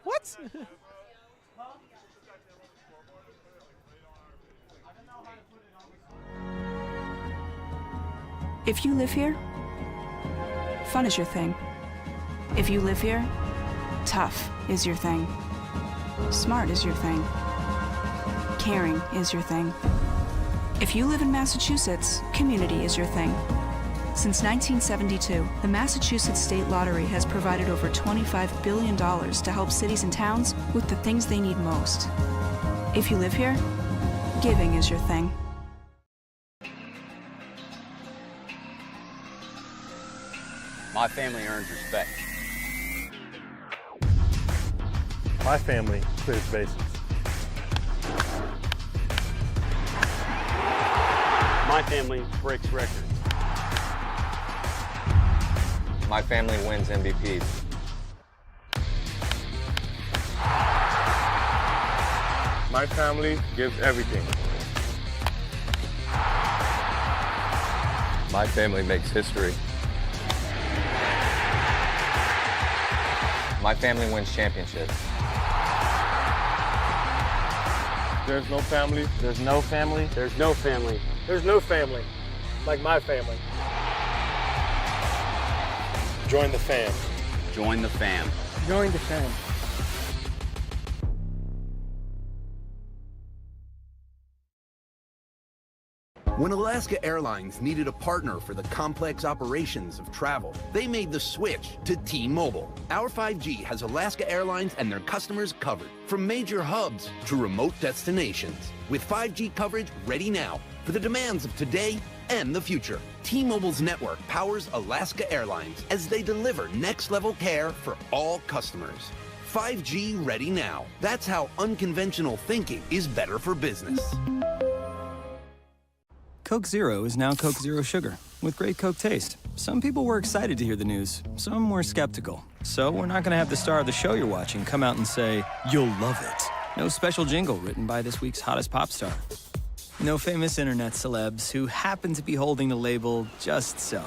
What? If you live here, fun is your thing. If you live here, tough is your thing. Smart is your thing. Caring is your thing. If you live in Massachusetts, community is your thing. Since 1972, the Massachusetts State Lottery has provided over $25 billion to help cities and towns with the things they need most. If you live here, giving is your thing. My family earns respect. My family clears bases. My family breaks records. My family wins MVPs. My family gives everything. My family makes history. My family wins championships. There's no family. There's no family. There's no family. There's no family like my family. Join the fam. Join the fam. Join the fam. When Alaska Airlines needed a partner for the complex operations of travel, they made the switch to T-Mobile. Our 5G has Alaska Airlines and their customers covered, from major hubs to remote destinations, with 5G coverage ready now for the demands of today and the future. T-Mobile's network powers Alaska Airlines as they deliver next-level care for all customers. 5G ready now. That's how unconventional thinking is better for business. Coke Zero is now Coke Zero Sugar, with great Coke taste. Some people were excited to hear the news, some were skeptical. So we're not gonna have the star of the show you're watching come out and say, "You'll love it." No special jingle written by this week's hottest pop star. No famous internet celebs who happen to be holding the label just so.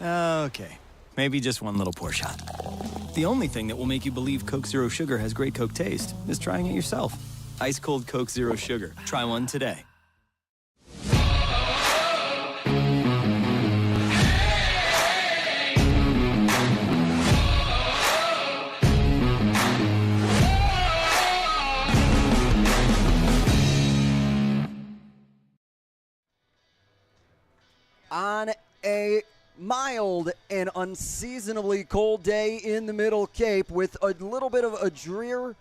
Okay, maybe just one little pour shot. The only thing that will make you believe Coke Zero Sugar has great Coke taste is trying it yourself. Ice cold Coke Zero Sugar. Try one today. On a mild and unseasonably cold day in the Middle Cape with a little bit of a drear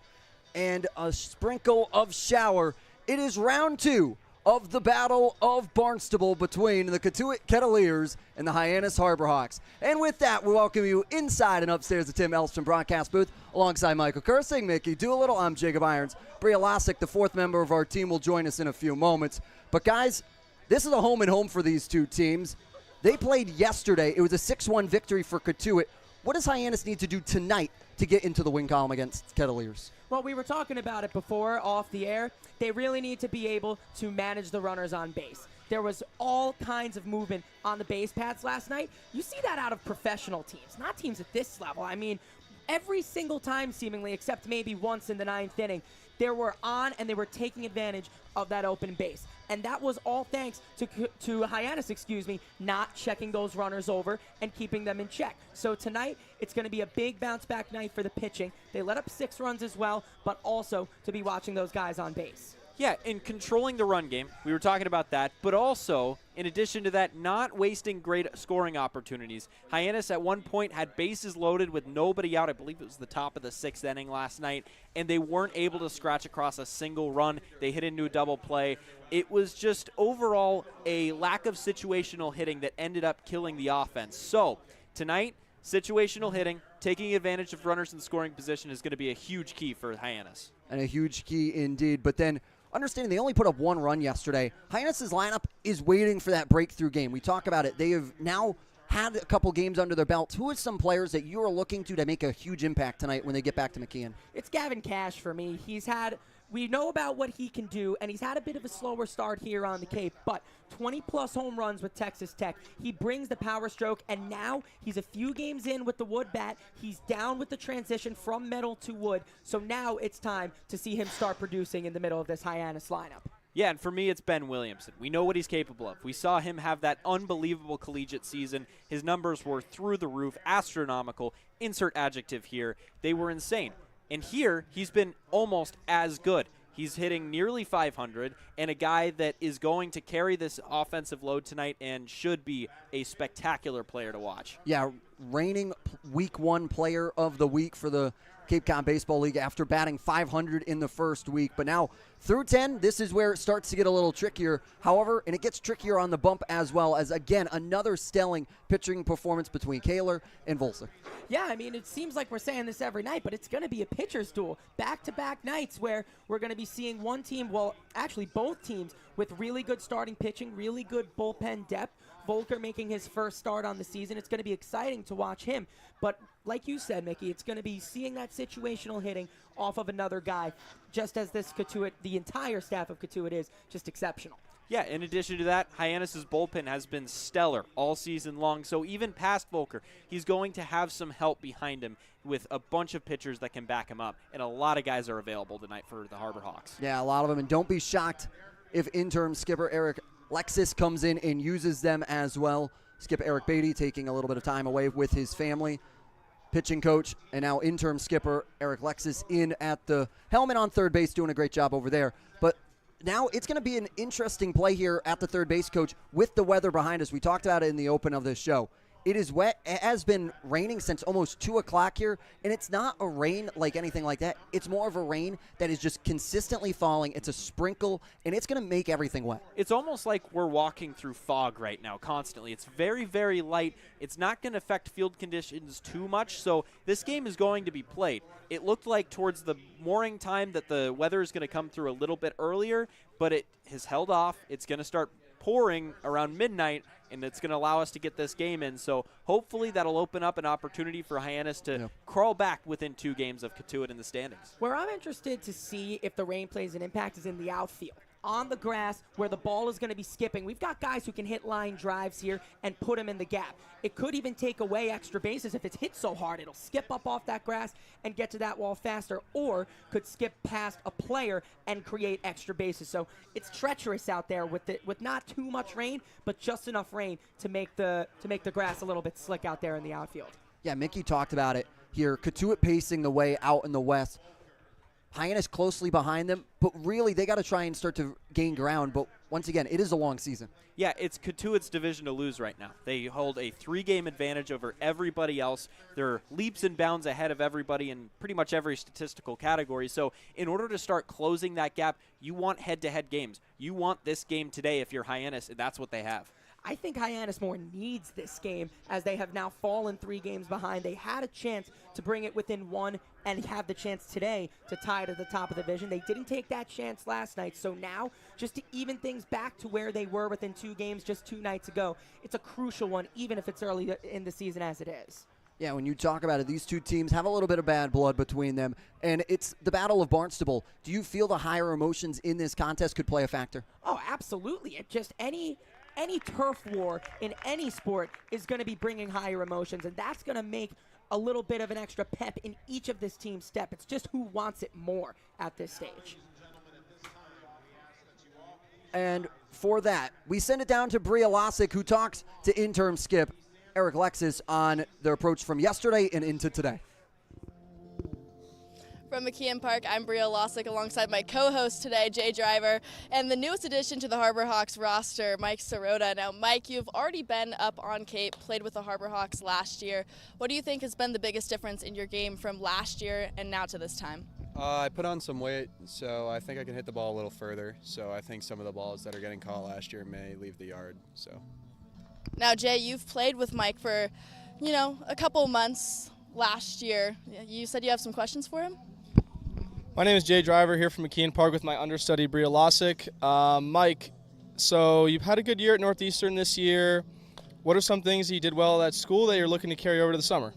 and a sprinkle of shower, it is round 2 of the Battle of Barnstable between the Cotuit Kettleers and the Hyannis Harborhawks. And with that, we welcome you inside and upstairs the Tim Elstrom broadcast booth alongside Michael Kersing, Mickey Doolittle. I'm Jacob Irons. Bria Losick, the 4th member of our team, will join us in a few moments. But guys, this is a home and home for these two teams. They played yesterday. It was a 6-1 victory for Cotuit. What does Hyannis need to do tonight to get into the win column against Kettleers? Well, we were talking about it before off the air. They really need to be able to manage the runners on base. There was all kinds of movement on the base paths last night. You see that out of professional teams, not teams at this level. I mean, every single time seemingly, except maybe once in the 9th inning, they were on and they were taking advantage of that open base. And that was all thanks to Hyannis, not checking those runners over and keeping them in check. So tonight, it's going to be a big bounce-back night for the pitching. They let up 6 runs as well, but also to be watching those guys on base. Yeah, and controlling the run game. We were talking about that. But also, in addition to that, not wasting great scoring opportunities. Hyannis at one point had bases loaded with nobody out. I believe it was the top of the 6th inning last night. And they weren't able to scratch across a single run. They hit into a double play. It was just overall a lack of situational hitting that ended up killing the offense. So, tonight, situational hitting, taking advantage of runners in scoring position is going to be a huge key for Hyannis. And a huge key indeed. But then, understanding they only put up 1 run yesterday, Hyannis' lineup is waiting for that breakthrough game. We talk about it. They have now had a couple games under their belts. Who are some players that you are looking to make a huge impact tonight when they get back to McKeon? It's Gavin Cash for me. He's had we know about what he can do, and he's had a bit of a slower start here on the Cape, but 20-plus home runs with Texas Tech. He brings the power stroke, and now he's a few games in with the wood bat. He's down with the transition from metal to wood, so now it's time to see him start producing in the middle of this Hyannis lineup. Yeah, and for me, it's Ben Williamson. We know what he's capable of. We saw him have that unbelievable collegiate season. His numbers were through the roof, astronomical. Insert adjective here. They were insane. And here, he's been almost as good. He's hitting nearly 500, and a guy that is going to carry this offensive load tonight and should be a spectacular player to watch. Yeah, reigning Week 1 Player of the Week for the Cape Cod Baseball League after batting 500 in the first week. But now, through 10, this is where it starts to get a little trickier. However, and it gets trickier on the bump as well, as, again, another stelling pitching performance between Kettleers and Volser. Yeah, I mean, it seems like we're saying this every night, but it's going to be a pitcher's duel. Back-to-back nights where we're going to be seeing one team, well, actually both teams, with really good starting pitching, really good bullpen depth. Volker making his first start on the season. It's going to be exciting to watch him. But like you said, Mickey, it's going to be seeing that situational hitting off of another guy, just as this Cotuit, the entire staff of Cotuit is just exceptional. Yeah, in addition to that, Hyannis' bullpen has been stellar all season long. So even past Volker, he's going to have some help behind him with a bunch of pitchers that can back him up. And a lot of guys are available tonight for the Harbor Hawks. Yeah, a lot of them. And don't be shocked if interim skipper Eric Lexus comes in and uses them as well. Skipper Eric Beatty taking a little bit of time away with his family. Pitching coach and now interim skipper Eric Lexus in at the helmet on third base, doing a great job over there. But now it's going to be an interesting play here at the third base coach with the weather behind us. We talked about it in the open of this show. It is wet. It has been raining since almost 2 o'clock here, and it's not a rain like anything like that. It's more of a rain that is just consistently falling. It's a sprinkle, and it's going to make everything wet. It's almost like we're walking through fog right now constantly. It's very, very light. It's not going to affect field conditions too much, so this game is going to be played. It looked like towards the morning time that the weather is going to come through a little bit earlier, but it has held off. It's going to start pouring around midnight, and it's going to allow us to get this game in. So hopefully that'll open up an opportunity for Hyannis to crawl back within 2 games of Cotuit in the standings. Where I'm interested to see if the rain plays an impact is in the outfield. On the grass where the ball is going to be skipping. We've got guys who can hit line drives here and put them in the gap. It could even take away extra bases if it's hit so hard. It'll skip up off that grass and get to that wall faster, or could skip past a player and create extra bases. So it's treacherous out there with not too much rain, but just enough rain to make the grass a little bit slick out there in the outfield. Yeah, Mickey talked about it here. Cotuit pacing the way out in the west. Hyannis closely behind them, but really they got to try and start to gain ground. But once again, it is a long season. Yeah, it's Cotuit's division to lose right now. They hold a 3-game advantage over everybody else. They're leaps and bounds ahead of everybody in pretty much every statistical category. So in order to start closing that gap, you want head-to-head games. You want this game today if you're Hyannis, and that's what they have. I think Hyannis more needs this game, as they have now fallen 3 games behind. They had a chance to bring it within 1 and have the chance today to tie it at the top of the division. They didn't take that chance last night, so now just to even things back to where they were within 2 games just 2 nights ago, it's a crucial one, even if it's early in the season as it is. Yeah, when you talk about it, these 2 teams have a little bit of bad blood between them, and it's the Battle of Barnstable. Do you feel the higher emotions in this contest could play a factor? Oh, absolutely. It just any turf war in any sport is going to be bringing higher emotions, and that's going to make a little bit of an extra pep in each of this team's step. It's just who wants it more at this stage. And for that, we send it down to Bria Losick, who talks to interim skip Eric Lexus on their approach from yesterday and into today. From McKeon Park, I'm Bria Losick alongside my co-host today, Jay Driver, and the newest addition to the Harbor Hawks roster, Mike Sirota. Now, Mike, you've already been up on Cape, played with the Harbor Hawks last year. What do you think has been the biggest difference in your game from last year and now to this time? I put on some weight, so I think I can hit the ball a little further. So I think some of the balls that are getting caught last year may leave the yard. So. Now, Jay, you've played with Mike for, a couple months last year. You said you have some questions for him? My name is Jay Driver, here from McKeon Park with my understudy, Bria Losick. Mike, so you've had a good year at Northeastern this year. What are some things you did well at school that you're looking to carry over to the summer?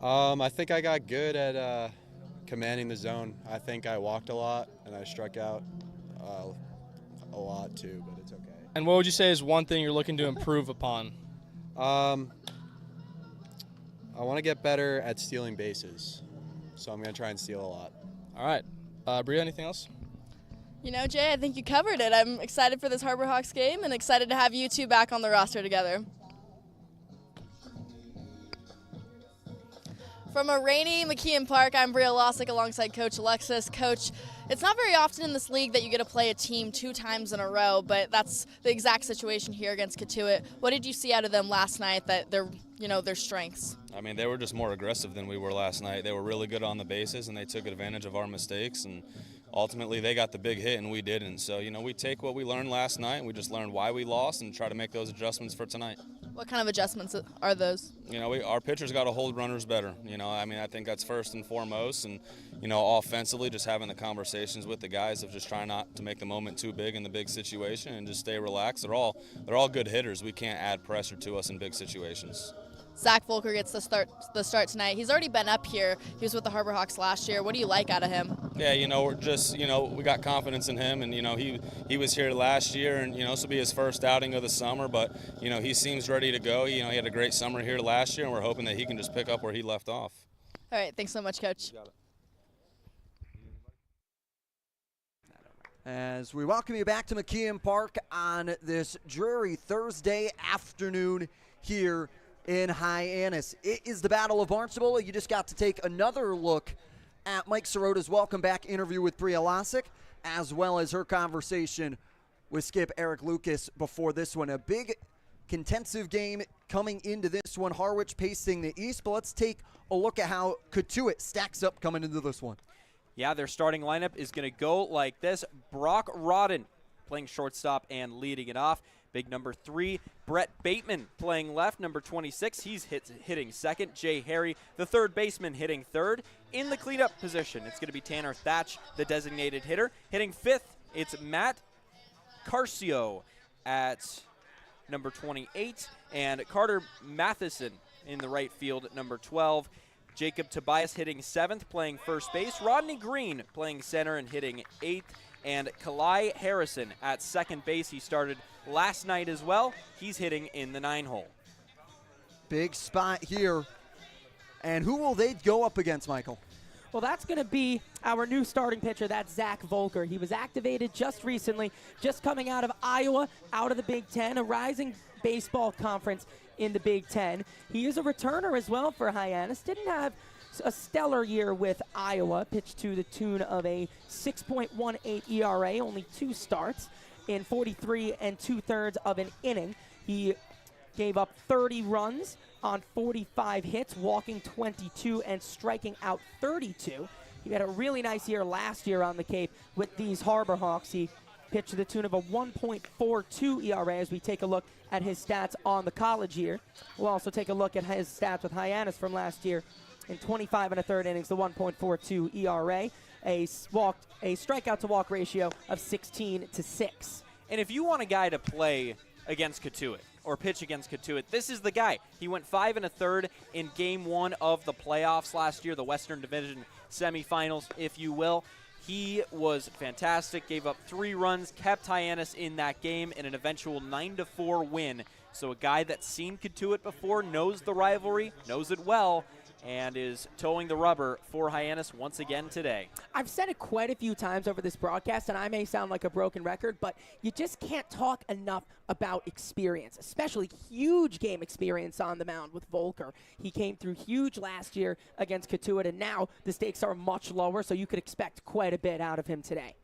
I think I got good at commanding the zone. I think I walked a lot and I struck out a lot too, but it's okay. And what would you say is one thing you're looking to improve upon? I want to get better at stealing bases, so I'm going to try and steal a lot. All right. Bria, anything else? You know, Jay, I think you covered it. I'm excited for this Harbor Hawks game and excited to have you two back on the roster together. From a rainy McKeon Park, I'm Bria Losick alongside Coach Alexis. Coach, it's not very often in this league that you get to play a team 2 times in a row, but that's the exact situation here against Cotuit. What did you see out of them last night that they're, their strengths? I mean, they were just more aggressive than we were last night. They were really good on the bases, and they took advantage of our mistakes, and ultimately they got the big hit and we didn't. So, we take what we learned last night, and we just learned why we lost and try to make those adjustments for tonight. What kind of adjustments are those? Our pitchers got to hold runners better. I think that's first and foremost. And, offensively, just having the conversations with the guys of just trying not to make the moment too big in the big situation and just stay relaxed. They're all good hitters. We can't add pressure to us in big situations. Zach Volker gets the start tonight. He's already been up here. He was with the Harbor Hawks last year. What do you like out of him? Yeah, we're just, we got confidence in him, and, he was here last year, and, this will be his first outing of the summer, but, he seems ready to go. He had a great summer here last year, and we're hoping that he can just pick up where he left off. All right, thanks so much, Coach. You got it. As we welcome you back to McKeon Park on this dreary Thursday afternoon here in Hyannis. It is the Battle of Barnstable. You just got to take another look at Mike Sirota's welcome back interview with Bria Losick, as well as her conversation with Skip Eric Lucas before this one. A big contensive game coming into this one. Harwich pacing the East, but let's take a look at how Cotuit stacks up coming into this one. Yeah, their starting lineup is going to go like this. Brock Rodden playing shortstop and leading it off. Big number 3, Brett Bateman playing left. Number 26, he's hitting second. Jay Harry, the third baseman, hitting third. In the cleanup position, it's going to be Tanner Thatch, the designated hitter. Hitting fifth, it's Matt Carcio at number 28. And Carter Matheson in the right field at number 12. Jacob Tobias hitting 7th, playing first base. Rodney Green playing center and hitting 8th. And Kalai Harrison at second base. He started last night as well. He's hitting in the 9-hole. Big spot here. And who will they go up against, Michael? Well, that's going to be our new starting pitcher. That's Zach Volker. He was activated just recently, just coming out of Iowa, out of the Big Ten, a rising baseball conference in the Big Ten. He is a returner as well for Hyannis. Didn't have a stellar year with Iowa, pitched to the tune of a 6.18 ERA, only 2 starts in 43 2/3 of an inning. He gave up 30 runs on 45 hits, walking 22 and striking out 32. He had a really nice year last year on the Cape with these Harbor Hawks. He pitched to the tune of a 1.42 ERA as we take a look at his stats on the college year. We'll also take a look at his stats with Hyannis from last year. In 25 1/3 innings, the 1.42 ERA, a strikeout to walk ratio of 16-6. And if you want a guy to play against Cotuit or pitch against Cotuit, this is the guy. He went 5 1/3 in Game 1 of the playoffs last year, the Western Division semifinals, if you will. He was fantastic, gave up 3 runs, kept Hyannis in that game in an eventual 9-4 win. So a guy that's seen Cotuit before, knows the rivalry, knows it well, and is towing the rubber for Hyannis once again today. I've said it quite a few times over this broadcast, and I may sound like a broken record, but you just can't talk enough about experience, especially huge game experience on the mound with Volker. He came through huge last year against Cotuit, and now the stakes are much lower, so you could expect quite a bit out of him today.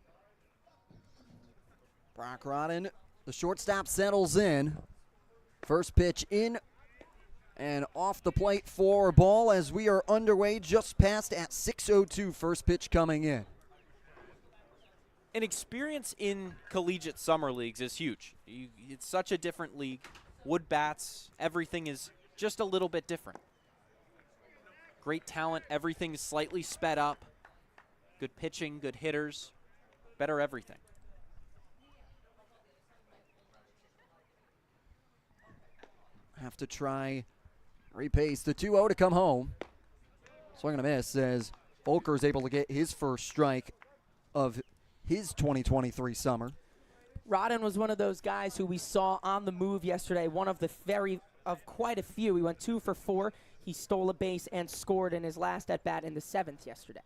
Brock Rodden, the shortstop, settles in. First pitch in and off the plate for a ball as we are underway just past at 6:02. First pitch coming in. An experience in collegiate summer leagues is huge. It's such a different league. Wood bats, everything is just a little bit different. Great talent, everything's slightly sped up. Good pitching, good hitters, better everything. Have to try repace the 2-0 to come home. Swing and a miss as Volker is able to get his first strike of his 2023 summer. Rodden was one of those guys who we saw on the move yesterday, one of quite a few. He went 2 for 4. He stole a base and scored in his last at-bat in the 7th yesterday.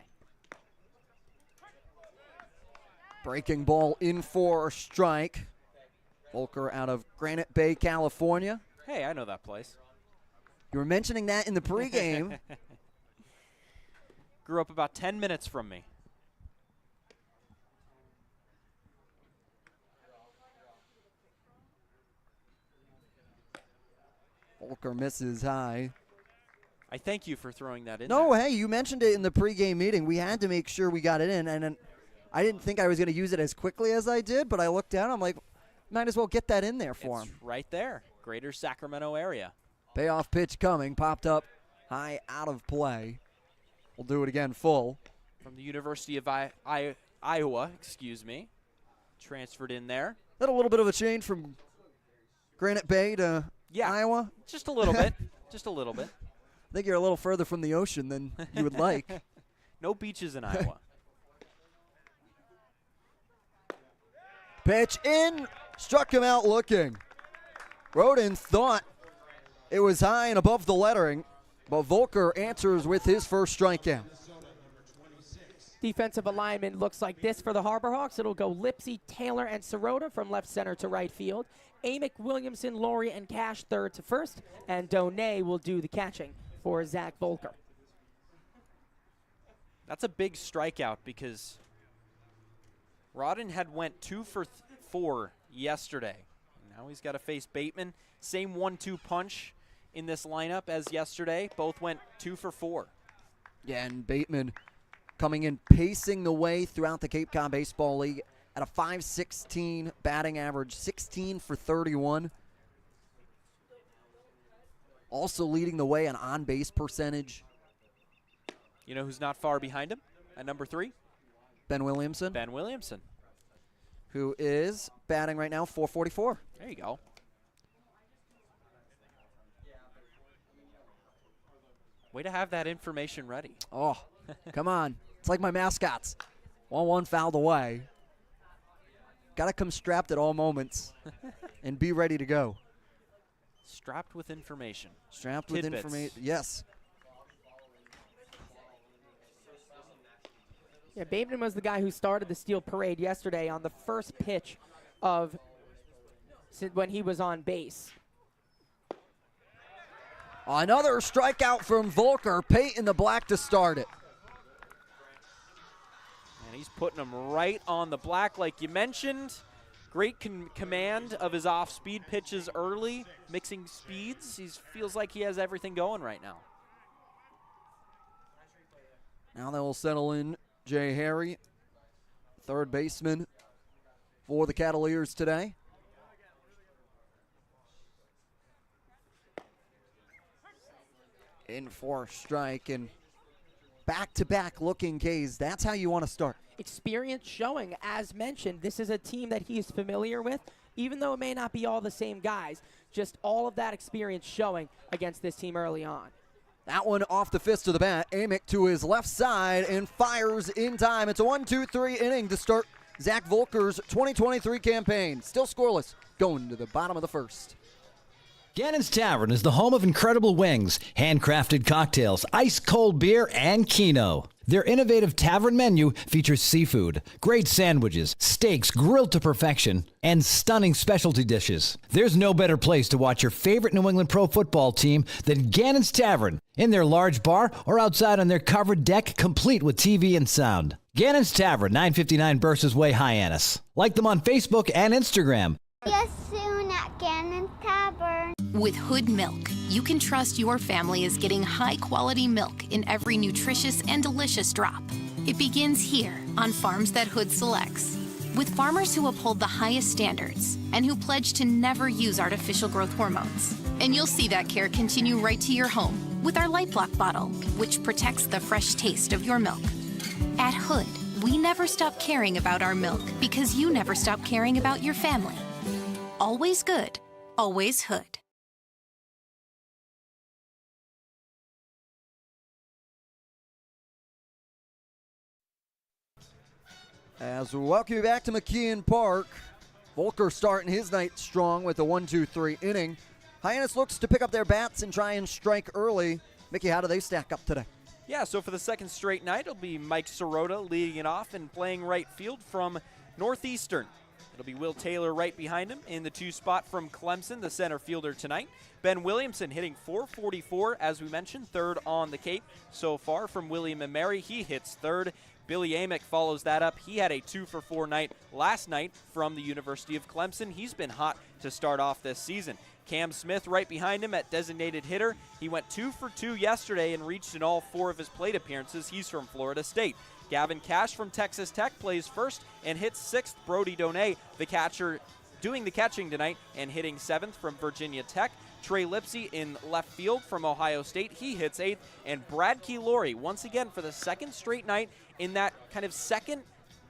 Breaking ball in for a strike. Volker out of Granite Bay, California. Hey, I know that place. You were mentioning that in the pregame. Grew up about 10 minutes from me. Volker misses high. I thank you for throwing that in. No, there. hey, you mentioned it in the pregame meeting. We had to make sure we got it in, and I didn't think I was going to use it as quickly as I did, but I looked down, I'm like, might as well get that in there for him. Right there, Greater Sacramento area. Payoff pitch coming, popped up high, out of play. We'll do it again full. From the University of Iowa, transferred in there. That a little bit of a change from Granite Bay to Iowa? Just a little bit, just a little bit. I think you're a little further from the ocean than you would like. No beaches in Iowa. Pitch in, struck him out looking. Roden thought it was high and above the lettering, but Volker answers with his first strikeout. Defensive alignment looks like this for the Harbor Hawks. It'll go Lipsy, Taylor, and Sirota from left center to right field. Amick, Williamson, Laurie, and Cash third to first. And Donay will do the catching for Zach Volker. That's a big strikeout because Rodden had went 2 for 4 yesterday. Now he's got to face Bateman. Same 1-2 punch in this lineup as yesterday. Both went 2 for 4. Yeah, and Bateman coming in, pacing the way throughout the Cape Cod Baseball League at a .516 batting average, 16 for 31. Also leading the way in on-base percentage. You know who's not far behind him at number 3? Ben Williamson. Ben Williamson. Who is batting right now, .444. There you go. Way to have that information ready. Oh, come on. It's like my mascots. 1-1 fouled away. Got to come strapped at all moments and be ready to go. Strapped with information. Strapped with information. Yes. Yeah, Bateman was the guy who started the Steel Parade yesterday on the first pitch of when he was on base. Another strikeout from Volker. Peyton the black to start it. And he's putting him right on the black like you mentioned. Great command of his off-speed pitches early, mixing speeds. He feels like he has everything going right now. Now they will settle in Jay Harry, third baseman for the Kettleers today. In for a strike and back-to-back looking Ks. That's how you want to start. Experience showing, as mentioned, this is a team that he is familiar with, even though it may not be all the same guys. Just all of that experience showing against this team early on. That one off the fist of the bat. Amick to his left side and fires in time. It's a 1-2-3 inning to start Zach Volker's 2023 campaign. Still scoreless, going to the bottom of the first. Gannon's Tavern is the home of incredible wings, handcrafted cocktails, ice-cold beer, and Keno. Their innovative tavern menu features seafood, great sandwiches, steaks grilled to perfection, and stunning specialty dishes. There's no better place to watch your favorite New England pro football team than Gannon's Tavern, in their large bar or outside on their covered deck, complete with TV and sound. Gannon's Tavern, 959 Burses Way, Hyannis. Like them on Facebook and Instagram. Yes, soon at Gannon Tavern. With Hood Milk, you can trust your family is getting high-quality milk in every nutritious and delicious drop. It begins here on farms that Hood selects, with farmers who uphold the highest standards and who pledge to never use artificial growth hormones. And you'll see that care continue right to your home with our Light Block bottle, which protects the fresh taste of your milk. At Hood, we never stop caring about our milk because you never stop caring about your family. Always good, always Hood. As we welcome you back to McKeon Park. Volker starting his night strong with a 1-2-3 inning. Hyannis looks to pick up their bats and try and strike early. Mickey, how do they stack up today? Yeah, so for the second straight night, it'll be Mike Sirota leading it off and playing right field from Northeastern. It'll be Will Taylor right behind him in the 2 spot from Clemson, the center fielder tonight. Ben Williamson hitting .444, as we mentioned, third on the Cape so far from William and Mary. He hits third. Billy Amick follows that up. He had a 2-for-4 night last night from the University of Clemson. He's been hot to start off this season. Cam Smith right behind him at designated hitter. He went 2-for-2 yesterday and reached in all 4 of his plate appearances. He's from Florida State. Gavin Cash from Texas Tech plays first and hits 6th. Brody Donay, the catcher, doing the catching tonight and hitting 7th from Virginia Tech. Trey Lipsy in left field from Ohio State. He hits 8th. And Brad Keylori, once again for the second straight night in that kind of second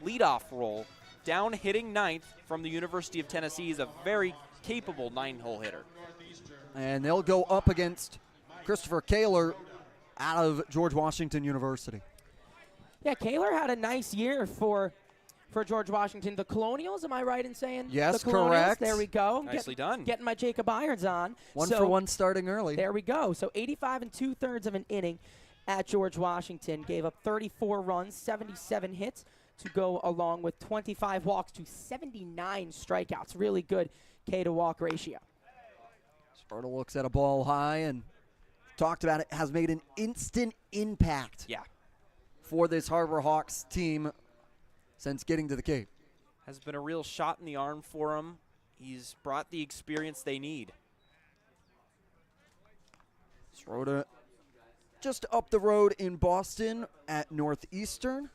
leadoff role, down hitting 9th from the University of Tennessee. He's a very capable 9-hole hitter. And they'll go up against Christopher Kaler out of George Washington University. Yeah, Kaler had a nice year for George Washington. The Colonials, am I right in saying? Yes, the Colonials, correct. There we go. Nicely done. Getting my Jacob Irons on. 1-for-1 starting early. There we go. So 85 2/3 of an inning at George Washington. Gave up 34 runs, 77 hits to go along with 25 walks to 79 strikeouts. Really good K-to-walk ratio. Sparta looks at a ball high and talked about it, has made an instant impact for this Harbor Hawks team since getting to the Cape. Has been a real shot in the arm for him. He's brought the experience they need. Sirota just up the road in Boston at Northeastern.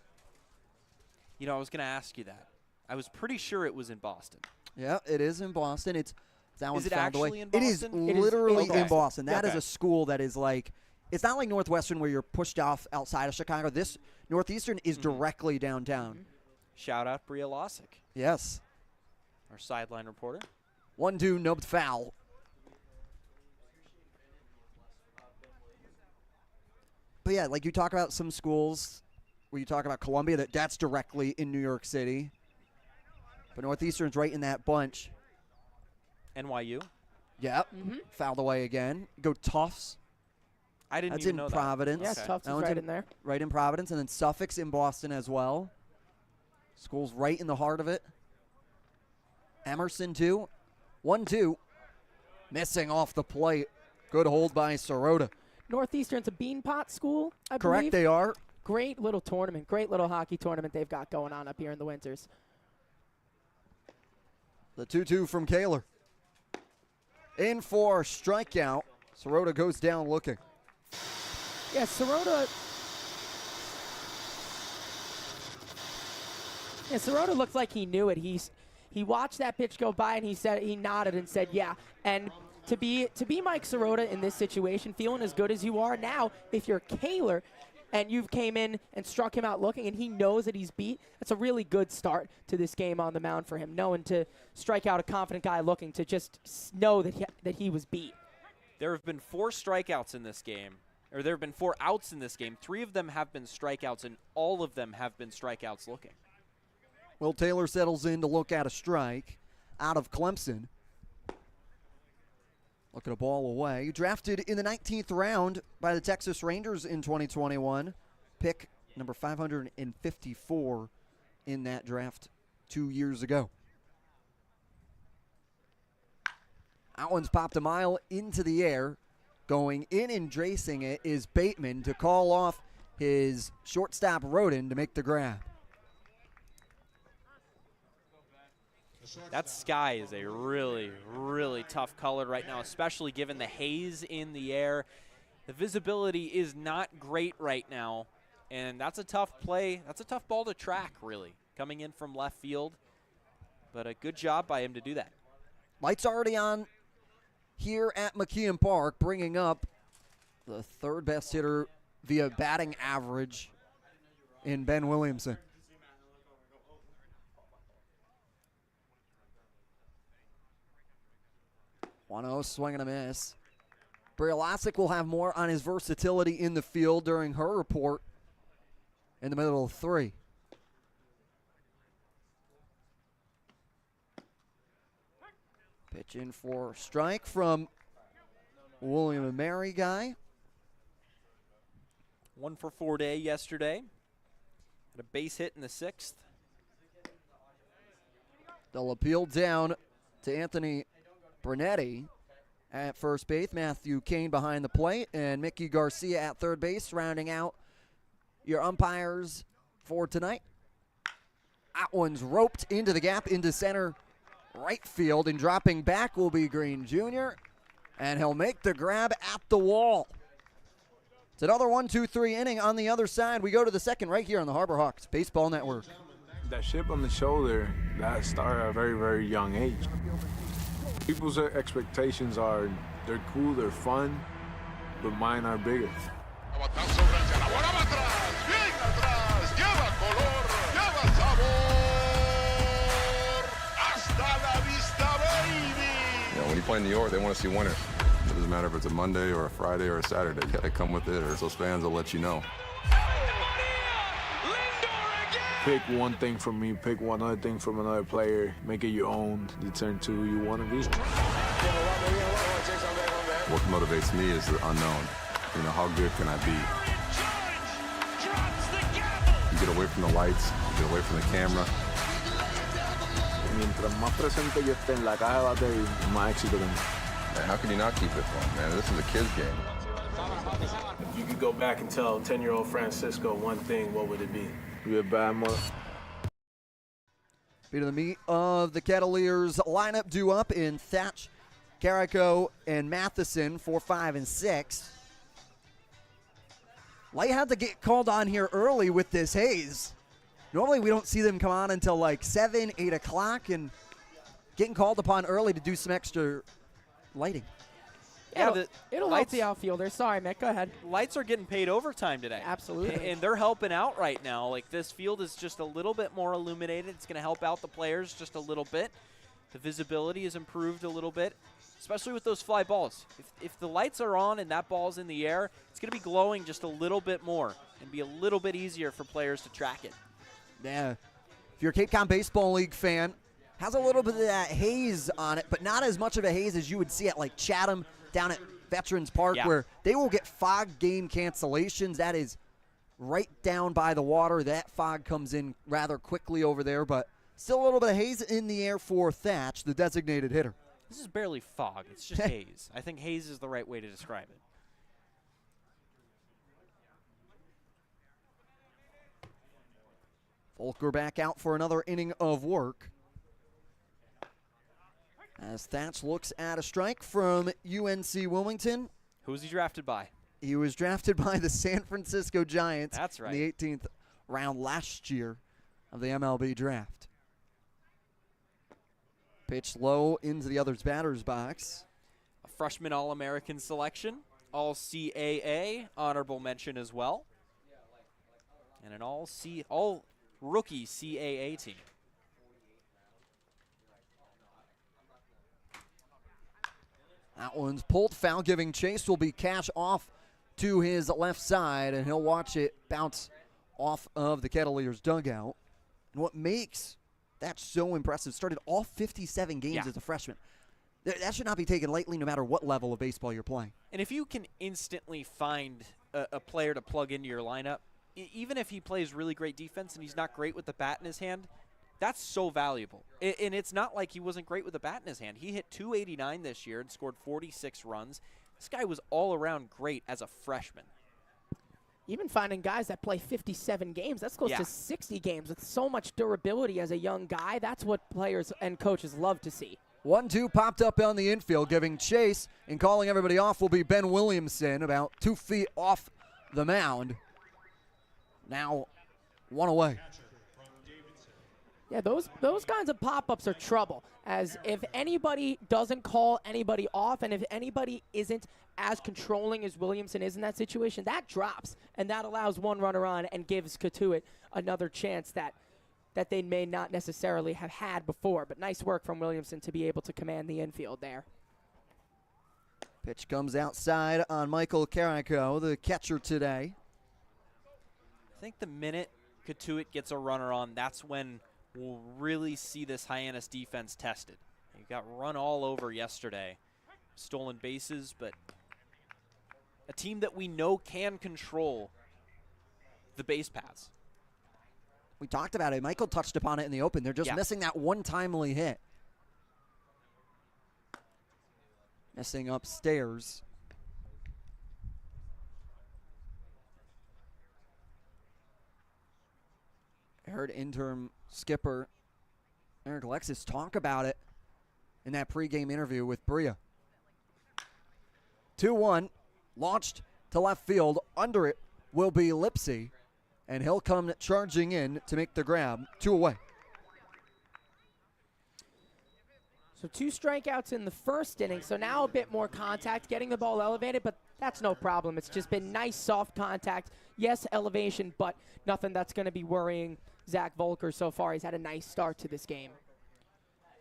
You know, I was going to ask you that. I was pretty sure it was in Boston. Yeah, it is in Boston. It's that one's Is it found actually away. in It is Boston? literally Okay. in Boston. That is Okay. a school that is like, it's not like Northwestern where you're pushed off outside of Chicago. This Northeastern is directly downtown. Shout out Bria Losick, Yes. our sideline reporter. 1-2, nubbed foul. But yeah, like you talk about some schools where you talk about Columbia, that's directly in New York City. But Northeastern's right in that bunch. NYU. Yep. Fouled away again. Go Tufts. I didn't That's even in know that. Providence. Yeah, Tufts That is one's right in there. Right in Providence. And then Suffolk's in Boston as well. School's right in the heart of it. Emerson, too. 1-2. Missing off the plate. Good hold by Sirota. Northeastern's a Beanpot school, I Correct, believe. they are. Great little tournament. Great little hockey tournament they've got going on up here in the winters. The 2-2 from Kaler. In for strikeout. Sirota goes down looking. Yeah, Sirota. Yeah, Sirota looked like he knew it. He watched that pitch go by and he nodded and said, "Yeah." And to be Mike Sirota in this situation, feeling as good as you are now, if you're Kaler and you've came in and struck him out looking and he knows that he's beat, that's a really good start to this game on the mound for him, knowing to strike out a confident guy looking to just know that he was beat. There have been 4 strikeouts in this game, or there have been 4 outs in this game. 3 of them have been strikeouts, and all of them have been strikeouts looking. Will Taylor settles in to look at a strike out of Clemson. Looking a ball away. Drafted in the 19th round by the Texas Rangers in 2021. Pick number 554 in that draft 2 years ago. That one's popped a mile into the air. Going in and dracing it is Bateman to call off his shortstop Rodin to make the grab. That sky is a really, really tough color right now, especially given the haze in the air. The visibility is not great right now, and that's a tough play. That's a tough ball to track, really, coming in from left field. But a good job by him to do that. Lights already on here at McKeon Park, bringing up the third best hitter via batting average in Ben Williamson. 1-0, swing and a miss. Brielasic will have more on his versatility in the field during her report in the middle of 3. Pitch in for strike from William and Mary guy. 1 for 4 day yesterday. Had a base hit in the 6th. They'll appeal down to Anthony Brunetti at first base, Matthew Kane behind the plate, and Mickey Garcia at third base, rounding out your umpires for tonight. That one's roped into the gap, into center right field, and dropping back will be Green Jr., and he'll make the grab at the wall. It's another 1-2-3 inning on the other side. We go to the second right here on the Harbor Hawks Baseball Network. That chip on the shoulder, that started at a very, very young age. People's expectations are they're cool, they're fun, but mine are bigger. When you play in New York, they want to see winners. It doesn't matter if it's a Monday or a Friday or a Saturday. You got to come with it, or those fans will let you know. Pick one thing from me, pick one other thing from another player, make it your own, you turn to who you want to be. What motivates me is the unknown. You know, how good can I be? You get away from the lights, you get away from the camera. Mientras más presente yo esté en la caja de batería, más éxito tengo. Man, how can you not keep it fun, man? This is a kid's game. If you could go back and tell 10-year-old Francisco one thing, what would it be? Be a bad mother. Be to the meat of the Kettleers lineup due up in Thatch, Carrico, and Matheson, 4, 5, and 6. Light had to get called on here early with this haze. Normally we don't see them come on until like 7, 8 o'clock, and getting called upon early to do some extra lighting. Yeah, it'll help the outfielders. Sorry, Mick, go ahead. Lights are getting paid overtime today. Absolutely. And they're helping out right now. Like, this field is just a little bit more illuminated. It's going to help out the players just a little bit. The visibility is improved a little bit, especially with those fly balls. If the lights are on and that ball's in the air, it's going to be glowing just a little bit more and be a little bit easier for players to track it. Yeah. If you're a Cape Cod Baseball League fan, has a little bit of that haze on it, but not as much of a haze as you would see at like Chatham down at Veterans Park, where they will get fog game cancellations. That is right down by the water. That fog comes in rather quickly over there, but still a little bit of haze in the air for Thatch, the designated hitter. This is barely fog. It's just haze. I think haze is the right way to describe it. Volker back out for another inning of work, as Thatch looks at a strike from UNC Wilmington. Who's he drafted by? He was drafted by the San Francisco Giants. That's right. In the 18th round last year of the MLB draft. Pitch low into the other's batter's box. A freshman All-American selection, All-CAA, honorable mention as well, and an all-rookie CAA team. That one's pulled foul, giving chase will be Cash off to his left side, and he'll watch it bounce off of the Kettleers dugout. And what makes that so impressive, started all 57 games as a freshman. That should not be taken lightly no matter what level of baseball you're playing. And if you can instantly find a player to plug into your lineup, even if he plays really great defense and he's not great with the bat in his hand, that's so valuable. And it's not like he wasn't great with the bat in his hand. He hit .289 this year and scored 46 runs. This guy was all around great as a freshman. Even finding guys that play 57 games, that's close to 60 games with so much durability as a young guy. That's what players and coaches love to see. 1-2 popped up on the infield, giving chase, and calling everybody off will be Ben Williamson, about 2 feet off the mound. Now, one away. Yeah, those kinds of pop-ups are trouble, as if anybody doesn't call anybody off, and if anybody isn't as controlling as Williamson is in that situation, that drops, and that allows one runner on and gives Cotuit another chance that they may not necessarily have had before. But nice work from Williamson to be able to command the infield there. Pitch comes outside on Michael Carrico, the catcher today. I think the minute Cotuit gets a runner on, that's when we'll really see this Hyannis defense tested. You got run all over yesterday. Stolen bases, but a team that we know can control the base paths. We talked about it. Michael touched upon it in the open. They're just missing that one timely hit. Missing upstairs. I heard interim skipper Eric Alexis talk about it in that pregame interview with Bria. 2-1, launched to left field. Under it will be Lipsy, and he'll come charging in to make the grab. 2 away. So 2 strikeouts in the first inning, so now a bit more contact, getting the ball elevated, but that's no problem. It's just been nice, soft contact. Yes, elevation, but nothing that's going to be worrying Zach Volker so far. He's had a nice start to this game.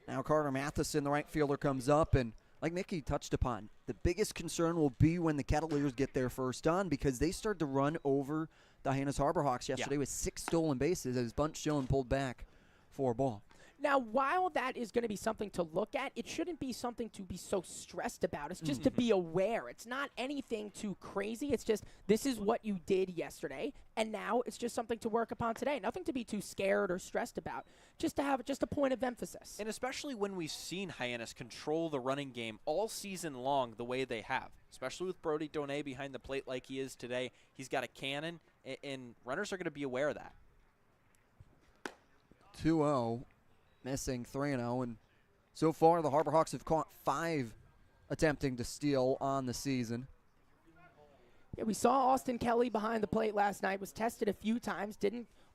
Now Carter Matheson, the right fielder, comes up, and like Mickey touched upon, the biggest concern will be when the Kettleers get their first on, because they start to run over the Hyannis Harbor Hawks yesterday with 6 stolen bases as Bunch Dillon pulled back for a ball. Now, while that is going to be something to look at, it shouldn't be something to be so stressed about. It's just to be aware. It's not anything too crazy. It's just this is what you did yesterday, and now it's just something to work upon today. Nothing to be too scared or stressed about. Just to have just a point of emphasis. And especially when we've seen Hyannis control the running game all season long the way they have, especially with Brody Donay behind the plate like he is today. He's got a cannon, and runners are going to be aware of that. 2-0. Missing 3-0, and so far the Harbor Hawks have caught 5 attempting to steal on the season. Yeah, we saw Austin Kelly behind the plate last night, was tested a few times,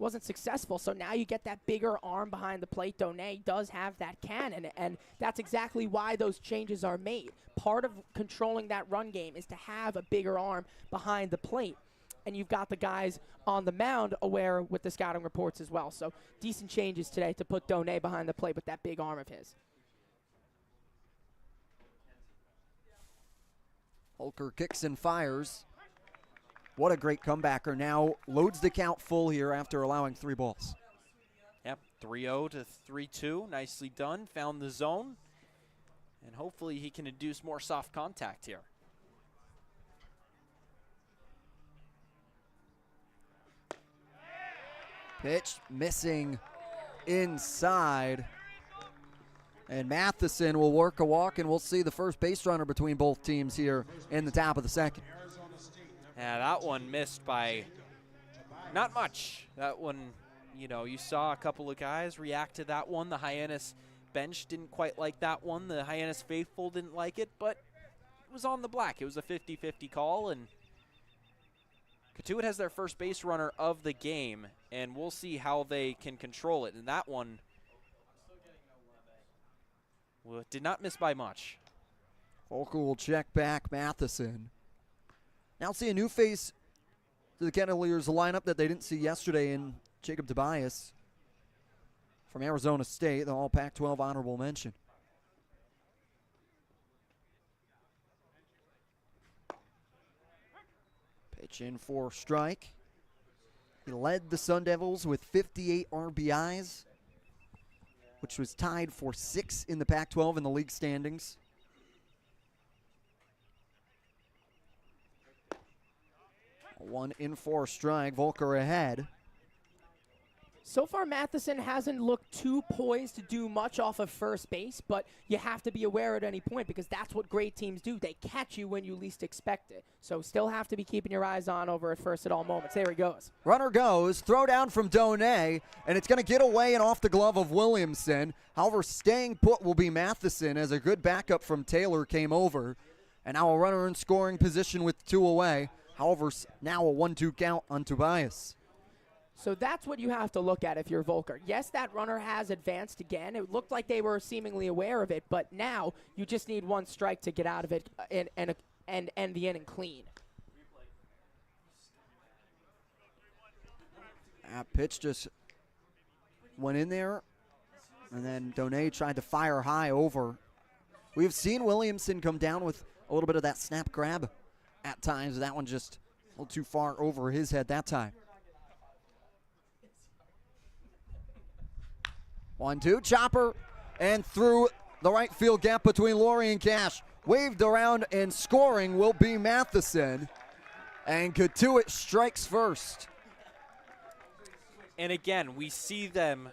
wasn't successful, so now you get that bigger arm behind the plate. Donay does have that cannon, and that's exactly why those changes are made. Part of controlling that run game is to have a bigger arm behind the plate. And you've got the guys on the mound aware with the scouting reports as well. So decent changes today to put Donay behind the plate with that big arm of his. Holker kicks and fires. What a great comebacker. Now loads the count full here after allowing 3 balls. Yep, 3-0 to 3-2. Nicely done. Found the zone. And hopefully he can induce more soft contact here. Pitch missing inside. And Matheson will work a walk, and we'll see the first base runner between both teams here in the top of the second. Yeah, that one missed by not much. That one, you saw a couple of guys react to that one. The Hyannis bench didn't quite like that one. The Hyannis faithful didn't like it, but it was on the black. It was a 50-50 call, and Cotuit has their first base runner of the game, and we'll see how they can control it. And that one did not miss by much. Volker will check back Matheson. Now see a new face to the Kettleers lineup that they didn't see yesterday in Jacob Tobias from Arizona State, the All Pac-12 honorable mention. Pitch in for strike. He led the Sun Devils with 58 RBIs, which was tied for 6th in the Pac-12 in the league standings. One in for strike. Volker ahead. So far, Matheson hasn't looked too poised to do much off of first base, but you have to be aware at any point because that's what great teams do. They catch you when you least expect it. So still have to be keeping your eyes on over at first at all moments. There he goes. Runner goes. Throw down from Donay, and it's going to get away and off the glove of Williamson. However, staying put will be Matheson as a good backup from Taylor came over. And now a runner in scoring position with 2 away. However, now a 1-2 count on Tobias. So that's what you have to look at if you're Volker. Yes, that runner has advanced again. It looked like they were seemingly aware of it, but now you just need 1 strike to get out of it and end the inning clean. That pitch just went in there, and then Donay tried to fire high over. We've seen Williamson come down with a little bit of that snap grab at times. That one just a little too far over his head that time. 1-2, chopper, and through the right field gap between Laurie and Cash. Waved around and scoring will be Matheson. And Cotuit strikes first. And again, we see them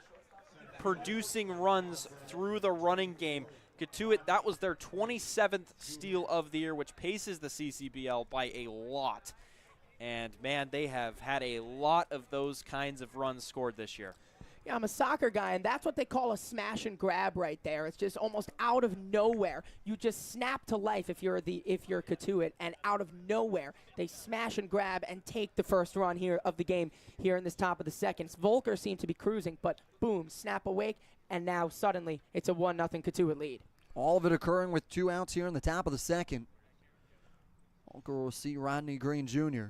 producing runs through the running game. Cotuit, that was their 27th steal of the year, which paces the CCBL by a lot. And, man, they have had a lot of those kinds of runs scored this year. Yeah, I'm a soccer guy, and that's what they call a smash and grab right there. It's just almost out of nowhere. You just snap to life if you're Cotuit, and out of nowhere they smash and grab and take the first run here of the game here in this top of the second. Volker seemed to be cruising, but boom, snap awake, and now suddenly it's a 1-0 Cotuit lead. All of it occurring with 2 outs here in the top of the second. Volker will see Rodney Green Jr.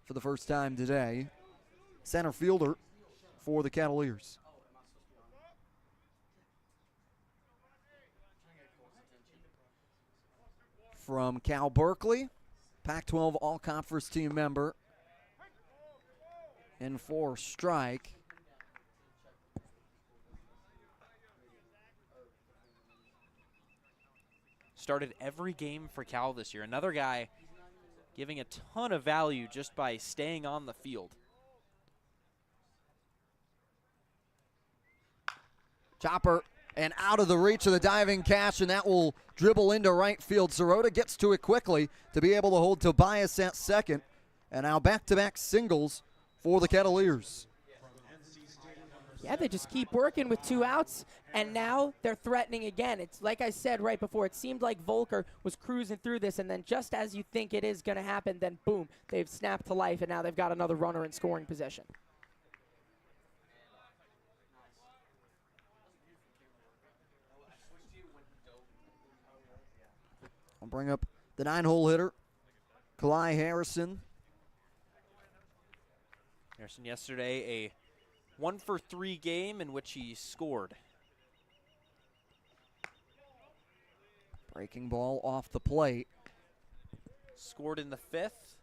for the first time today. Center fielder for the Kettleers. From Cal Berkeley, Pac-12 All-Conference team member. In for strike. Started every game for Cal this year. Another guy giving a ton of value just by staying on the field. Chopper and out of the reach of the diving Cash, and that will dribble into right field. Sirota gets to it quickly to be able to hold Tobias at second. And now back-to-back singles for the Kettleers. Yeah, they just keep working with 2 outs, and now they're threatening again. It's like I said right before, it seemed like Volker was cruising through this, and then just as you think it is going to happen, then boom, they've snapped to life, and now they've got another runner in scoring position. I'll bring up the 9-hole hitter, Kalai Harrison. Harrison yesterday a 1-for-3 game in which he scored. Breaking ball off the plate. Scored in the 5th.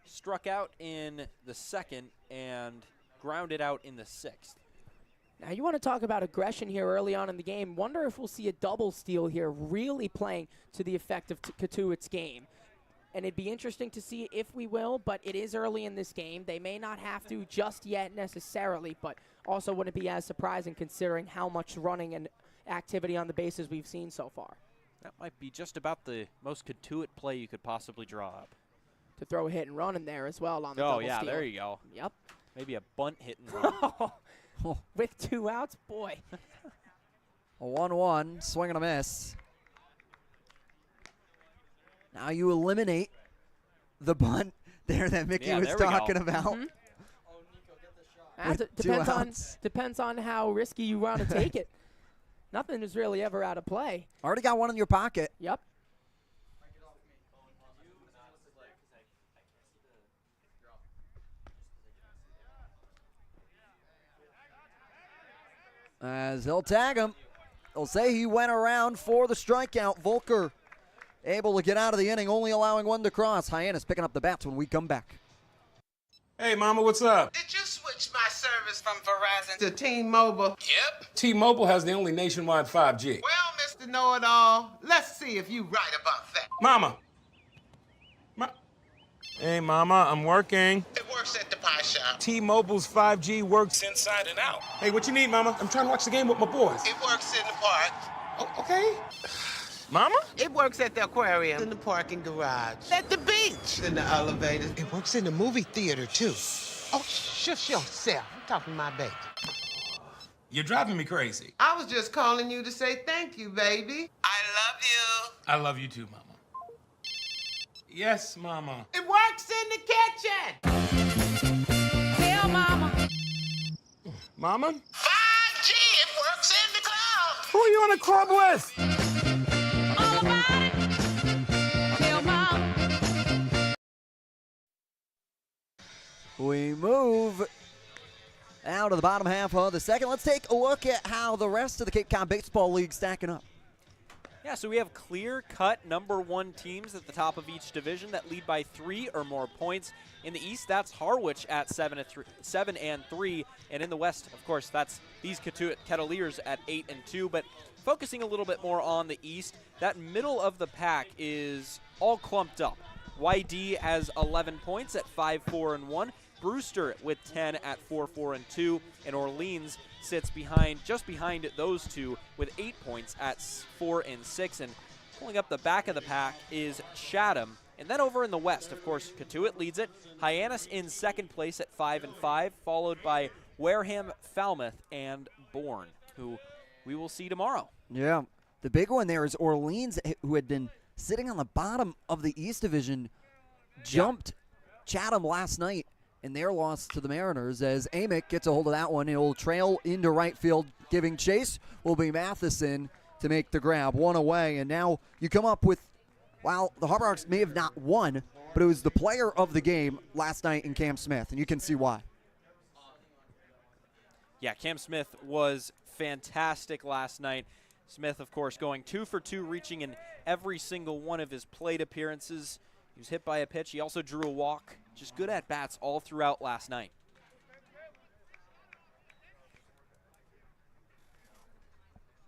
Struck out in the 2nd and grounded out in the 6th. Now you want to talk about aggression here early on in the game. Wonder if we'll see a double steal here really playing to the effect of Cotuit's game. And it'd be interesting to see if we will, but it is early in this game. They may not have to just yet necessarily, but also wouldn't be as surprising considering how much running and activity on the bases we've seen so far. That might be just about the most Cotuit play you could possibly draw up. To throw a hit and run in there as well on the double yeah, steal. there you go. Yep. Maybe a bunt hit and run. With 2 outs, boy. A 1-1, swing and a miss. Now you eliminate the bunt there that Mickey was talking about. Depends on how risky you want to take it. Nothing is really ever out of play. Already got one in your pocket. Yep. As he'll tag him. They'll say he went around for the strikeout. Volker able to get out of the inning, only allowing 1 to cross. Hyannis picking up the bats when we come back. Hey, Mama, what's up? Did you switch my service from Verizon to T-Mobile? Yep. T-Mobile has the only nationwide 5G. Well, Mr. Know-It-All, let's see if you right about that. Mama. Hey, Mama, I'm working. It works at the pie shop. T-Mobile's 5G works inside and out. Hey, what you need, Mama? I'm trying to watch the game with my boys. It works in the park. Oh, okay. Mama? It works at the aquarium, in the parking garage, at the beach, in the elevators. It works in the movie theater, too. Oh, shush yourself. I'm talking to my baby. You're driving me crazy. I was just calling you to say thank you, baby. I love you. I love you too, Mama. Yes, Mama. It works in the kitchen. Tell Mama. Mama? 5G, it works in the club. Who are you in a club with? All about it. Tell Mama. We move out of the bottom half of the second. Let's take a look at how the rest of the Cape Cod Baseball League stacking up. Yeah, so we have clear-cut #1 teams at the top of each division that lead by 3 or more points. In the East, that's Harwich at 7-3, and in the West, of course, that's these Cotuit Kettleers at 8-2. But focusing a little bit more on the East, that middle of the pack is all clumped up. YD has 11 points at 5-4-1. Brewster with 10 at 4-4-2, and Orleans sits just behind those two with 8 points at 4-6. And pulling up the back of the pack is Chatham. And then over in the West, of course, Cotuit leads it. Hyannis in second place at 5-5, followed by Wareham, Falmouth, and Bourne, who we will see tomorrow. Yeah, the big one there is Orleans, who had been sitting on the bottom of the East Division, jumped Chatham last night in their loss to the Mariners, as Amick gets a hold of that one. He'll trail into right field. Giving chase will be Matheson to make the grab. One away, and now you come up with, while the Harborhawks may have not won, but it was the player of the game last night in Cam Smith, and you can see why. Yeah, Cam Smith was fantastic last night. Smith, of course, going 2 for 2, reaching in every single one of his plate appearances. He was hit by a pitch. He also drew a walk. Just good at-bats all throughout last night.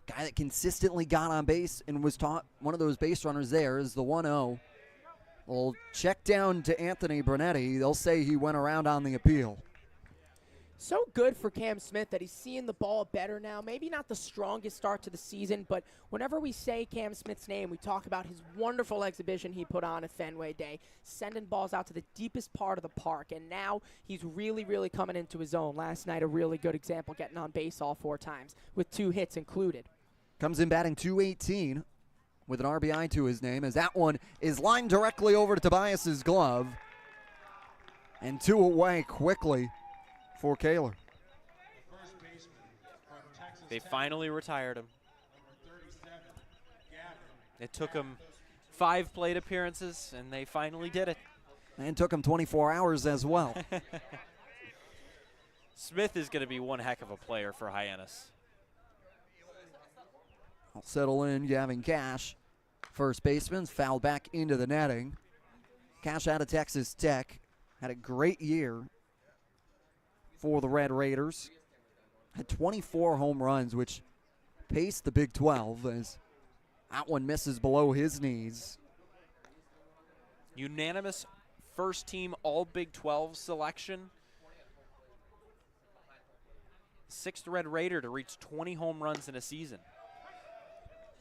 Guy that consistently got on base and was taught one of those base runners there is the 1-0. We'll check down to Anthony Brunetti. They'll say he went around on the appeal. So good for Cam Smith that he's seeing the ball better now. Maybe not the strongest start to the season, but whenever we say Cam Smith's name, we talk about his wonderful exhibition he put on at Fenway Day, sending balls out to the deepest part of the park, and now he's really, really coming into his own. Last night, a really good example, getting on base all 4 times, with 2 hits included. Comes in batting .218 with an RBI to his name, as that one is lined directly over to Tobias's glove, and 2 away quickly for Kaler. They finally retired him. It took him 5 plate appearances, and they finally did it. And took him 24 hours as well. Smith is going to be one heck of a player for Hyannis. I'll settle in, Gavin Cash. First baseman's fouled back into the netting. Cash out of Texas Tech. Had a great year for the Red Raiders. Had 24 home runs, which paced the Big 12, as that one misses below his knees. Unanimous first-team All-Big 12 selection. 6th Red Raider to reach 20 home runs in a season.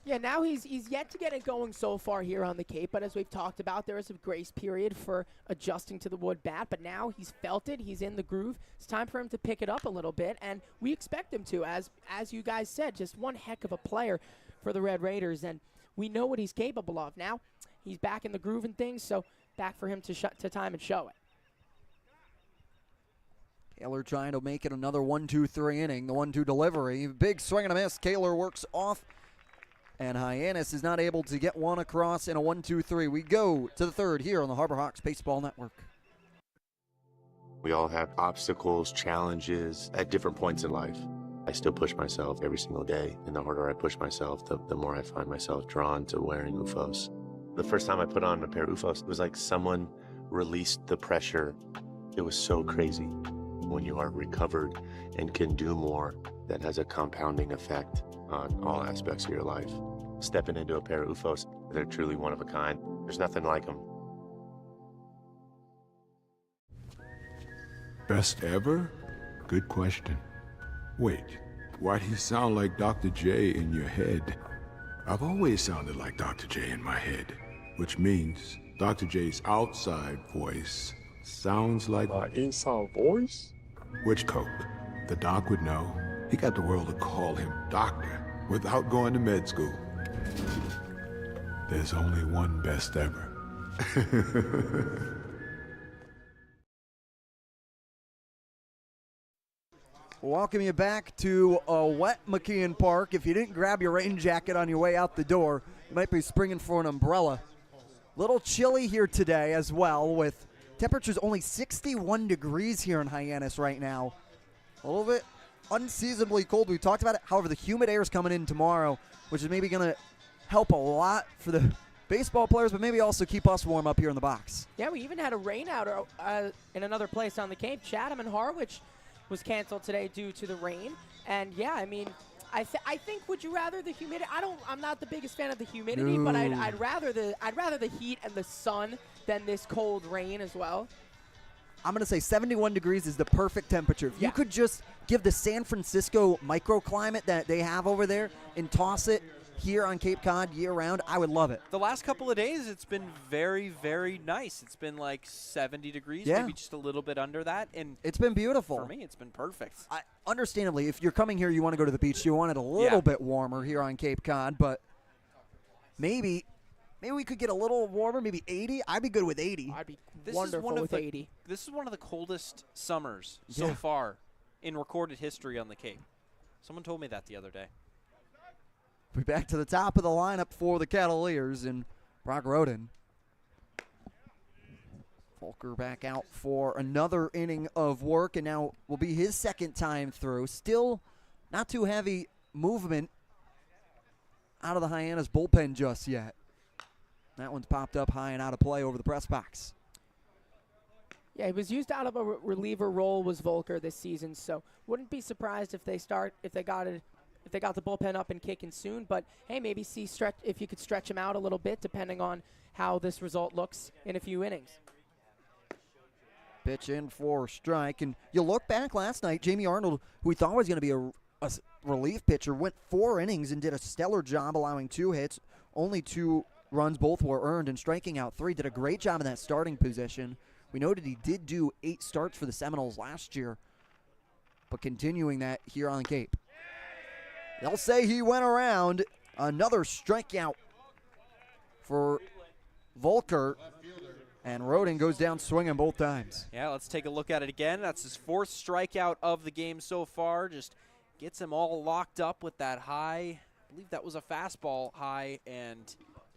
Yeah, now he's yet to get it going so far here on the Cape, but as we've talked about, there is a grace period for adjusting to the wood bat, but now he's felt it, he's in the groove. It's time for him to pick it up a little bit, and we expect him to, as you guys said, just one heck of a player for the Red Raiders, and we know what he's capable of. Now he's back in the groove and things, so back for him to time and show it. Kaler trying to make it another 1-2-3 inning. The 1-2 delivery. Big swing and a miss. Kaler works off, and Hyannis is not able to get one across in a 1-2-3. We go to the 3rd here on the Harborhawks Baseball Network. We all have obstacles, challenges at different points in life. I still push myself every single day, and the harder I push myself, the more I find myself drawn to wearing OOFOS. The first time I put on a pair of OOFOS, it was like someone released the pressure. It was so crazy. When you are recovered and can do more, that has a compounding effect on all aspects of your life. Stepping into a pair of OOFOS, they're truly one of a kind. There's nothing like them. Best ever? Good question. Wait, why do you sound like Dr. J in your head? I've always sounded like Dr. J in my head, which means Dr. J's outside voice sounds like my inside voice? Which Coke? The doc would know. He got the world to call him doctor without going to med school. There's only one best ever. Welcome you back to a wet McKeon Park. If you didn't grab your rain jacket on your way out the door, you might be springing for an umbrella. Little chilly here today as well, with temperatures only 61 degrees here in Hyannis right now. A little bit unseasonably cold. We talked about it. However, the humid air is coming in tomorrow, which is maybe going to help a lot for the baseball players, but maybe also keep us warm up here in the box. Yeah, we even had a rain out in another place on the Cape. Chatham and Harwich was canceled today due to the rain. And yeah, I mean, I think, would you rather the humidity? I'm not the biggest fan of the humidity, but I'd rather the heat and the sun than this cold rain as well. I'm going to say 71 degrees is the perfect temperature. If you could just give the San Francisco microclimate that they have over there and toss it here on Cape Cod year-round, I would love it. The last couple of days, it's been very, very nice. It's been like 70 degrees, maybe just a little bit under that. And it's been beautiful. For me, it's been perfect. Understandably, if you're coming here, you want to go to the beach. You want it a little bit warmer here on Cape Cod, but maybe we could get a little warmer, maybe 80. I'd be good with 80. I'd be wonderful with 80. This is one of the coldest summers so far in recorded history on the Cape. Someone told me that the other day. We're back to the top of the lineup for the Kettleers and Brock Roden. Volker back out for another inning of work, and now will be his second time through. Still not too heavy movement out of the Hyannis bullpen just yet. That one's popped up high and out of play over the press box. Yeah, he was used out of a reliever role was Volker this season, so wouldn't be surprised if they got the bullpen up and kicking soon. But hey, maybe if you could stretch him out a little bit, depending on how this result looks in a few innings. Pitch in for a strike, and you look back last night, Jamie Arnold, who we thought was going to be a relief pitcher, went 4 innings and did a stellar job, allowing 2 hits, only 2 runs, both were earned, and striking out 3. Did a great job in that starting position. We noted he did do 8 starts for the Seminoles last year, but continuing that here on the Cape. They'll say he went around. Another strikeout for Volker, and Roden goes down swinging both times. Yeah, let's take a look at it again. That's his 4th strikeout of the game so far. Just gets him all locked up with that high. I believe that was a fastball high, and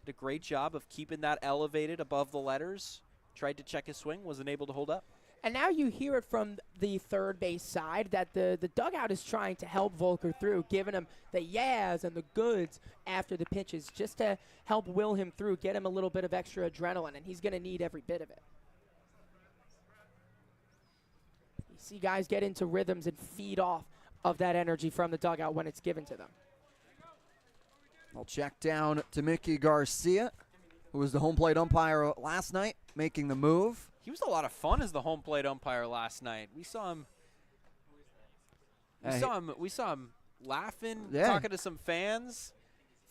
did a great job of keeping that elevated above the letters. Tried to check his swing, wasn't able to hold up. And now you hear it from the third base side that the dugout is trying to help Volker through, giving him the yeahs and the goods after the pitches just to help will him through, get him a little bit of extra adrenaline, and he's going to need every bit of it. You see guys get into rhythms and feed off of that energy from the dugout when it's given to them. I'll check down to Mickey Garcia, who was the home plate umpire last night, making the move. He was a lot of fun as the home plate umpire last night. We saw him. We saw him laughing, talking to some fans.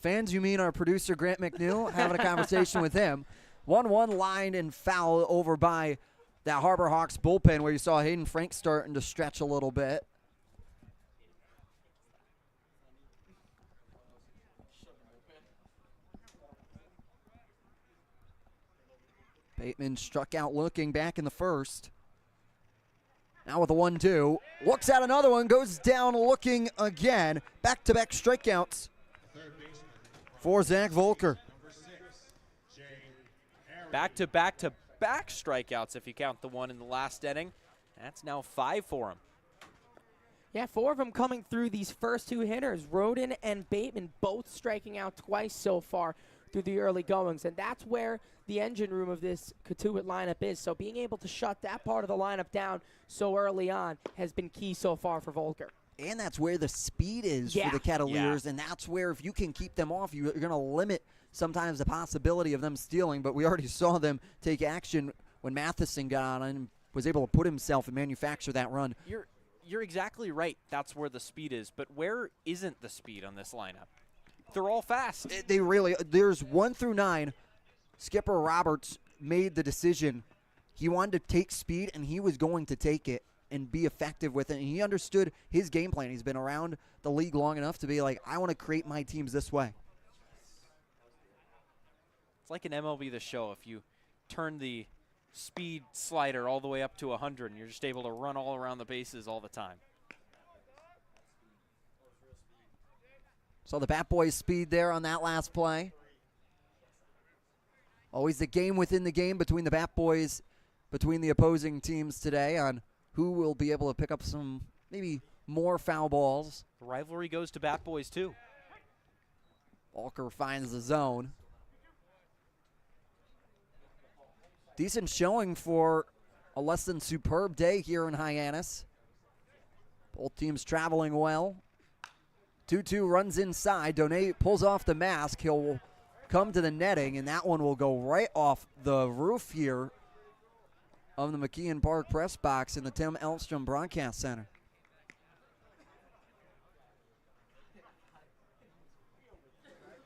Fans, you mean our producer Grant McNew? Having a conversation with him. 1-1 line and foul over by that Harbor Hawks bullpen, where you saw Hayden Frank starting to stretch a little bit. Bateman struck out looking back in the first. Now with a 1-2. Looks at another one, goes down looking again. Back-to-back strikeouts for Zach Volker. Back-to-back-to-back strikeouts if you count the one in the last inning. That's now 5 for him. Yeah, 4 of them coming through these first 2 hitters. Roden and Bateman both striking out twice so far through the early goings, and that's where the engine room of this Cotuit lineup is. So being able to shut that part of the lineup down so early on has been key so far for Volker. And that's where the speed is for the Kettleers, and that's where if you can keep them off, you're going to limit sometimes the possibility of them stealing. But we already saw them take action when Matheson got on and was able to put himself and manufacture that run. You're exactly right. That's where the speed is. But where isn't the speed on this lineup? They're all fast. There's 1 through 9. Skipper Roberts made the decision. He wanted to take speed, and he was going to take it and be effective with it. And he understood his game plan. He's been around the league long enough to be like, I want to create my teams this way. It's like an MLB The Show. If you turn the speed slider all the way up to 100, and you're just able to run all around the bases all the time. So the Bat Boys speed there on that last play. Always the game within the game between the Bat Boys, between the opposing teams today on who will be able to pick up some maybe more foul balls. The rivalry goes to Bat Boys too. Walker finds the zone. Decent showing for a less than superb day here in Hyannis. Both teams traveling well. 2-2 runs inside. Donay pulls off the mask. He'll come to the netting, and that one will go right off the roof here of the McKeon Park press box in the Tim Elstrom Broadcast Center.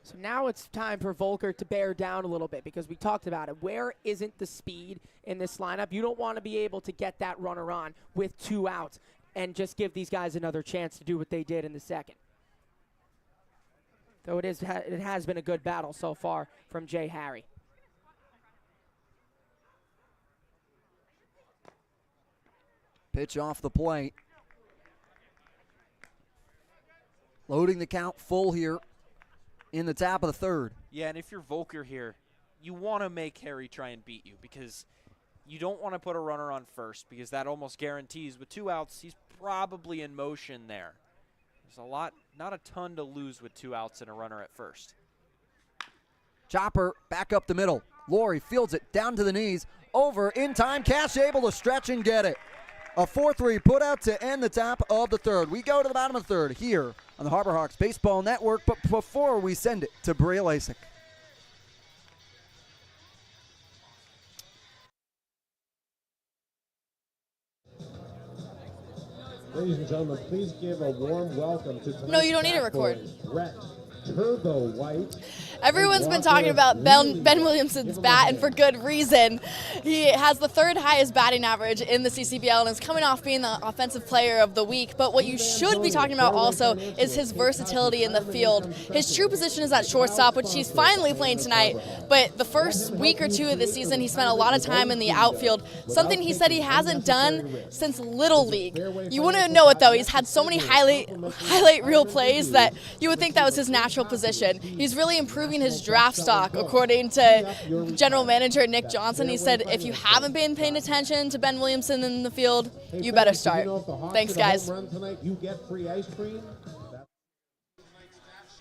So now it's time for Volker to bear down a little bit because we talked about it. Where isn't the speed in this lineup? You don't want to be able to get that runner on with 2 outs and just give these guys another chance to do what they did in the second. Though it has been a good battle so far from Jay Harry. Pitch off the plate. Loading the count full here in the top of the third. Yeah, and if you're Volker here, you want to make Harry try and beat you because you don't want to put a runner on first because that almost guarantees with 2 outs, he's probably in motion there. There's not a ton to lose with 2 outs and a runner at first. Chopper back up the middle. Laurie fields it down to the knees. Over in time. Cash able to stretch and get it. A 4-3 put out to end the top of the third. We go to the bottom of the third here on the Harbor Hawks Baseball Network. But before we send it to Bria Lasik. Ladies and gentlemen, please give a warm welcome to tonight's No, you don't need to record. Brett Turbo White. Everyone's been talking about Ben Williamson's bat, and for good reason. He has the 3rd highest batting average in the CCBL and is coming off being the offensive player of the week. But what you should be talking about also is his versatility in the field. His true position is at shortstop, which he's finally playing tonight. But the first week or 2 of the season, he spent a lot of time in the outfield, something he said he hasn't done since Little League. You wouldn't know it, though. He's had so many highlight reel plays that you would think that was his natural position. He's really improving his draft stock, according to general manager Nick Johnson. He said, if you haven't been paying attention to Ben Williamson in the field, you better start. Thanks, guys.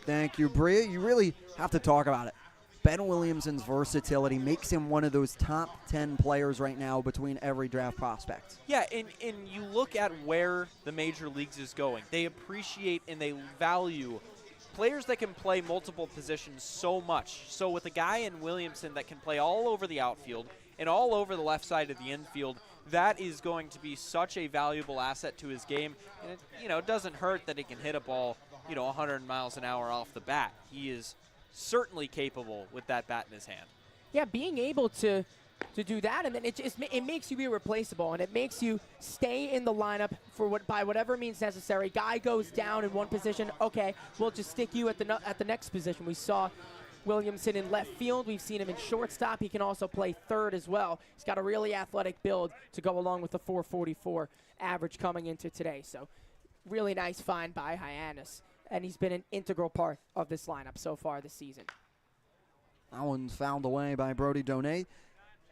Thank you, Bria. You really have to talk about it. Ben Williamson's versatility makes him one of those top 10 players right now between every draft prospect. Yeah, and you look at where the major leagues is going. They appreciate and they value players that can play multiple positions so much. So with a guy in Williamson that can play all over the outfield and all over the left side of the infield, that is going to be such a valuable asset to his game. And it doesn't hurt that he can hit a ball, 100 miles an hour off the bat. He is certainly capable with that bat in his hand. Yeah, being able to do that, and then it makes you irreplaceable, and it makes you stay in the lineup by whatever means necessary. Guy goes down in one position, okay, we'll just stick you at the next position. We saw Williamson in left field. We've seen him in shortstop. He can also play third as well. He's got a really athletic build to go along with the 444 average coming into today. So really nice find by Hyannis, and he's been an integral part of this lineup so far this season. That one's fouled away by Brody Donay.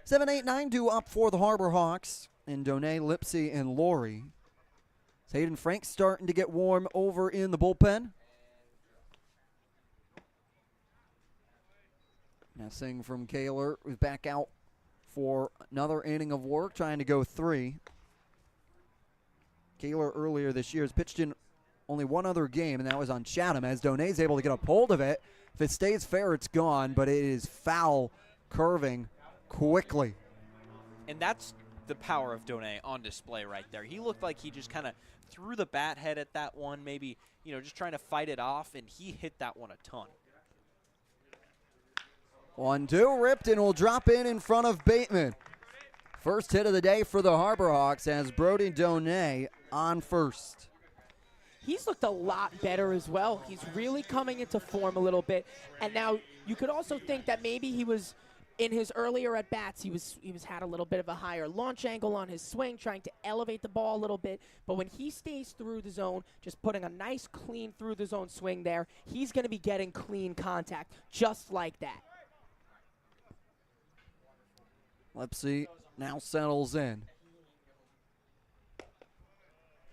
7-8-9 due up for the Harbor Hawks, and Donay, Lipsy, and Laurie. Hayden Frank's starting to get warm over in the bullpen. Messing from Kaler, who's back out for another inning of work, trying to go 3. Kaler earlier this year has pitched in only one other game, and that was on Chatham, as Donay's able to get a hold of it. If it stays fair, it's gone, but it is foul, curving quickly. And that's the power of Donay on display right there. He looked like he just kind of threw the bat head at that one, maybe, just trying to fight it off, and he hit that one a ton. 1-2, ripped, and will drop in front of Bateman. First hit of the day for the Harbor Hawks as Brody Donay on first. He's looked a lot better as well. He's really coming into form a little bit. And now you could also think that maybe he was, in his earlier at-bats, he was had a little bit of a higher launch angle on his swing, trying to elevate the ball a little bit. But when he stays through the zone, just putting a nice, clean through-the-zone swing there, he's going to be getting clean contact just like that. Lipsy now settles in.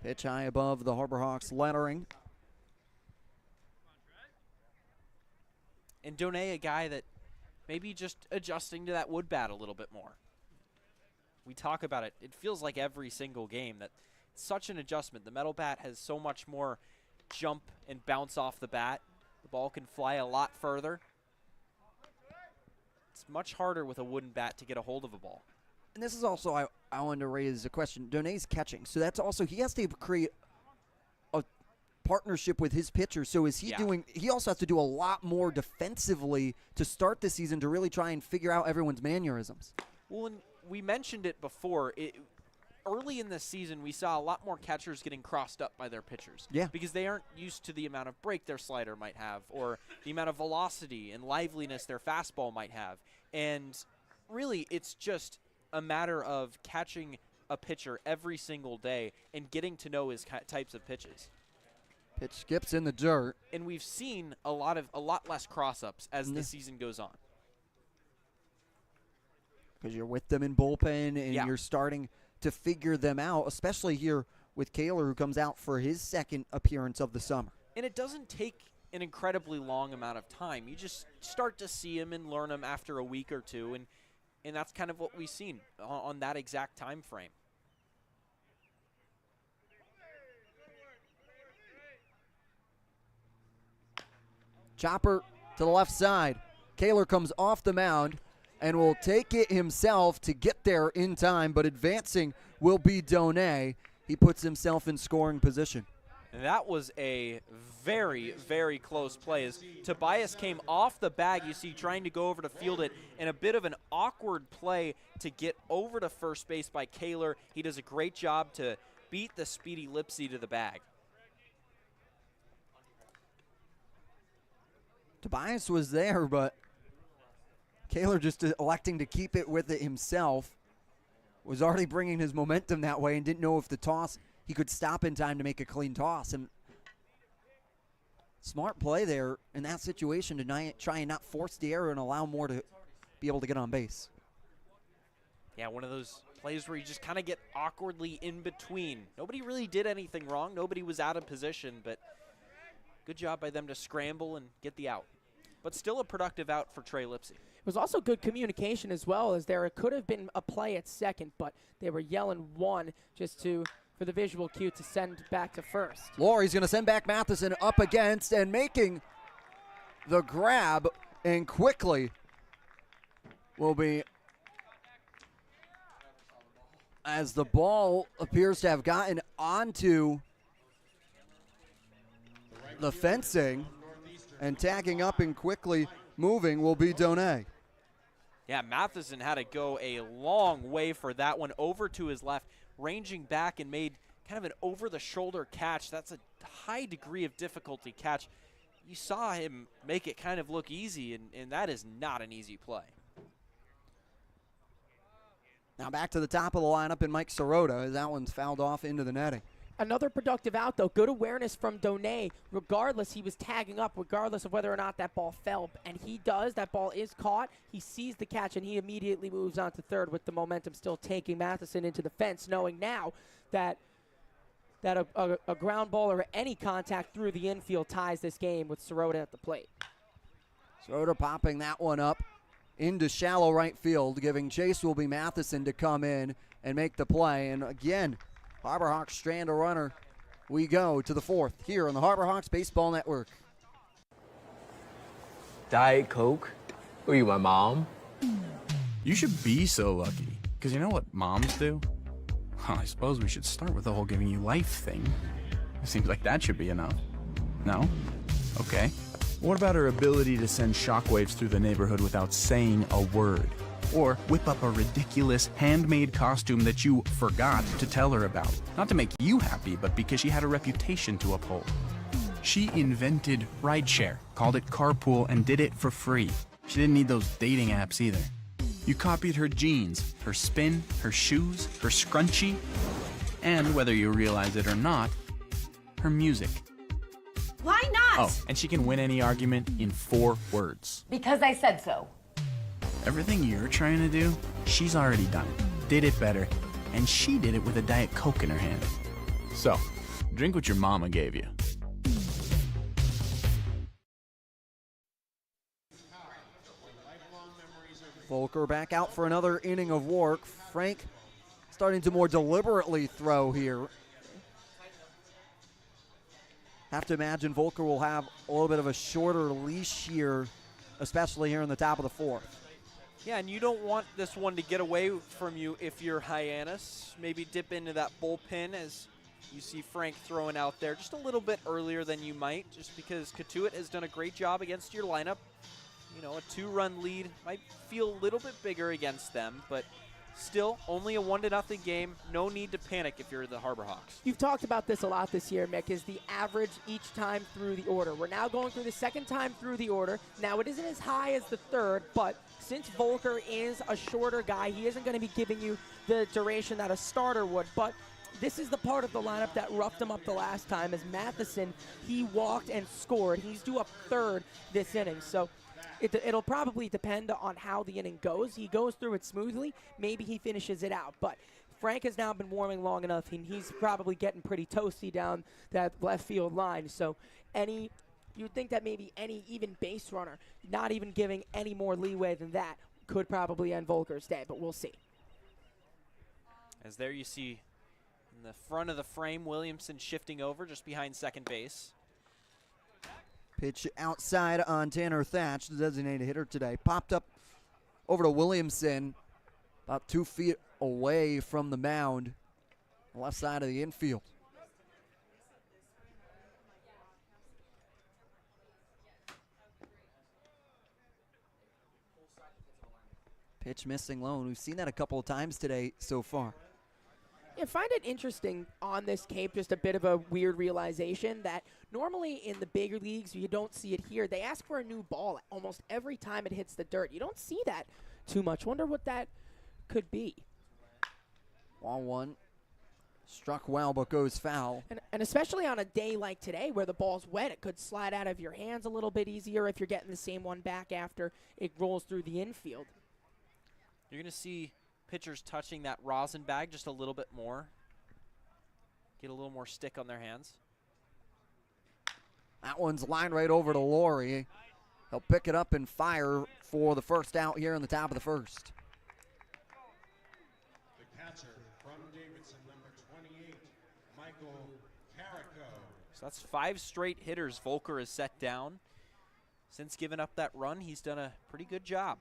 Pitch high above the Harbor Hawks lettering. And Donay, a guy that maybe just adjusting to that wood bat a little bit more. We talk about it. It feels like every single game that it's such an adjustment. The metal bat has so much more jump and bounce off the bat. The ball can fly a lot further. It's much harder with a wooden bat to get a hold of a ball. And this is also, I wanted to raise a question. Donay's catching, so that's also, he has to create a partnership with his pitcher. So is he doing, he also has to do a lot more defensively to start the season to really try and figure out everyone's mannerisms. Well, and we mentioned it before. Early in this season, we saw a lot more catchers getting crossed up by their pitchers. Yeah. Because they aren't used to the amount of break their slider might have or the amount of velocity and liveliness their fastball might have. And really, it's just a matter of catching a pitcher every single day and getting to know his types of pitches. Pitch skips in the dirt. And we've seen a lot less cross-ups as the season goes on. Because you're with them in bullpen and you're starting to figure them out, especially here with Kettleers, who comes out for his second appearance of the summer. And it doesn't take an incredibly long amount of time. You just start to see him and learn him after a week or two, and that's kind of what we've seen on that exact time frame. Chopper to the left side. Kettleers comes off the mound and will take it himself to get there in time, but advancing will be Donay. He puts himself in scoring position. And that was a very, very close play. As Tobias came off the bag, you see trying to go over to field it, and a bit of an awkward play to get over to first base by Kettleers. He does a great job to beat the speedy Lipsy to the bag. Tobias was there, but Kettleers just electing to keep it with it himself. Was already bringing his momentum that way and didn't know if the toss, he could stop in time to make a clean toss. And smart play there in that situation to try and not force the error and allow more to be able to get on base. Yeah, one of those plays where you just kind of get awkwardly in between. Nobody really did anything wrong. Nobody was out of position, but good job by them to scramble and get the out. But still a productive out for Trey Lipsy. It was also good communication as well, as there could have been a play at second, but they were yelling one just for the visual cue to send back to first. Laurie's going to send back Matheson up against and making the grab, and quickly will be, as the ball appears to have gotten onto the fencing, and tagging up and quickly moving will be Donay. Yeah, Matheson had to go a long way for that one over to his left, ranging back and made kind of an over-the-shoulder catch. That's a high degree of difficulty catch. You saw him make it kind of look easy, and that is not an easy play. Now back to the top of the lineup in Mike Sirota, as that one's fouled off into the netting. Another productive out, though. Good awareness from Donay. Regardless, he was tagging up, regardless of whether or not that ball fell. And he does. That ball is caught. He sees the catch, and he immediately moves on to third with the momentum still taking Matheson into the fence, knowing now that a ground ball or any contact through the infield ties this game with Sirota at the plate. Sirota popping that one up into shallow right field, giving chase will be Matheson to come in and make the play. And again, Harbor Hawks strand a runner. We go to the fourth here on the Harbor Hawks Baseball Network. Diet Coke? Who are you, my mom? You should be so lucky, because you know what moms do? Well, I suppose we should start with the whole giving you life thing. It seems like that should be enough. No? Okay. What about her ability to send shockwaves through the neighborhood without saying a word? Or whip up a ridiculous handmade costume that you forgot to tell her about. Not to make you happy, but because she had a reputation to uphold. She invented rideshare, called it carpool, and did it for free. She didn't need those dating apps either. You copied her jeans, her spin, her shoes, her scrunchie, and whether you realize it or not, her music. Why not? Oh, and she can win any argument in 4 words. Because I said so. Everything you're trying to do, she's already done it, did it better, and she did it with a Diet Coke in her hand. So, drink what your mama gave you. Volker back out for another inning of work. Frank starting to more deliberately throw here. Have to imagine Volker will have a little bit of a shorter leash here, especially here in the top of the fourth. Yeah, and you don't want this one to get away from you if you're Hyannis. Maybe dip into that bullpen as you see Frank throwing out there just a little bit earlier than you might, just because Cotuit has done a great job against your lineup. You know, a 2-run lead might feel a little bit bigger against them, but still only a 1-0 game. No need to panic if you're the Harbor Hawks. You've talked about this a lot this year, Mick, is the average each time through the order. We're now going through the second time through the order. Now, it isn't as high as the third, but since Volker is a shorter guy, he isn't going to be giving you the duration that a starter would. But this is the part of the lineup that roughed him up the last time, as Matheson, he walked and scored. He's due up third this inning. So it'll probably depend on how the inning goes. He goes through it smoothly. Maybe he finishes it out. But Frank has now been warming long enough, and he's probably getting pretty toasty down that left field line. So you'd think that maybe any even base runner, not even giving any more leeway than that, could probably end Volker's day, but we'll see. As there you see in the front of the frame, Williamson shifting over just behind second base. Pitch outside on Tanner Thatch, the designated hitter today. Popped up over to Williamson, about 2 feet away from the mound, left side of the infield. Pitch missing low. We've seen that a couple of times today so far. I find it interesting on this Cape, just a bit of a weird realization that normally in the bigger leagues, you don't see it here. They ask for a new ball almost every time it hits the dirt. You don't see that too much. Wonder what that could be. 1-1. Struck well, but goes foul. And especially on a day like today where the ball's wet, it could slide out of your hands a little bit easier if you're getting the same one back after it rolls through the infield. You're going to see pitchers touching that rosin bag just a little bit more. Get a little more stick on their hands. That one's lined right over to Laurie. He'll pick it up and fire for the first out here in the top of the first. The catcher from Davidson, number 28, Michael Carrico. So that's 5 straight hitters Volker has set down. Since giving up that run, he's done a pretty good job.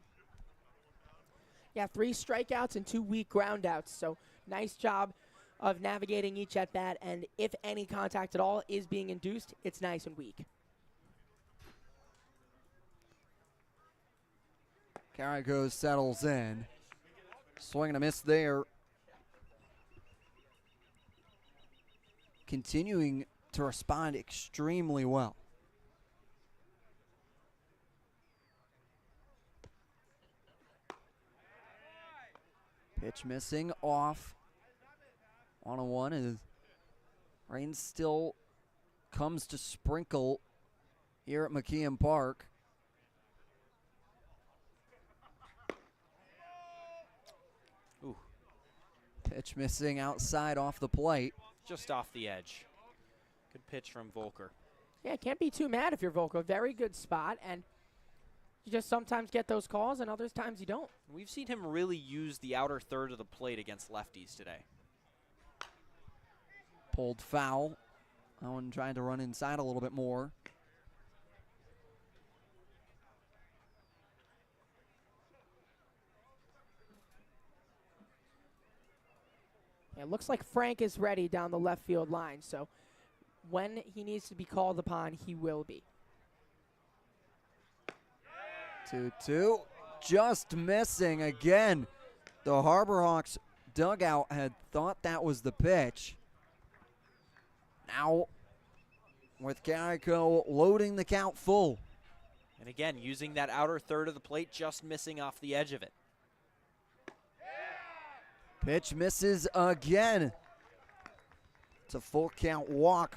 Yeah, 3 strikeouts and 2 weak groundouts. So nice job of navigating each at bat. And if any contact at all is being induced, it's nice and weak. Carrico settles in. Swing and a miss there. Continuing to respond extremely well. Pitch missing off. 1-1 as rain still comes to sprinkle here at McKeon Park. Ooh. Pitch missing outside off the plate. Just off the edge. Good pitch from Volker. Yeah, can't be too mad if you're Volker. Very good spot, and you just sometimes get those calls and other times you don't. We've seen him really use the outer third of the plate against lefties today. Pulled foul. That one trying to run inside a little bit more. Yeah, it looks like Frank is ready down the left field line, so when he needs to be called upon, he will be. 2-2, just missing again. The Harbor Hawks dugout had thought that was the pitch. Now, with Carrico loading the count full. And again, using that outer third of the plate, just missing off the edge of it. Pitch misses again. It's a full count walk.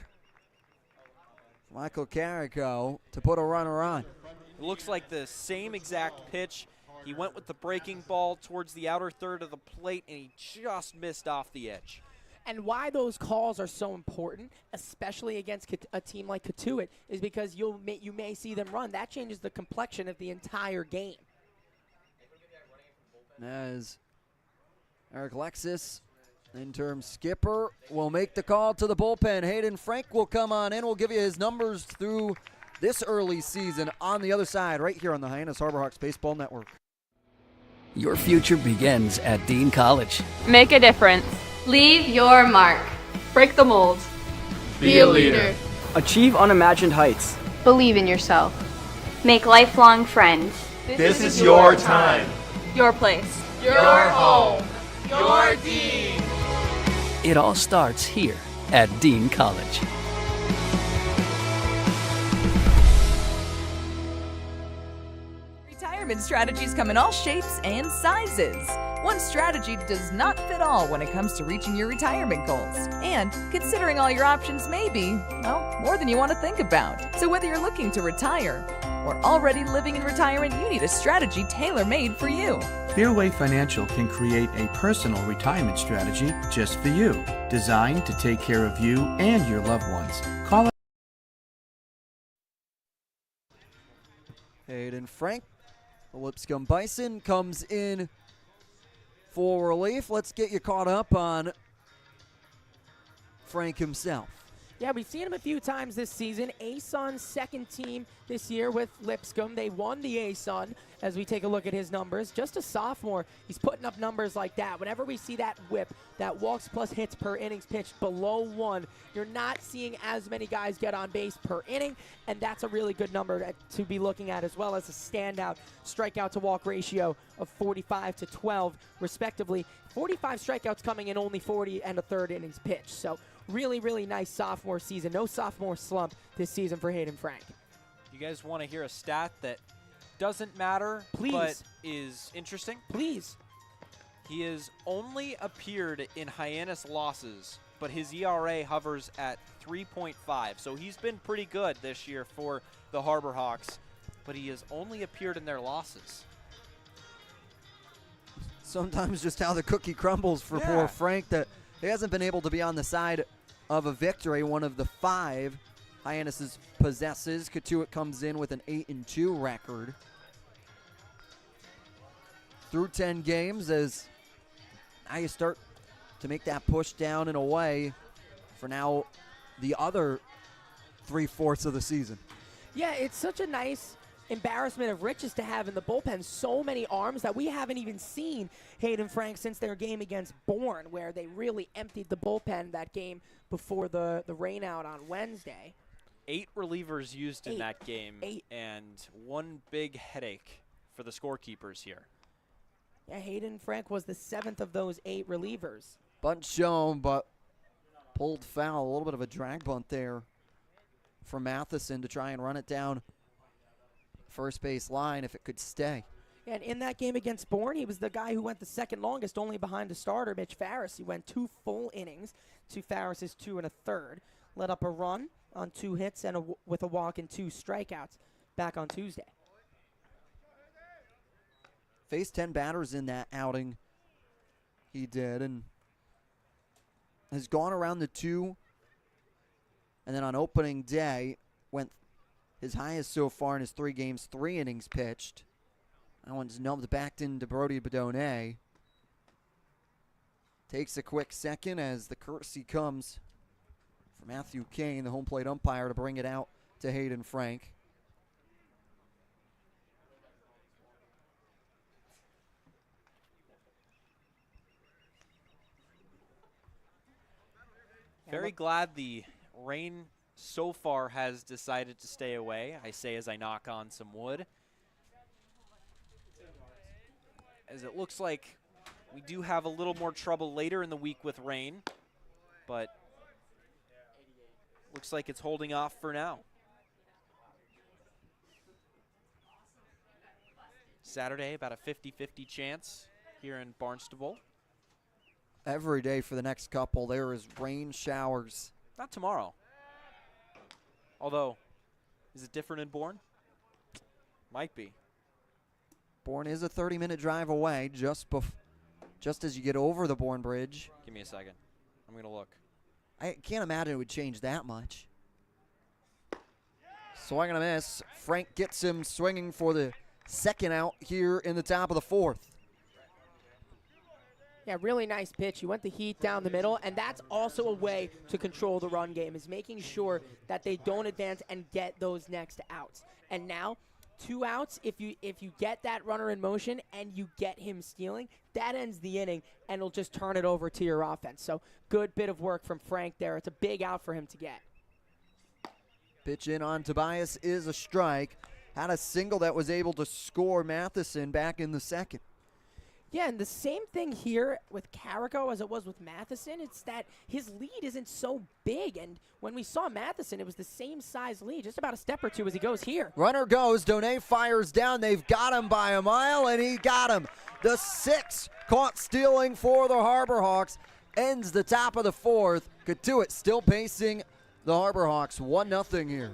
Michael Carrico to put a runner on. It looks like the same exact pitch. He went with the breaking ball towards the outer third of the plate, and he just missed off the edge. And why those calls are so important, especially against a team like Cotuit, is because you may see them run. That changes the complexion of the entire game. As Eric Lexus, interim skipper, will make the call to the bullpen. Hayden Frank will come on in. We'll give you his numbers through this early season on the other side, right here on the Hyannis Harborhawks Baseball Network. Your future begins at Dean College. Make a difference. Leave your mark. Break the mold. Be a leader. Achieve unimagined heights. Believe in yourself. Make lifelong friends. This is your time. Your place. Your home. Your Dean. It all starts here at Dean College. Retirement strategies come in all shapes and sizes. One strategy does not fit all when it comes to reaching your retirement goals. And considering all your options may be, well, more than you want to think about. So whether you're looking to retire or already living in retirement, you need a strategy tailor-made for you. Fairway Financial can create a personal retirement strategy just for you, designed to take care of you and your loved ones. Call us. Hayden Frank, the Lipscomb Bison, comes in for relief. Let's get you caught up on Frank himself. Yeah, we've seen him a few times this season. ASUN's second team this year with Lipscomb. They won the ASUN as we take a look at his numbers. Just a sophomore, he's putting up numbers like that. Whenever we see that whip, that walks plus hits per innings pitched below 1, you're not seeing as many guys get on base per inning, and that's a really good number to be looking at, as well as a standout strikeout to walk ratio of 45 to 12 respectively. 45 strikeouts coming in only 40 and a third innings pitched. So really, really nice sophomore season. No sophomore slump this season for Hayden Frank. You guys want to hear a stat that doesn't matter, Please. but is interesting? Please. He has only appeared in Hyannis losses, but his ERA hovers at 3.5. So he's been pretty good this year for the Harbor Hawks, but he has only appeared in their losses. Sometimes just how the cookie crumbles for poor Frank, that he hasn't been able to be on the side of a victory. One of the 5 Hyannis possesses. Cotuit comes in with an 8-2 record through 10 games, as now you start to make that push down and away for now the other 3/4 of the season. Yeah, it's such a nice embarrassment of riches to have in the bullpen. So many arms that we haven't even seen Hayden Frank since their game against Bourne, where they really emptied the bullpen that game before the rain out on Wednesday. 8 relievers used in 8. that game, 8. and one big headache for the scorekeepers here. Yeah, Hayden Frank was the 7th of those 8 relievers. Bunt shown, but pulled foul. A little bit of a drag bunt there for Matheson to try and run it down first base line if it could stay. And in that game against Bourne, he was the guy who went the second longest, only behind the starter, Mitch Farris. He went 2 full innings to Farris's 2 1/3. Let up a run on 2 hits and with a walk and 2 strikeouts back on Tuesday. Faced 10 batters in that outing. He did, and has gone around the 2. And then on opening day, went his highest so far in his 3 games, 3 innings pitched. That one's nubbed back into Brody Bedone. Takes a quick second as the courtesy comes for Matthew Kane, the home plate umpire, to bring it out to Hayden Frank. Very glad the rain so far has decided to stay away. I say as I knock on some wood, as it looks like we do have a little more trouble later in the week with rain, but looks like it's holding off for now. Saturday, about a 50-50 chance here in Barnstable. Every day for the next couple, there is rain showers. Not tomorrow. Although, is it different in Bourne? Might be. Bourne is a 30-minute drive away, just as you get over the Bourne Bridge. Give me a second. I'm going to look. I can't imagine it would change that much. Swing and a miss. Frank gets him swinging for the second out here in the top of the 4th. Yeah, really nice pitch. He went the heat down the middle, and that's also a way to control the run game, is making sure that they don't advance and get those next outs. And now, 2 outs, if you get that runner in motion and you get him stealing, that ends the inning, and it'll just turn it over to your offense. So good bit of work from Frank there. It's a big out for him to get. Pitch in on Tobias is a strike. Had a single that was able to score Matheson back in the second. Yeah, and the same thing here with Carrico as it was with Matheson. It's that his lead isn't so big, and when we saw Matheson, it was the same size lead, just about a step or two as he goes here. Runner goes, Donay fires down. They've got him by a mile, and he got him. The 6 caught stealing for the Harbor Hawks ends the top of the 4th. Cotuit still pacing the Harbor Hawks 1-0 here.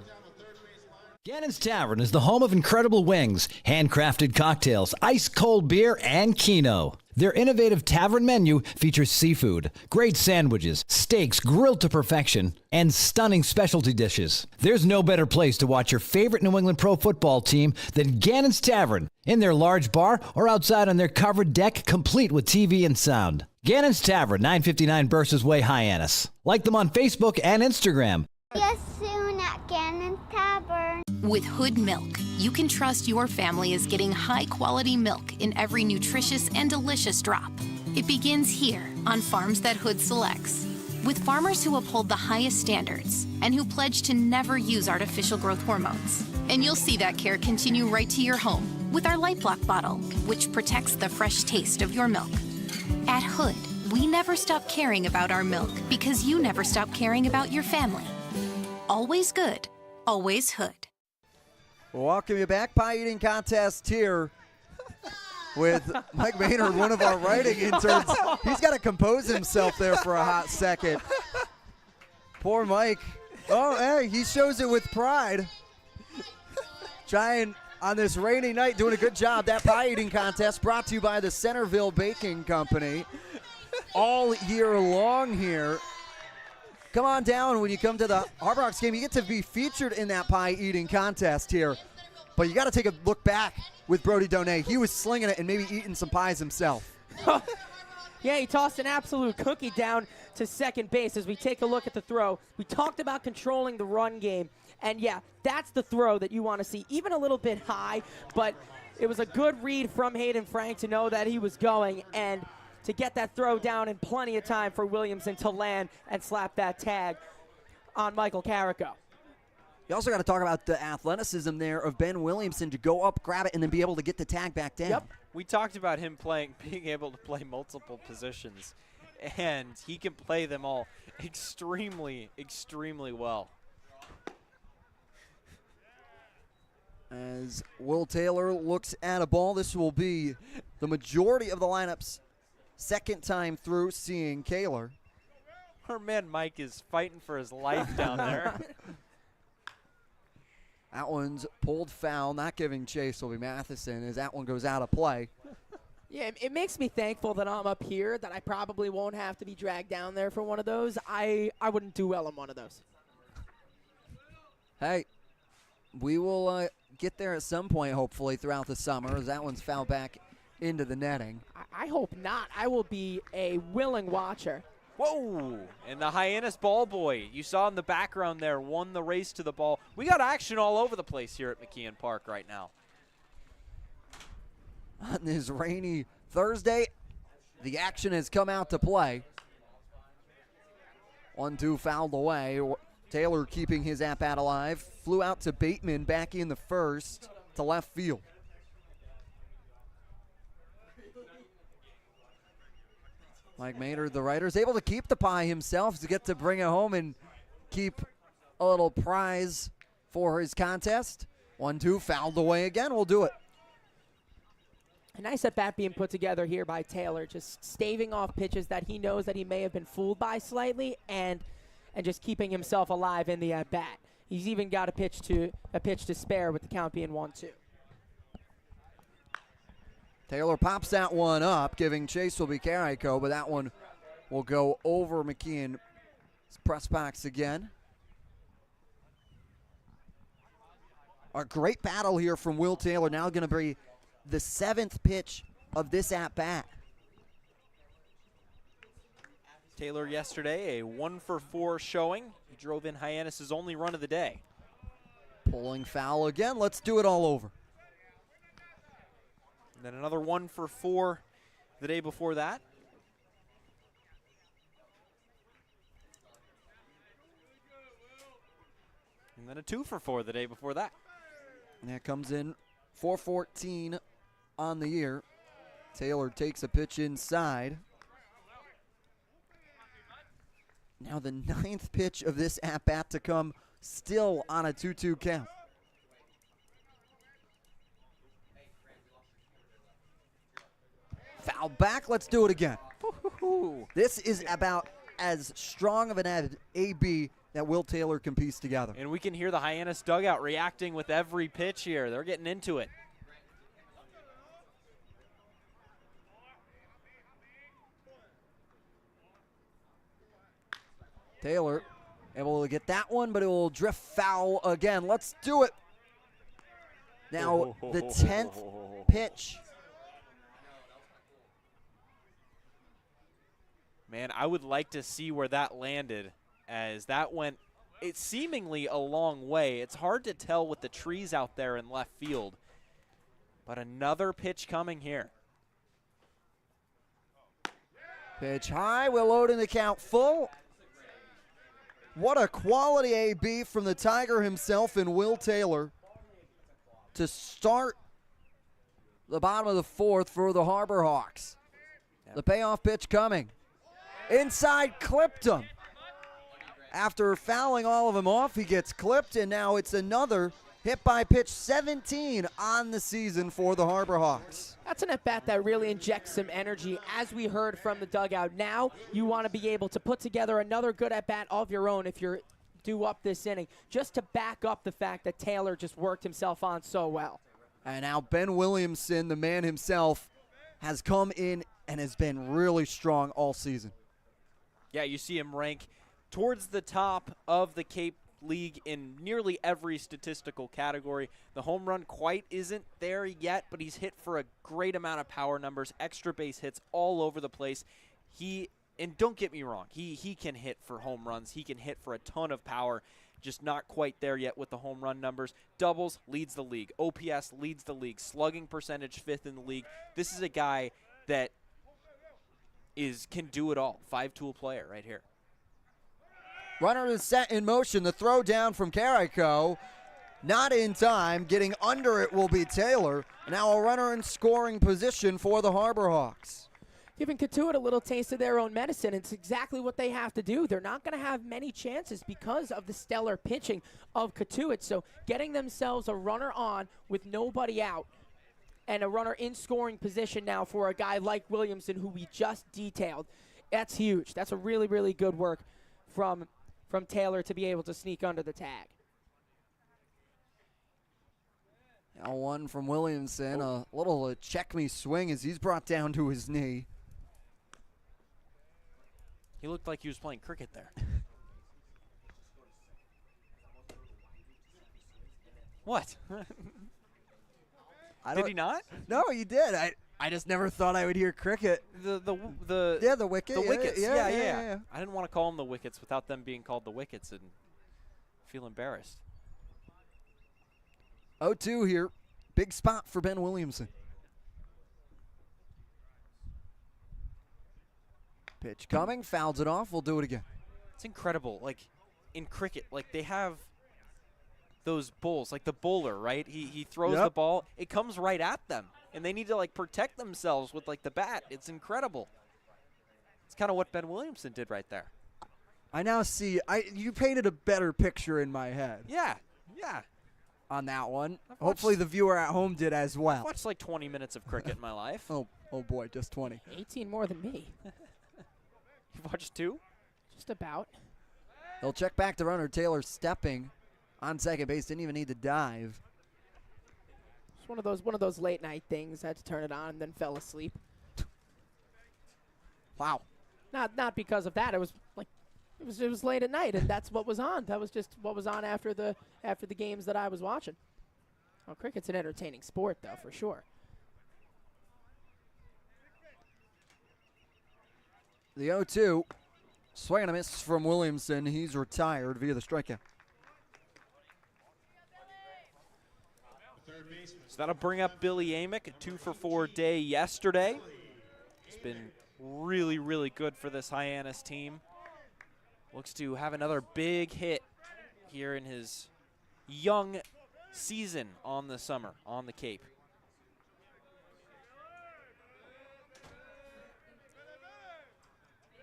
Gannon's Tavern is the home of incredible wings, handcrafted cocktails, ice-cold beer, and Keno. Their innovative tavern menu features seafood, great sandwiches, steaks grilled to perfection, and stunning specialty dishes. There's no better place to watch your favorite New England pro football team than Gannon's Tavern, in their large bar or outside on their covered deck, complete with TV and sound. Gannon's Tavern, 959 Burses Way, Hyannis. Like them on Facebook and Instagram. Yes, soon at Gannon Tavern. With Hood Milk, you can trust your family is getting high-quality milk in every nutritious and delicious drop. It begins here on farms that Hood selects, with farmers who uphold the highest standards and who pledge to never use artificial growth hormones. And you'll see that care continue right to your home with our Light Block bottle, which protects the fresh taste of your milk. At Hood, we never stop caring about our milk because you never stop caring about your family. Always good, always Hood. Welcome you back. Pie eating contest here with Mike Maynard, one of our writing interns. He's got to compose himself there for a hot second. Poor Mike. Oh, hey, he shows it with pride. Trying on this rainy night, doing a good job. That pie eating contest brought to you by the Centerville Baking Company all year long here. Come on down when you come to the Harbor Hawks game. You get to be featured in that pie eating contest here. But you got to take a look back with Brody Donay. He was slinging it and maybe eating some pies himself. Yeah, he tossed an absolute cookie down to second base as we take a look at the throw. We talked about controlling the run game. And, yeah, that's the throw that you want to see. Even a little bit high, but it was a good read from Hayden Frank to know that he was going and to get that throw down in plenty of time for Williamson to land and slap that tag on Michael Carrico. You also got to talk about the athleticism there of Ben Williamson to go up, grab it, and then be able to get the tag back down. Yep. We talked about him being able to play multiple positions, and he can play them all extremely, extremely well. As Will Taylor looks at a ball, this will be the majority of the lineup's second time through seeing Kaler. Our man Mike is fighting for his life down there. That one's pulled foul, not giving chase will be Matheson as that one goes out of play. Yeah, it makes me thankful that I'm up here, that I probably won't have to be dragged down there for one of those. I wouldn't do well on one of those. Hey, we will get there at some point, hopefully, throughout the summer, as that one's fouled back into the netting. I hope not. I will be a willing watcher. Whoa! And the Hyannis ball boy, you saw in the background there, won the race to the ball. We got action all over the place here at McKeon Park right now. On this rainy Thursday, the action has come out to play. 1-2 fouled away. Taylor keeping his at-bat alive. Flew out to Bateman back in the first to left field. Mike Maynard, the writer, is able to keep the pie himself to get to bring it home and keep a little prize for his contest. 1-2 fouled away again. We'll do it. A nice at-bat being put together here by Taylor, just staving off pitches that he knows that he may have been fooled by slightly and just keeping himself alive in the at-bat. He's even got a pitch to spare with the count being 1-2. Taylor pops that one up, giving chase will be Carrico, but that one will go over McKeon's press box again. A great battle here from Will Taylor, now going to be the 7th pitch of this at-bat. Taylor yesterday, a 1-for-4 showing. He drove in Hyannis' only run of the day. Pulling foul again. Let's do it all over. And then another 1-for-4 the day before that. And then a 2-for-4 the day before that. And that comes in 4-14 on the year. Taylor takes a pitch inside. Now the 9th pitch of this at-bat to come, still on a 2-2 count. Foul back, let's do it again. This is about as strong of an AB that Will Taylor can piece together. And we can hear the Hyannis dugout reacting with every pitch here. They're getting into it. Taylor able to get that one, but it will drift foul again. Let's do it. Now the 10th pitch. Man, I would like to see where that landed, as that went it's seemingly a long way. It's hard to tell with the trees out there in left field. But another pitch coming here. Pitch high, we're loading the count full. What a quality AB from the Tiger himself and Will Taylor to start the bottom of the 4th for the Harbor Hawks. Yep. The payoff pitch coming. Inside, clipped him. After fouling all of them off, he gets clipped, and now it's another hit by pitch 17 on the season for the Harbor Hawks. That's an at-bat that really injects some energy, as we heard from the dugout. Now you want to be able to put together another good at-bat of your own if you're due up this inning, just to back up the fact that Taylor just worked himself on so well. And now Ben Williamson, the man himself, has come in and has been really strong all season. Yeah, you see him rank towards the top of the Cape League in nearly every statistical category. The home run quite isn't there yet, but he's hit for a great amount of power numbers, extra base hits all over the place. And don't get me wrong, he can hit for home runs. He can hit for a ton of power, just not quite there yet with the home run numbers. Doubles leads the league. OPS leads the league. Slugging percentage 5th in the league. This is a guy that can do it all. 5-tool player right here. Runner is set in motion. The throw down from Carrico. Not in time. Getting under it will be Taylor. Now a runner in scoring position for the Harbor Hawks. Giving Cotuit a little taste of their own medicine. It's exactly what they have to do. They're not going to have many chances because of the stellar pitching of Cotuit. So getting themselves a runner on with nobody out and a runner in scoring position now for a guy like Williamson, who we just detailed, that's huge. That's a really, really good work from Taylor to be able to sneak under the tag. Now one from Williamson, a little check me swing as he's brought down to his knee. He looked like he was playing cricket there. What? Did he not? No, he did. I just never thought I would hear cricket. The wicket. The wickets. Yeah. I didn't want to call them the wickets without them being called the wickets and feel embarrassed. 0-2 here. Big spot for Ben Williamson. Pitch coming, fouls it off. We'll do it again. It's incredible. Like in cricket, like they have those bowls, like the bowler, right? He throws the ball, it comes right at them, and they need to like protect themselves with like the bat. It's incredible. It's kind of what Ben Williamson did right there. I now see. You painted a better picture in my head. Yeah. On that one. Hopefully the viewer at home did as well. I've watched like 20 minutes of cricket in my life. Oh boy, just 20. 18 more than me. You've watched 2? Just about. They'll check back to runner. Taylor stepping on second base. Didn't even need to dive. It's one of those late night things. Had to turn it on and then fell asleep. Wow. Not because of that. It was like it was late at night, and that's what was on. That was just what was on after the games that I was watching. Well, cricket's an entertaining sport, though, for sure. The 0-2. Swing and a miss from Williamson. He's retired via the strikeout. So that'll bring up Billy Amick, a 2-for-4 day yesterday. It's been really, really good for this Hyannis team. Looks to have another big hit here in his young season on the summer, on the Cape.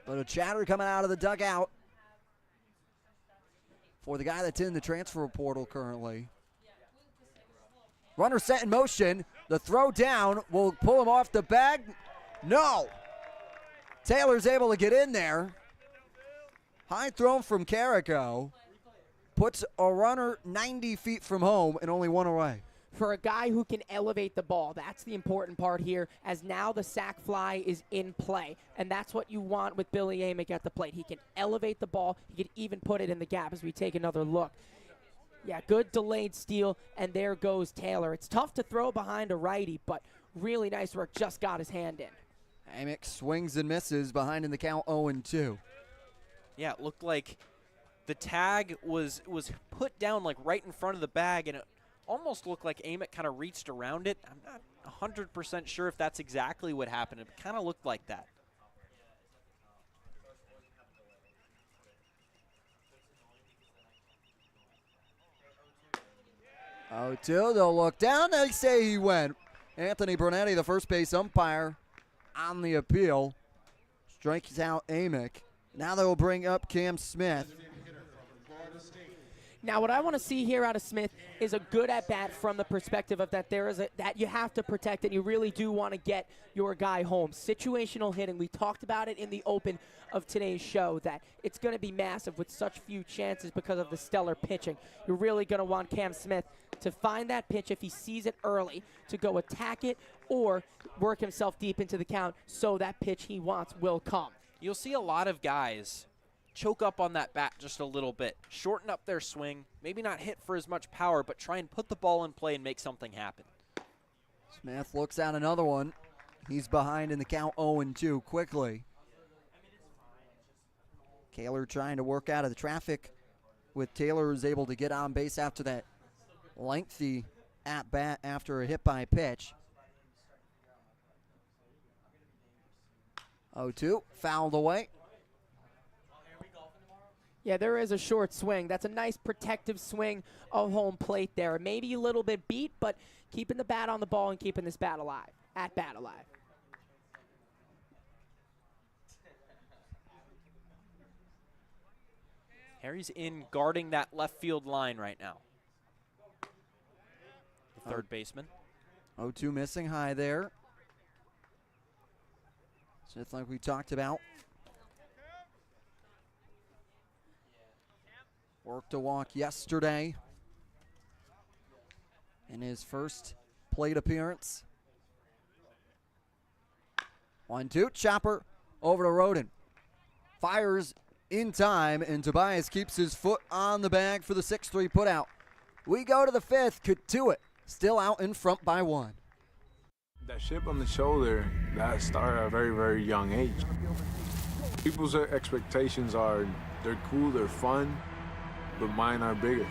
But a chatter coming out of the dugout for the guy that's in the transfer portal currently. Runner set in motion. The throw down will pull him off the bag. No. Taylor's able to get in there. High throw from Carrico. Puts a runner 90 feet from home and only one away. For a guy who can elevate the ball, that's the important part here, as now the sac fly is in play. And that's what you want with Billy Amick at the plate. He can elevate the ball. He can even put it in the gap as we take another look. Yeah, good delayed steal, and there goes Taylor. It's tough to throw behind a righty, but really nice work. Just got his hand in. Amick swings and misses behind in the count 0-2. Yeah, it looked like the tag was put down like right in front of the bag, and it almost looked like Amick kind of reached around it. I'm not 100% sure if that's exactly what happened. It kind of looked like that. Oh, two, they'll look down. They say he went. Anthony Brunetti, the first base umpire, on the appeal. Strikes out Amick. Now they will bring up Cam Smith. Now, what I want to see here out of Smith is a good at-bat from the perspective of that that you have to protect and you really do want to get your guy home. Situational hitting, we talked about it in the open of today's show, that it's going to be massive with such few chances because of the stellar pitching. You're really going to want Cam Smith to find that pitch if he sees it early, to go attack it or work himself deep into the count so that pitch he wants will come. You'll see a lot of guys choke up on that bat just a little bit, shorten up their swing, maybe not hit for as much power, but try and put the ball in play and make something happen. Smith looks at another one. He's behind in the count 0-2 quickly. Kaler trying to work out of the traffic with Taylor, who's able to get on base after that lengthy at-bat after a hit by pitch. 0-2, fouled away. Yeah, there is a short swing. That's a nice protective swing of home plate there. Maybe a little bit beat, but keeping the bat on the ball and keeping this bat alive, at-bat alive. Harry's in guarding that left field line right now. The third baseman. 0-2 missing high there. Just like we talked about. Worked a walk yesterday in his first plate appearance. 1-2, chopper over to Roden. Fires in time, and Tobias keeps his foot on the bag for the 6-3 putout. We go to the fifth. Cotuit still out in front by 1. That chip on the shoulder, that started at a very, very young age. People's expectations are, they're cool, they're fun, but mine are bigger.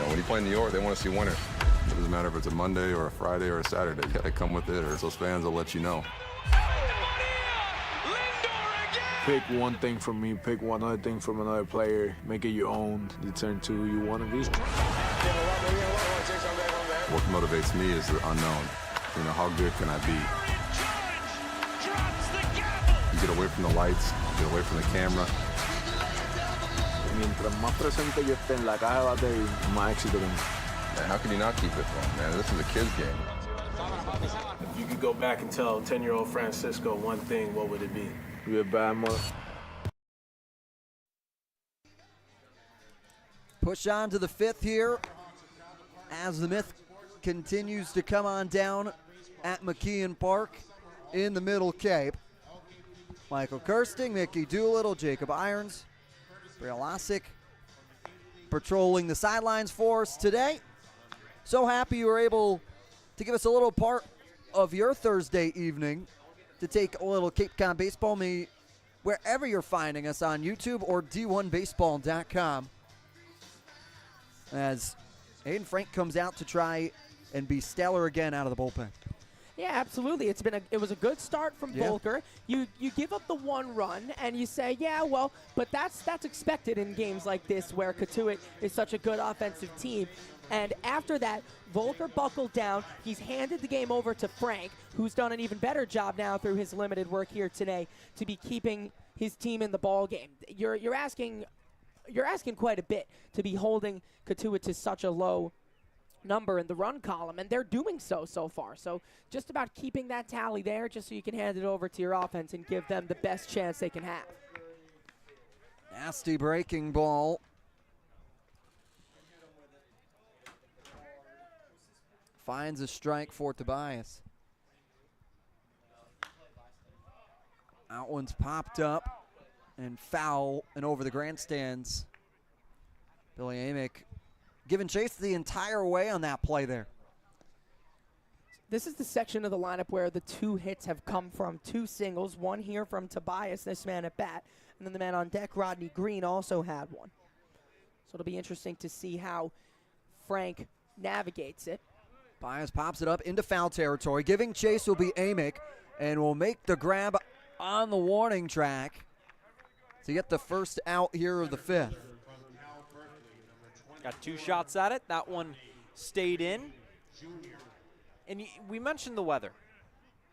When you play in New York, they want to see winners. It doesn't matter if it's a Monday or a Friday or a Saturday. You gotta come with it, or those fans will let you know. Pick one thing from me, pick one other thing from another player, make it your own, you turn to who you want to be. What motivates me is the unknown. You know, how good can I be? You get away from the lights, get away from the camera. Mientras más presente yo esté en la caja de batería, más éxito tengo. Man, how can you not keep it fun, man? This is a kid's game. If you could go back and tell 10-year-old Francisco one thing, what would it be? You're a bad mother. Push on to the fifth here as the myth continues to come on down at McKeon Park in the Middle Cape. Michael Kirsting, Mickey Doolittle, Jacob Irons, Brea Losick patrolling the sidelines for us today. So happy you were able to give us a little part of your Thursday evening to take a little Cape Cod baseball me wherever you're finding us on YouTube or D1Baseball.com. As Aiden Frank comes out to try and be stellar again out of the bullpen. Yeah, absolutely. It was a good start from Yeah. Volker. You give up the 1 run and you say, yeah, well, but that's expected in games like this where Cotuit is such a good offensive team. And after that, Volker buckled down. He's handed the game over to Frank, who's done an even better job now through his limited work here today to be keeping his team in the ball game. You're asking quite a bit to be holding Cotuit to such a low number in the run column, and they're doing so far. So just about keeping that tally there just so you can hand it over to your offense and give them the best chance they can have. Nasty breaking ball. Finds a strike for Tobias. Out one's popped up and foul and over the grandstands. Billy Amick giving chase the entire way on that play there. This is the section of the lineup where the 2 hits have come from 2 singles, one here from Tobias, this man at bat, and then the man on deck, Rodney Green, also had one. So it'll be interesting to see how Frank navigates it. Tobias pops it up into foul territory. Giving chase will be Amick, and will make the grab on the warning track to get the first out here of the 5th. Got 2 shots at it. That one stayed in. And we mentioned the weather.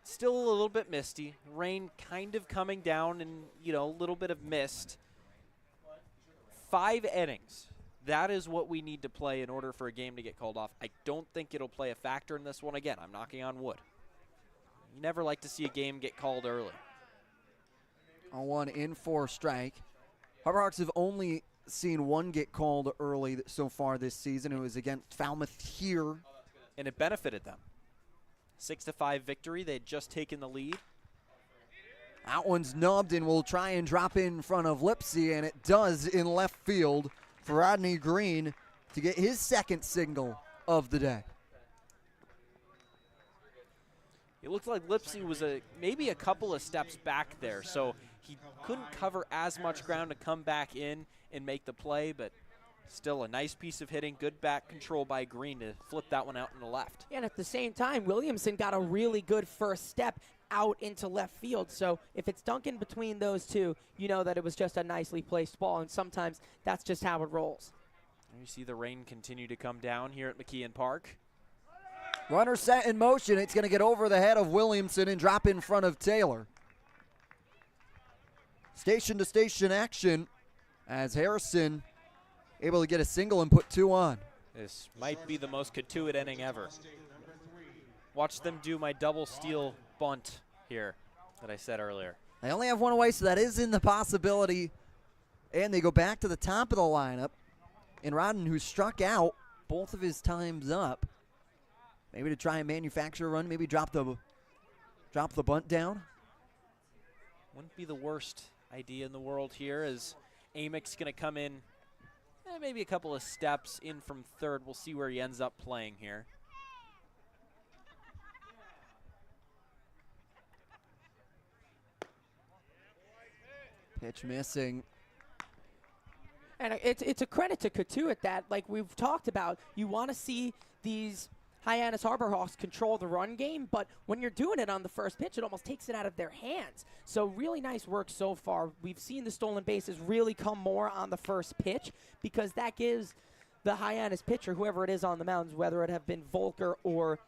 Still a little bit misty. Rain kind of coming down and, a little bit of mist. 5 innings. That is what we need to play in order for a game to get called off. I don't think it'll play a factor in this one. Again, I'm knocking on wood. You never like to see a game get called early. 0-1 in for a strike. Harborhawks have only seen 1 get called early so far this season. It was against Falmouth here. And it benefited them. 6-5 victory. They had just taken the lead. That one's nubbed and will try and drop in front of Lipsy, and it does in left field for Rodney Green to get his 2nd single of the day. It looked like Lipsy was maybe a couple of steps back there, so he couldn't cover as much ground to come back in and make the play, but still a nice piece of hitting, good back control by Green to flip that one out in the left. And at the same time, Williamson got a really good first step out into left field. So if it's Duncan between those 2, you know that it was just a nicely placed ball, and sometimes that's just how it rolls. And you see the rain continue to come down here at McKeon Park. Runner set in motion. It's going to get over the head of Williamson and drop in front of Taylor. Station-to-station action as Harrison able to get a single and put 2 on. This might be the most Cotuit inning ever. Watch them do my double steal bunt here that I said earlier. They only have 1 away, so that is in the possibility. And they go back to the top of the lineup. And Rodden, who struck out both of his times up, maybe to try and manufacture a run, maybe drop the bunt down. Wouldn't be the worst idea in the world here, as Amick's going to come in maybe a couple of steps in from third. We'll see where he ends up playing here. Pitch missing. And it's a credit to Cotuit that, like we've talked about, you want to see these Hyannis Harborhawks control the run game, but when you're doing it on the first pitch, it almost takes it out of their hands. So really nice work so far. We've seen the stolen bases really come more on the first pitch because that gives the Hyannis pitcher, whoever it is on the mounds, whether it have been Volker or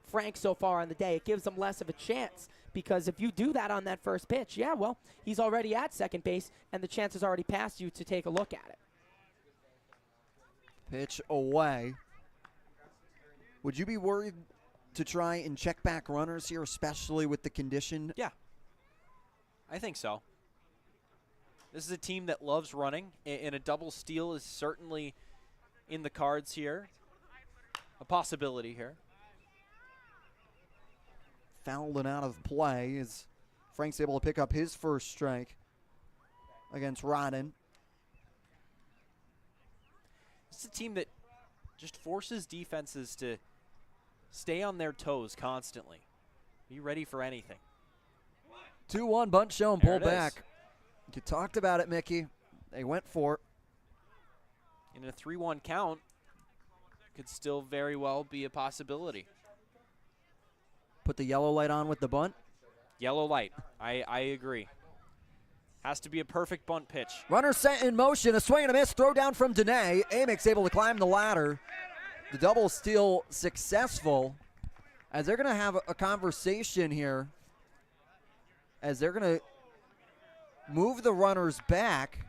Frank so far on the day, it gives them less of a chance. Because if you do that on that first pitch, yeah, well, he's already at second base, and the chance has already passed you to take a look at it. Pitch away. Would you be worried to try and check back runners here, especially with the condition? Yeah, I think so. This is a team that loves running, and a double steal is certainly in the cards here. A possibility here. Fouled and out of play as Frank's able to pick up his first strike against Rodden. It's a team that just forces defenses to stay on their toes constantly. Be ready for anything. 2-1 bunt shown, pull back. You talked about it, Mickey. They went for it. In a 3-1 count, could still very well be a possibility. Put the yellow light on with the bunt. Yellow light. I agree. Has to be a perfect bunt pitch. Runner set in motion. A swing and a miss. Throw down from Dene. Amick's able to climb the ladder. The double steal successful. As they're going to have a conversation here. As they're going to move the runners back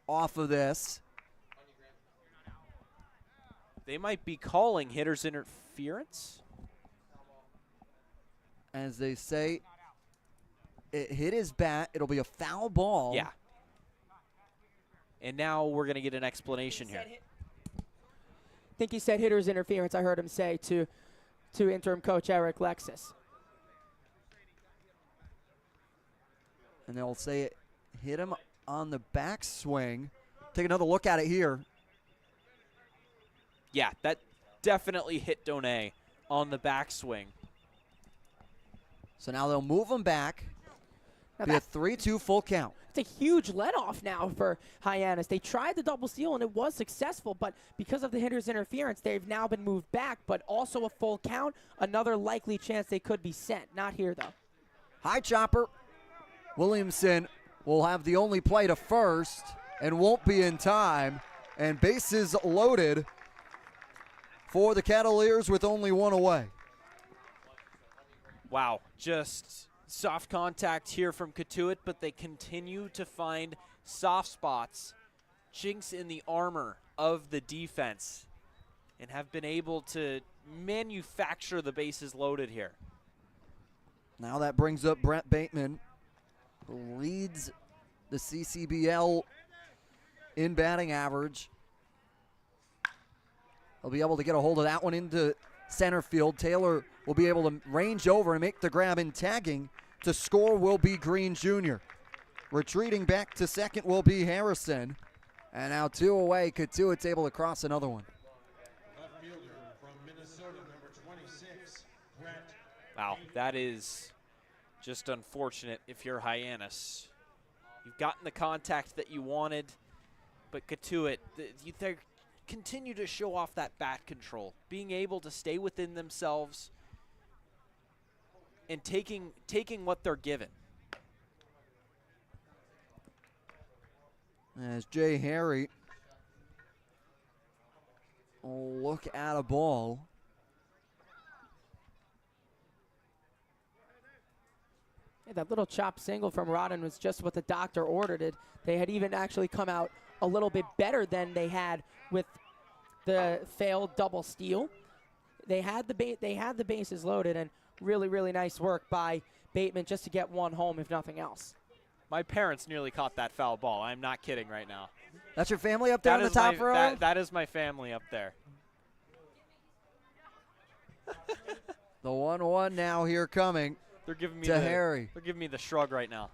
off of this. They might be calling hitter's interference. As they say, it hit his bat. It'll be a foul ball. Yeah. And now we're going to get an explanation here. I think he said hitter's interference, I heard him say to interim coach Eric Lexus. And they'll say it hit him on the backswing. Take another look at it here. Yeah, that definitely hit Done on the backswing. So now they'll move him back. Be a 3-2 full count. It's a huge let-off now for Hyannis. They tried the double steal, and it was successful, but because of the hitter's interference, they've now been moved back, but also a full count, another likely chance they could be sent. Not here, though. High chopper. Williamson will have the only play to first and won't be in time. And bases loaded for the Kettleers with only one away. Wow, just soft contact here from Cotuit, but they continue to find soft spots, chinks in the armor of the defense, and have been able to manufacture the bases loaded here. Now that brings up Brent Bateman, who leads the CCBL in batting average. He'll be able to get a hold of that one into center field. Taylor will be able to range over and make the grab in tagging. To score will be Green Jr. Retreating back to second will be Harrison. And now 2 away. Cotuit's able to cross another one. Left fielder from Minnesota, number 26, Brett. Wow, that is just unfortunate if you're Hyannis. You've gotten the contact that you wanted, but Cotuit, they continue to show off that bat control, being able to stay within themselves and taking what they're given. As Jay Harry will look at a ball. Yeah, that little chop single from Rodden was just what the doctor ordered it. They had even actually come out a little bit better than they had with the failed double steal. They had the bases loaded, and really, really nice work by Bateman just to get one home, if nothing else. My parents nearly caught that foul ball. I'm not kidding right now. That's your family up there on the top row? That is my family up there. The 1-1 now here coming. They're giving me Harry. They're giving me the shrug right now.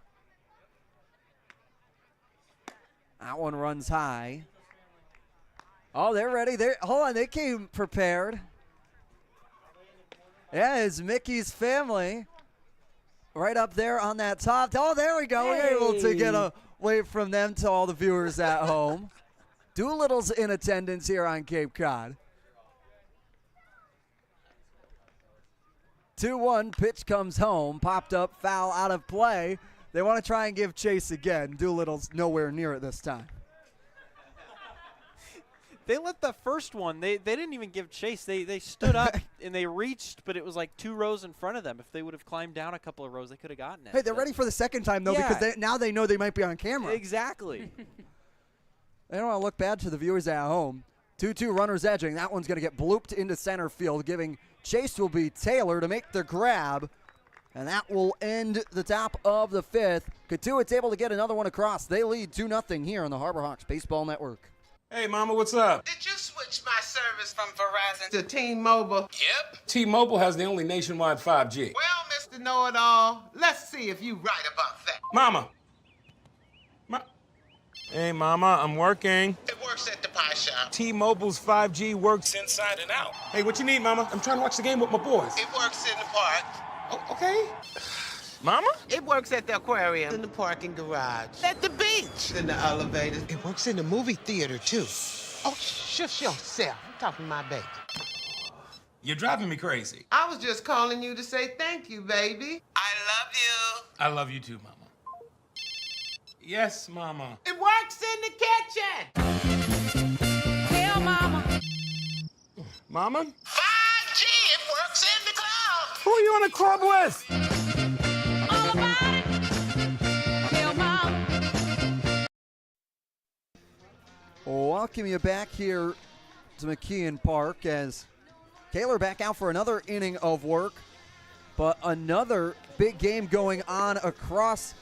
That one runs high. Oh, they're ready. Hold on, they came prepared. Yeah, it's Mickey's family. Right up there on that top. Oh, there we go. Hey. We're able to get a wave from them to all the viewers at home. Doolittle's in attendance here on Cape Cod. 2-1, pitch comes home, popped up, foul out of play. They want to try and give chase again. Doolittle's nowhere near it this time. They let the first one, they didn't even give chase. They stood up and they reached, but it was like 2 rows in front of them. If they would have climbed down a couple of rows, they could have gotten it. Hey, they're ready for the second time, though, Yeah. because now they know they might be on camera. Exactly. They don't want to look bad to the viewers at home. 2-2 runners edging. That one's going to get blooped into center field, giving chase will be Taylor to make the grab. And that will end the top of the 5th. Cotuit's able to get another one across. They lead 2-0 here on the Harbor Hawks Baseball Network. Hey, Mama, what's up? Did you switch my service from Verizon to T-Mobile? Yep. T-Mobile has the only nationwide 5G. Well, Mr. Know-It-All, let's see if you right about that. Mama. Hey, Mama, I'm working. It works at the pie shop. T-Mobile's 5G works inside and out. Hey, what you need, Mama? I'm trying to watch the game with my boys. It works in the park. Oh, okay. Mama? It works at the aquarium, in the parking garage, at the beach, in the elevators. It works in the movie theater, too. Oh, shush yourself. I'm talking to my baby. You're driving me crazy. I was just calling you to say thank you, baby. I love you. I love you too, Mama. Yes, Mama. It works in the kitchen. Hell, Mama. Mama? 5G, it works in the club. Who are you in a club with? All about it. Hell, Mama. Welcome you back here to McKeon Park as Taylor back out for another inning of work, but another big game going on across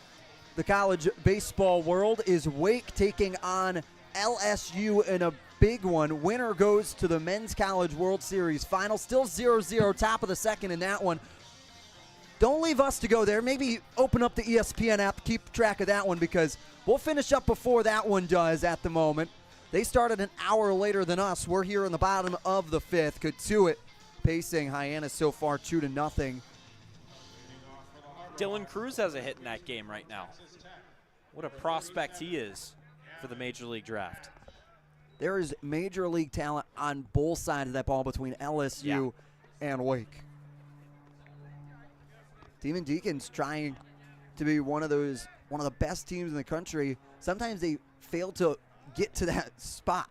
the college baseball world is Wake taking on LSU in a big one. Winner goes to the Men's College World Series final. Still 0-0, top of the second in that one. Don't leave us to go there. Maybe open up the ESPN app, keep track of that one, because we'll finish up before that one does at the moment. They started an hour later than us. We're here in the bottom of the fifth. Cotuit pacing Hyannis so far 2-0. Dylan Cruz has a hit in that game right now. What a prospect he is for the Major League draft. There is Major League talent on both sides of that ball between LSU and Wake. Demon Deacons trying to be one of the best teams in the country. Sometimes they fail to get to that spot.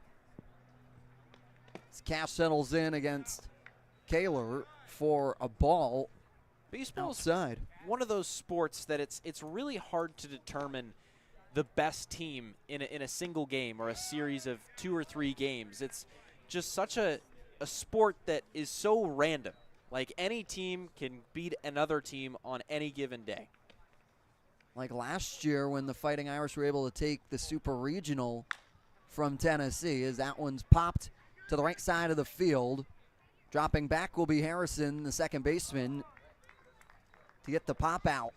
As Cash settles in against Kettleers for a ball outside. One of those sports that it's really hard to determine the best team in a single game or a series of 2 or 3 games. It's just such a sport that is so random. Like, any team can beat another team on any given day. Like last year when the Fighting Irish were able to take the Super Regional from Tennessee, as that one's popped to the right side of the field. Dropping back will be Harrison, the second baseman, to get the pop out.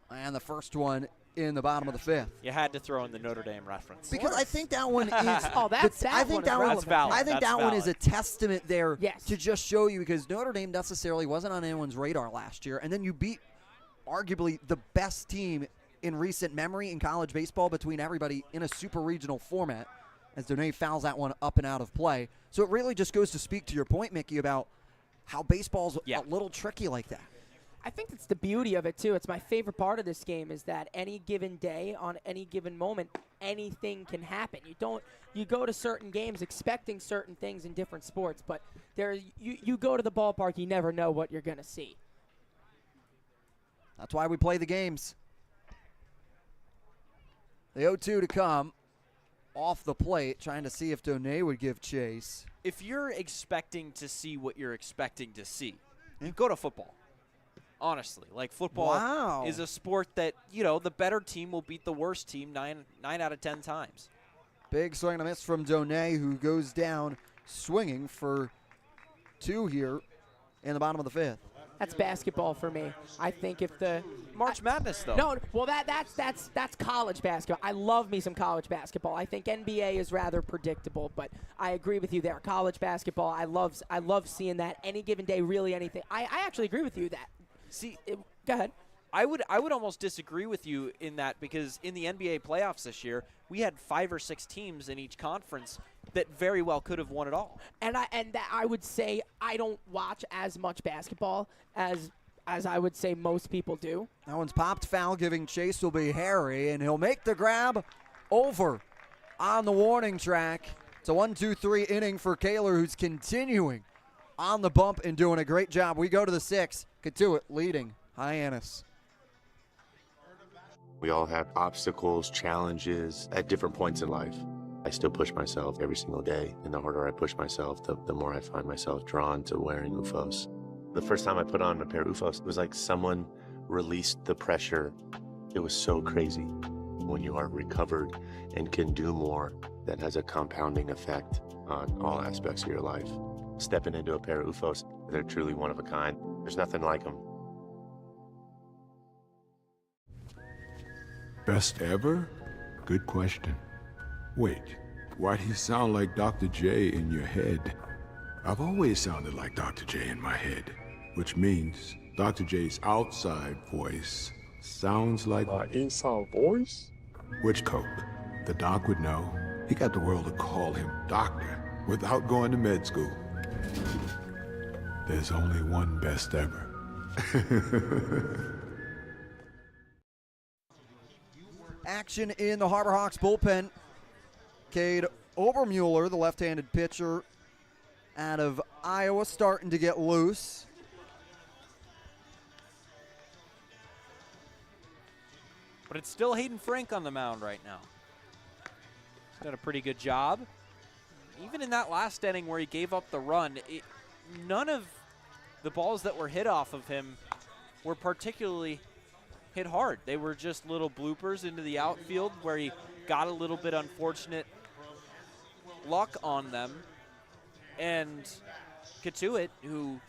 And the first one in the bottom of the fifth. You had to throw in the Notre Dame reference. Because I think that one is. I think that one is a testament there to just show you, because Notre Dame necessarily wasn't on anyone's radar last year, and then you beat arguably the best team in recent memory in college baseball between everybody in a super regional format, as Donay fouls that one up and out of play. So it really just goes to speak to your point, Mickey, about how baseball's a little tricky like that. I think it's the beauty of it, too. It's my favorite part of this game is that any given day, on any given moment, anything can happen. You go to certain games expecting certain things in different sports, but you go to the ballpark, you never know what you're going to see. That's why we play the games. The 0-2 to come off the plate, trying to see if Donay would give chase. If you're expecting to see what you're expecting to see, you go to football. Honestly, like, football is a sport that, the better team will beat the worst team 9 out of 10 times. Big swing and a miss from Donay, who goes down swinging for 2 here in the bottom of the fifth. That's basketball for me. I think if the March Madness, though. No, well that's college basketball. I love me some college basketball. I think NBA is rather predictable, but I agree with you there. College basketball, I love seeing that any given day, really anything. I actually agree with you that. See, go ahead. I would almost disagree with you in that, because in the NBA playoffs this year, we had 5 or 6 teams in each conference that very well could have won it all. And I would say I don't watch as much basketball as I would say most people do. That one's popped foul, giving chase will be Harry, and he'll make the grab over on the warning track. It's a 1-2-3 inning for Kettleers, who's continuing on the bump and doing a great job. We go to the 6th. Cotuit leading Hyannis. We all have obstacles, challenges at different points in life. I still push myself every single day, and the harder I push myself, the more I find myself drawn to wearing OOFOS. The first time I put on a pair of OOFOS, it was like someone released the pressure. It was so crazy. When you are recovered and can do more, that has a compounding effect on all aspects of your life. Stepping into a pair of OOFOS, they're truly one of a kind. There's nothing like them. Best ever? Good question. Wait, why do you sound like Dr. J in your head? I've always sounded like Dr. J in my head, which means Dr. J's outside voice sounds like my inside voice? Which Coke? The doc would know. He got the world to call him doctor without going to med school. There's only one best ever. Action in the Harbor Hawks bullpen. Cade Obermueller, the left-handed pitcher out of Iowa, starting to get loose. But it's still Hayden Frank on the mound right now. He's done a pretty good job. Even in that last inning where he gave up the run, none of the balls that were hit off of him were particularly hit hard. They were just little bloopers into the outfield where he got a little bit unfortunate luck on them. And Cotuit, who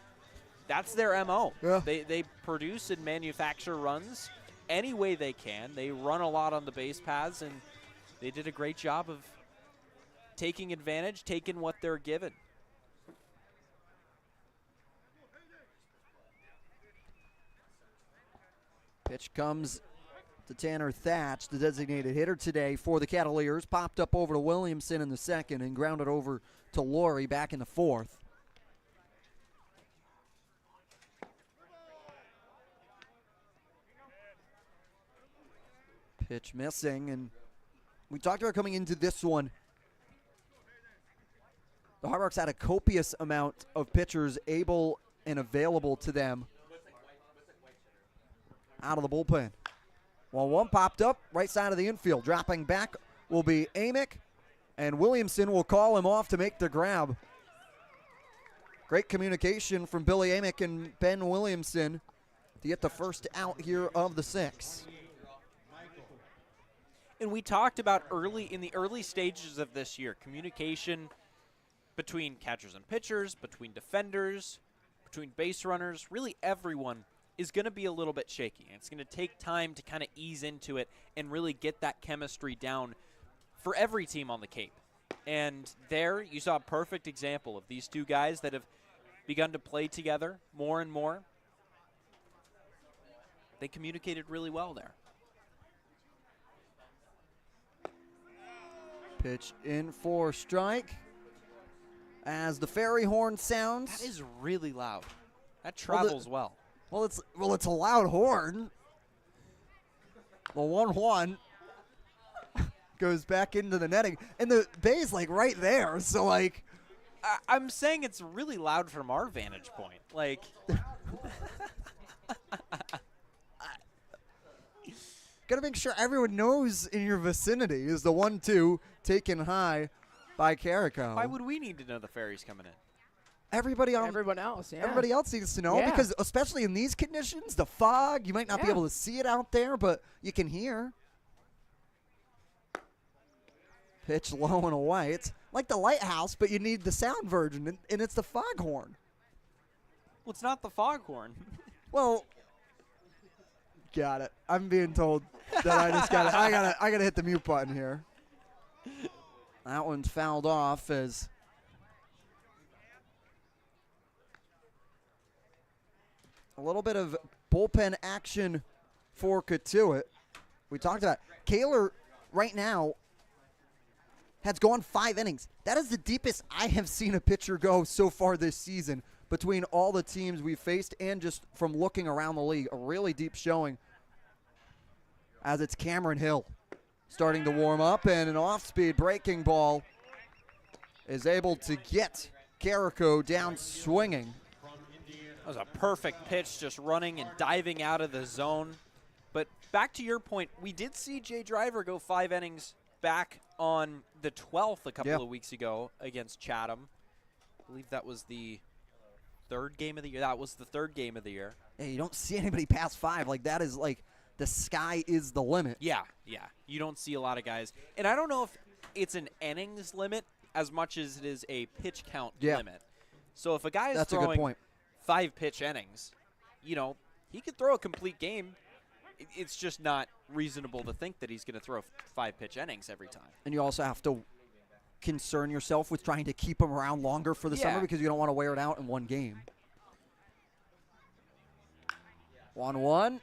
that's their MO. Yeah. They produce and manufacture runs any way they can. They run a lot on the base paths, and they did a great job of taking advantage, taking what they're given. Pitch comes to Tanner Thatch, the designated hitter today for the Kettleers. Popped up over to Williamson in the second and grounded over to Laurie back in the fourth. Pitch missing, and we talked about coming into this one. The Harbor Hawks had a copious amount of pitchers able and available to them out of the bullpen. Well, one popped up right side of the infield. Dropping back will be Amick, and Williamson will call him off to make the grab. Great communication from Billy Amick and Ben Williamson to get the first out here of the sixth. And we talked about in the early stages of this year, communication between catchers and pitchers, between defenders, between base runners, really everyone is going to be a little bit shaky. And it's going to take time to kind of ease into it and really get that chemistry down for every team on the Cape. And there you saw a perfect example of these two guys that have begun to play together more and more. They communicated really well there. Pitch in for strike. As the fairy horn sounds. That is really loud. That travels well. Well, it's a loud horn. The 1-1 goes back into the netting, and the bay's like right there. So like, I'm saying it's really loud from our vantage point. Like, gotta make sure everyone knows in your vicinity is the 1-2 taken high by Carrico. Why would we need to know the fairy's coming in? Everybody else, yeah. Everybody else needs to know because especially in these conditions, the fog, you might not be able to see it out there, but you can hear. Pitch low and away. It's like the lighthouse, but you need the sound version, and it's the foghorn. Well, it's not the foghorn. Well, got it. I'm being told that I just got it. I gotta hit the mute button here. That one's fouled off as a little bit of bullpen action for Cotuit. We talked about Kaler right now has gone 5 innings. That is the deepest I have seen a pitcher go so far this season between all the teams we've faced and just from looking around the league. A really deep showing as it's Cameron Hill starting to warm up, and an off-speed breaking ball is able to get Carrico down swinging. That was a perfect pitch, just running and diving out of the zone. But back to your point, we did see Jay Driver go 5 innings back on the 12th a couple of weeks ago against Chatham. I believe that was the 3rd game of the year. That was the 3rd game of the year. Hey, you don't see anybody past 5. Like, that is like the sky is the limit. Yeah. You don't see a lot of guys. And I don't know if it's an innings limit as much as it is a pitch count limit. So if a guy is throwing 5 pitch innings, you know, he could throw a complete game it's just not reasonable to think that he's going to throw 5-pitch innings every time. And you also have to concern yourself with trying to keep him around longer for the summer because you don't want to wear it out in one game. 1-1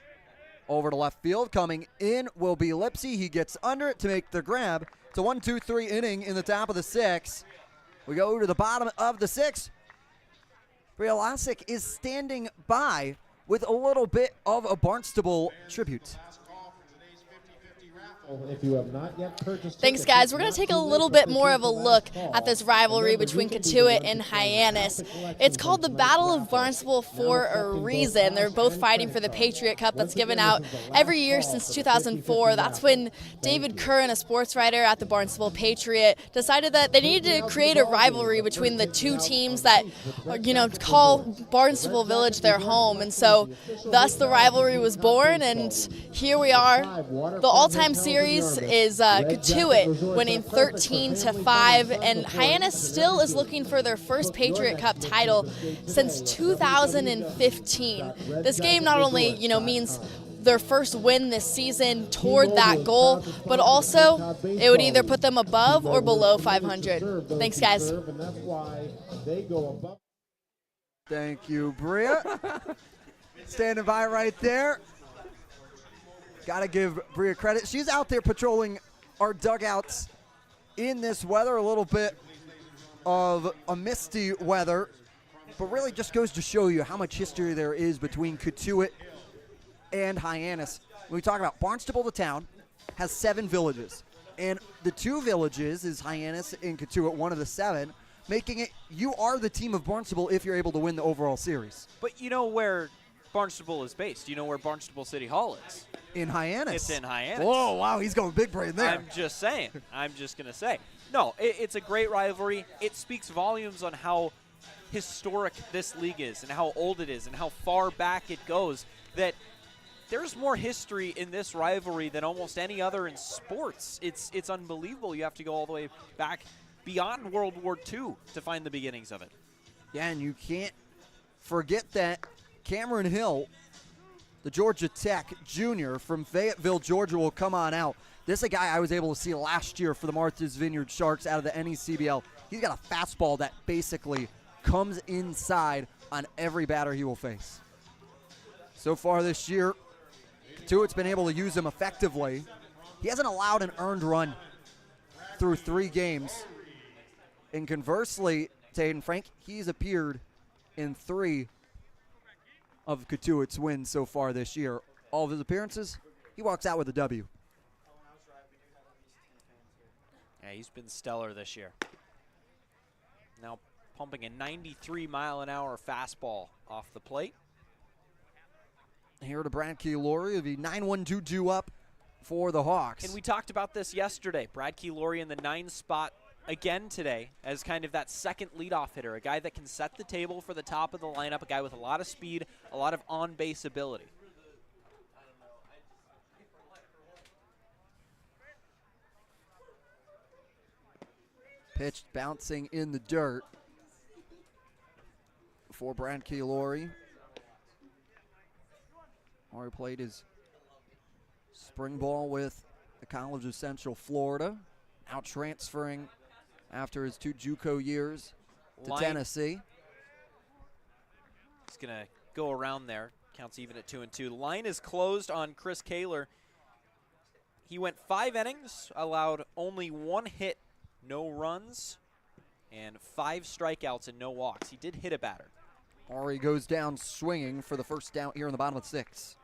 over to left field. Coming in will be Lipsy. He gets under it to make the grab. It's a 1-2-3 inning in the top of the 6th. We go to the bottom of the 6th. Brialasic is standing by with a little bit of a Barnstable tribute. If you have not yet purchased Thanks, guys. We're going to take a little bit more of a look at this rivalry between Cotuit and Hyannis. It's called the Battle of Barnstable for a reason. They're both fighting for the Patriot Cup that's given out every year since 2004. That's when David Curran, a sports writer at the Barnstable Patriot, decided that they needed to create a rivalry between the two teams that, call Barnstable Village their home. And so, thus, the rivalry was born, and here we are. The all-time series is Cotuit winning 13-5, and Hyannis still is looking for their first Patriot Cup title since 2015. This game not only means their first win this season toward that goal, but also it would either put them above or below 500. Thanks, guys. Thank you, Bria. Standing by right there. Got to give Bria credit. She's out there patrolling our dugouts in this weather, a little bit of a misty weather, but really just goes to show you how much history there is between Cotuit and Hyannis. When we talk about Barnstable, the town, has 7 villages, and the 2 villages is Hyannis and Cotuit, one of the 7, making it you are the team of Barnstable if you're able to win the overall series. But you know where Barnstable is based. You know where Barnstable City Hall is. In Hyannis. It's in Hyannis. Whoa, wow, he's going big brain there. I'm just saying. I'm just going to say. No, it's a great rivalry. It speaks volumes on how historic this league is and how old it is and how far back it goes, that there's more history in this rivalry than almost any other in sports. It's unbelievable. You have to go all the way back beyond World War II to find the beginnings of it. Yeah, and you can't forget that Cameron Hill, the Georgia Tech junior from Fayetteville, Georgia, will come on out. This is a guy I was able to see last year for the Martha's Vineyard Sharks out of the NECBL. He's got a fastball that basically comes inside on every batter he will face. So far this year, Cotuit's been able to use him effectively. He hasn't allowed an earned run through 3 games. And conversely, Taden Frank, he's appeared in 3 of Cotuit's wins so far this year. All of his appearances, he walks out with a W. Yeah, he's been stellar this year. Now pumping a 93-mile-an-hour fastball off the plate. Here to Brad Keylori, it'll be 9-1-2 up for the Hawks. And we talked about this yesterday. Brad Keylori in the 9 spot again today as kind of that second leadoff hitter, a guy that can set the table for the top of the lineup, a guy with a lot of speed, a lot of on-base ability. Pitched, bouncing in the dirt for Brad Keylori. Already played his spring ball with the College of Central Florida, now transferring after his 2 JUCO years to Tennessee. He's going to go around there. Counts even at 2-2. The line is closed on Chris Kaler. He went 5 innings, allowed only 1 hit, no runs, and 5 strikeouts and no walks. He did hit a batter. Ari goes down swinging for the first down here in the bottom of the 6th.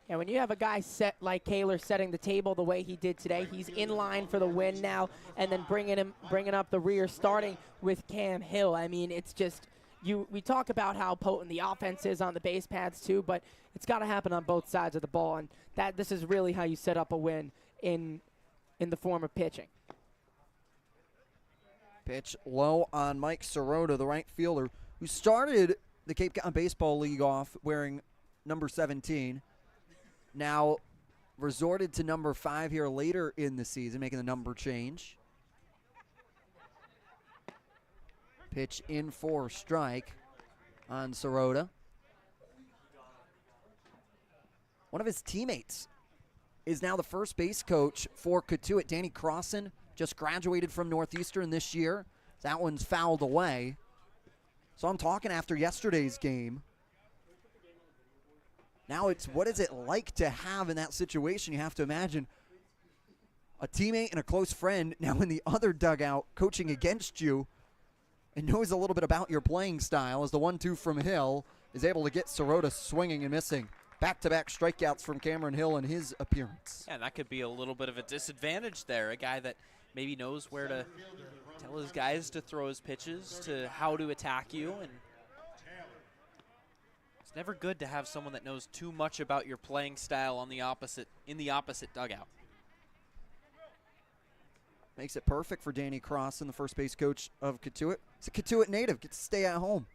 And when you have a guy set like Kaler setting the table the way he did today, he's in line for the win now, and then bringing up the rear, starting with Cam Hill. I mean, it's just we talk about how potent the offense is on the base paths too, but it's got to happen on both sides of the ball, and this is really how you set up a win in the form of pitching. Pitch low on Mike Sirota, the right fielder, who started the Cape Cod Baseball League off wearing number 17. Now resorted to number 5 here later in the season, making the number change. Pitch in for strike on Sirota. One of his teammates is now the first base coach for Cotuit. Danny Crossan just graduated from Northeastern this year. That one's fouled away. So I'm talking after yesterday's game. Now it's what is it like to have in that situation? You have to imagine a teammate and a close friend now in the other dugout coaching against you and knows a little bit about your playing style as the 1-2 from Hill is able to get Sirota swinging and missing. Back-to-back strikeouts from Cameron Hill in his appearance. Yeah, and that could be a little bit of a disadvantage there. A guy that maybe knows where to tell his guys to throw his pitches, to how to attack you. And it's never good to have someone that knows too much about your playing style on the opposite dugout. Makes it perfect for Danny Crossan, the first base coach of Cotuit. He's a Cotuit native, gets to stay at home.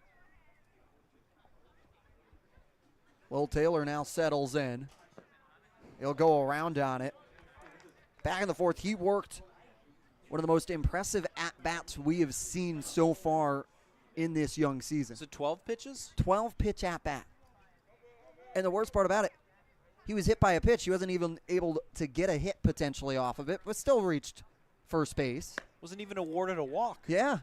Will Taylor now settles in. He'll go around on it. Back in the fourth, he worked one of the most impressive at-bats we have seen so far in this young season. Is it 12 pitches? 12-pitch at-bat. And the worst part about it, he was hit by a pitch. He wasn't even able to get a hit potentially off of it, but still reached first base. Wasn't even awarded a walk. Yeah.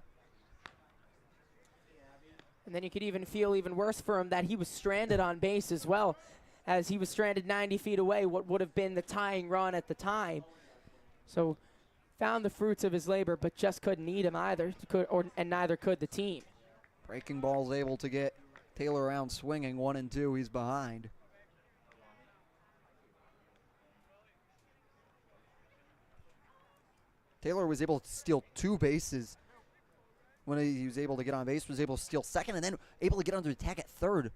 And then you could even feel even worse for him that he was stranded on base as well, as he was stranded 90 feet away, what would have been the tying run at the time. So found the fruits of his labor, but just couldn't eat him either, and neither could the team. Breaking ball's able to get Taylor around swinging 1-2. He's behind. Taylor was able to steal 2 bases when he was able to get on base, was able to steal second, and then able to get under attack at third.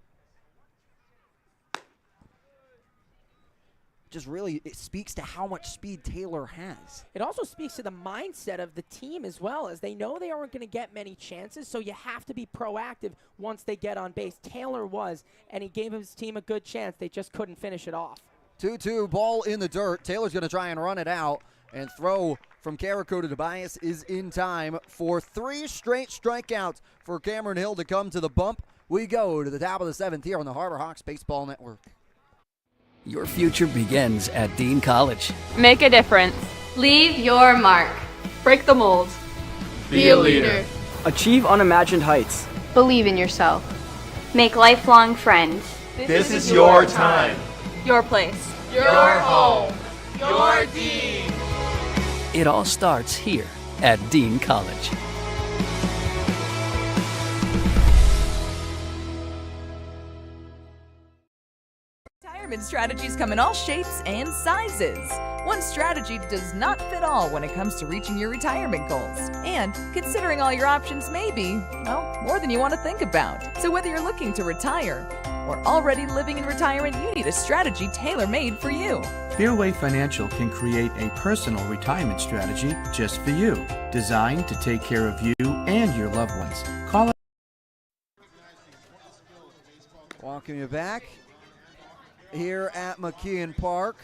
Just really, it speaks to how much speed Taylor has. It also speaks to the mindset of the team as well, as they know they aren't going to get many chances, so you have to be proactive once they get on base. Taylor was, and he gave his team a good chance. They just couldn't finish it off. 2-2, ball in the dirt. Taylor's going to try and run it out, and throw from Carrico to Tobias is in time for 3 straight strikeouts for Cameron Hill to come to the bump. We go to the top of the 7th here on the Harbor Hawks Baseball Network. Your future begins at Dean College. Make a difference. Leave your mark. Break the mold. Be a leader. Achieve unimagined heights. Believe in yourself. Make lifelong friends. This is your time. Your place. Your home. Your Dean. It all starts here at Dean College. Retirement strategies come in all shapes and sizes. One strategy does not fit all when it comes to reaching your retirement goals. And considering all your options may be, well, more than you want to think about. So whether you're looking to retire or already living in retirement, you need a strategy tailor-made for you. Fairway Financial can create a personal retirement strategy just for you, designed to take care of you and your loved ones. Call it. Welcome you back here at McKeon Park.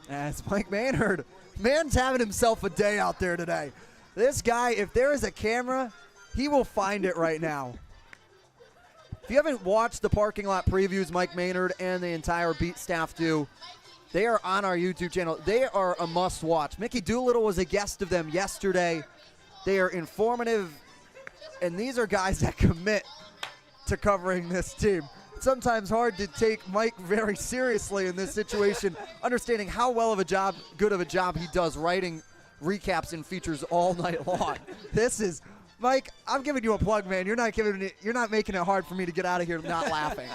That's Mike Maynard. Man's having himself a day out there today. This guy, if there is a camera, he will find it right now. If you haven't watched the parking lot previews Mike Maynard and the entire beat staff do, they are on our YouTube channel. They are a must-watch. Mickey Doolittle was a guest of them yesterday. They are informative, and these are guys that commit to covering this team. It's sometimes hard to take Mike very seriously in this situation, understanding how good of a job he does writing recaps and features all night long. This is Mike. I'm giving you a plug, man. You're not making it hard for me to get out of here not laughing.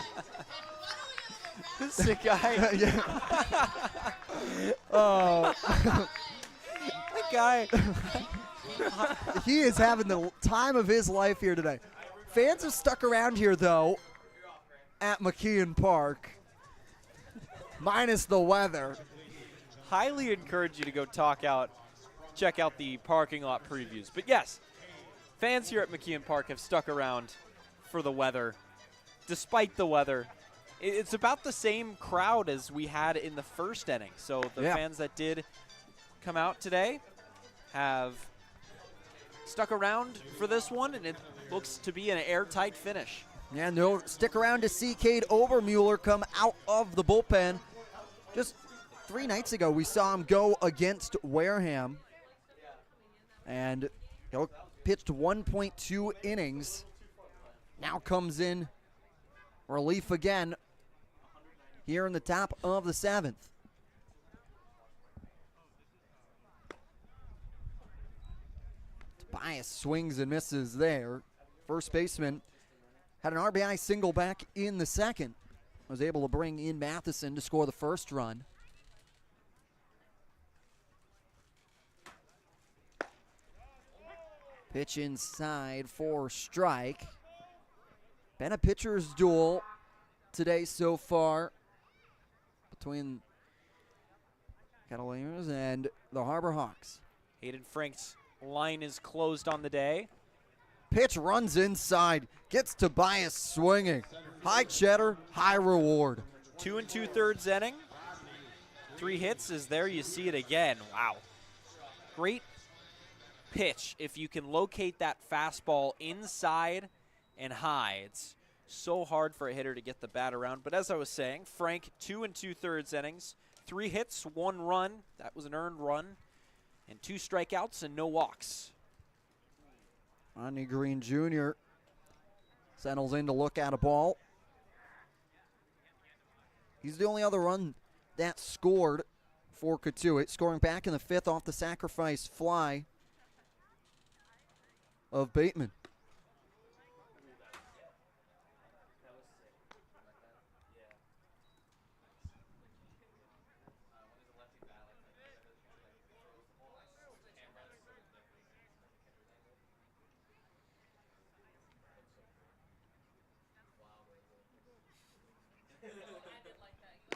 This is a guy. Oh, that guy. He is having the time of his life here today. Fans have stuck around here, though, at McKeon Park, minus the weather. Highly encourage you to go check out the parking lot previews. But yes, fans here at McKeon Park have stuck around for the weather. Despite the weather, it's about the same crowd as we had in the first inning. So the fans that did come out today have stuck around for this one, and it looks to be an airtight finish. And they'll stick around to see Cade Obermueller come out of the bullpen. Just 3 nights ago, we saw him go against Wareham. And he pitched 1.2 innings. Now comes in relief again here in the top of the 7th. Tobias swings and misses there. First baseman had an RBI single back in the second. Was able to bring in Matheson to score the first run. Pitch inside for strike. Been a pitcher's duel today so far between Kettleers and the Harbor Hawks. Hayden Frank's line is closed on the day. Pitch runs inside, gets Tobias swinging. High cheddar, high reward. 2 2/3 inning. 3 hits is there. You see it again. Wow. Great pitch if you can locate that fastball inside and high. It's so hard for a hitter to get the bat around. But as I was saying, Frank, 2 2/3 innings, 3 hits, 1 run. That was an earned run. And 2 strikeouts and no walks. Rodney Green Jr. settles in to look at a ball. He's the only other run that scored for Cotuit, scoring back in the 5th off the sacrifice fly of Bateman.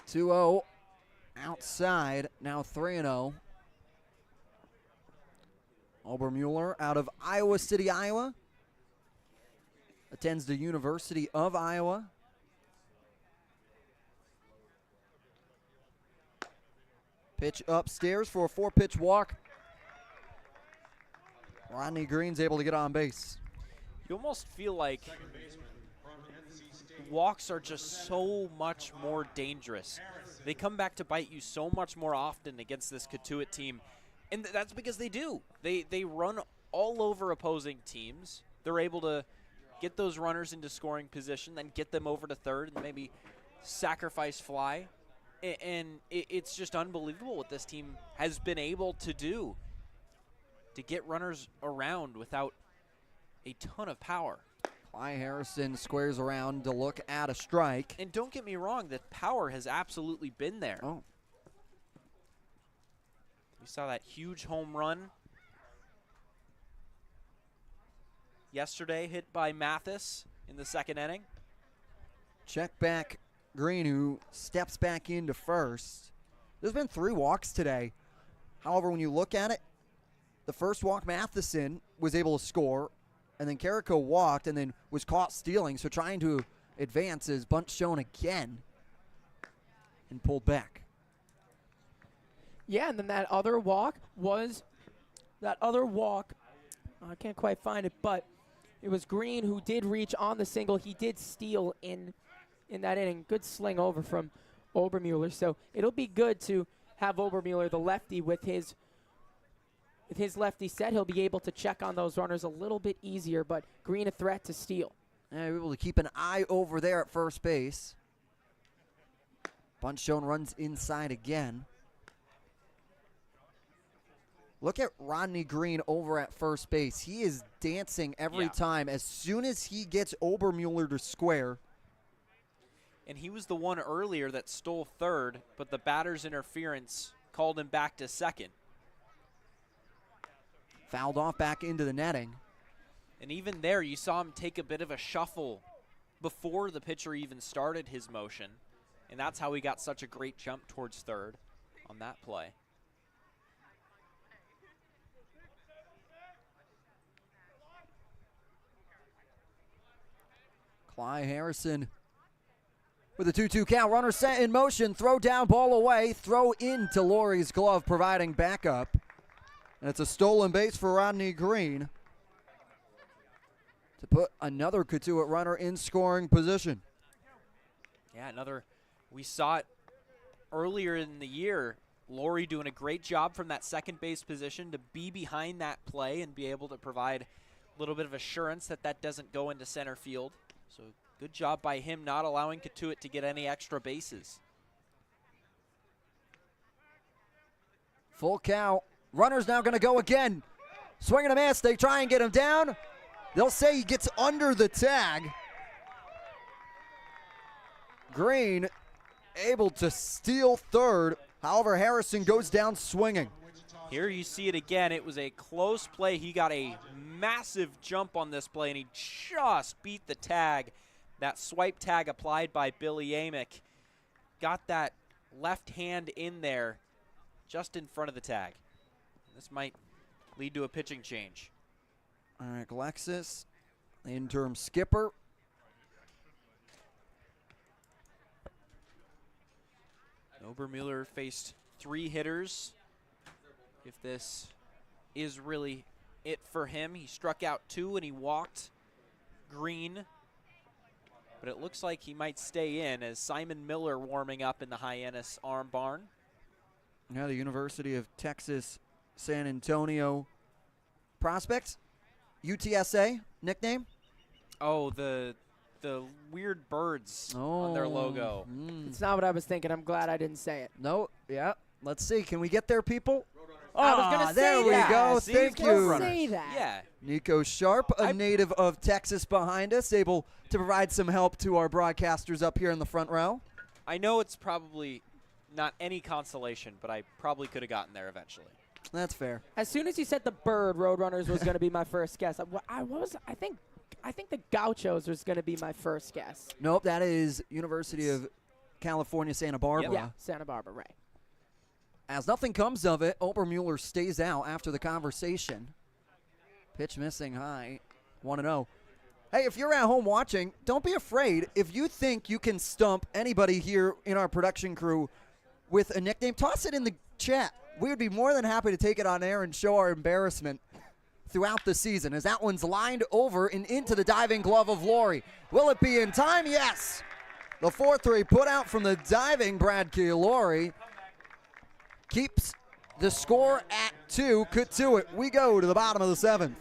(2-0) outside, now 3-0. Obermueller out of Iowa City, Iowa. Attends the University of Iowa. Pitch upstairs for a 4-pitch walk. Rodney Green's able to get on base. You almost feel like walks are just so much more dangerous. They come back to bite you so much more often against this Cotuit team. And that's because they do. They run all over opposing teams. They're able to get those runners into scoring position, then get them over to third and maybe sacrifice fly. And it's just unbelievable what this team has been able to do to get runners around without a ton of power. Cly Harrison squares around to look at a strike. And don't get me wrong, the power has absolutely been there. Oh. We saw that huge home run yesterday hit by Mathis in the 2nd inning. Check back Green, who steps back into first. There's been 3 walks today. However, when you look at it, the first walk, Matheson was able to score, and then Carrico walked and then was caught stealing, so trying to advance is bunt shown again and pulled back. Yeah, and then that other walk, I can't quite find it, but it was Green who did reach on the single. He did steal in that inning. Good sling over from Obermueller. So it'll be good to have Obermueller, the lefty, with his lefty set. He'll be able to check on those runners a little bit easier, but Green a threat to steal. And able to keep an eye over there at first base. Bunt shown, runs inside again. Look at Rodney Green over at first base. He is dancing every time. As soon as he gets Obermueller to square. And he was the one earlier that stole third, but the batter's interference called him back to second. Fouled off back into the netting. And even there, you saw him take a bit of a shuffle before the pitcher even started his motion. And that's how he got such a great jump towards third on that play. Cly Harrison with a 2-2 count. Runner set in motion. Throw down, ball away. Throw into Laurie's glove, providing backup. And it's a stolen base for Rodney Green. to put another Cotuit runner in scoring position. Yeah, we saw it earlier in the year. Laurie doing a great job from that second base position to be behind that play and be able to provide a little bit of assurance that that doesn't go into center field. So good job by him not allowing Cotuit to get any extra bases. Full count. Runner's now going to go again. Swing and a miss. They try and get him down. They'll say he gets under the tag. Green able to steal third. However, Harrison goes down swinging. Here you see it again. It was a close play. He got a massive jump on this play, and he just beat the tag. That swipe tag applied by Billy Amick. Got that left hand in there just in front of the tag. This might lead to a pitching change. All right, Alexis, the interim skipper. Obermueller faced 3 hitters. If this is really it for him, he struck out 2 and he walked Green. But it looks like he might stay in as Simon Miller warming up in the Hyannis arm barn. Now the University of Texas San Antonio prospects. UTSA nickname? Oh, the weird birds on their logo. It's not what I was thinking. I'm glad I didn't say it. No, yeah. Let's see. Can we get there, people? I was going to say there that. we go. See, Thank you. Say that. Yeah. Nico Sharp, a native of Texas behind us, able to provide some help to our broadcasters up here in the front row. I know it's probably not any consolation, but I probably could have gotten there eventually. That's fair. As soon as you said the bird, Roadrunners was going to be my first guess. I think the Gauchos was going to be my first guess. Nope, that is University of California, Santa Barbara. Yeah, Santa Barbara, right. As nothing comes of it, Obermueller stays out after the conversation. Pitch missing high, 1-0. Hey, if you're at home watching, don't be afraid. If you think you can stump anybody here in our production crew with a nickname, toss it in the chat. We would be more than happy to take it on air and show our embarrassment throughout the season, as that one's lined over and into the diving glove of Laurie. Will it be in time? Yes. The 4-3 put out from the diving Brad Laurie keeps the score at 2. Cotuit. We go to the bottom of the 7th.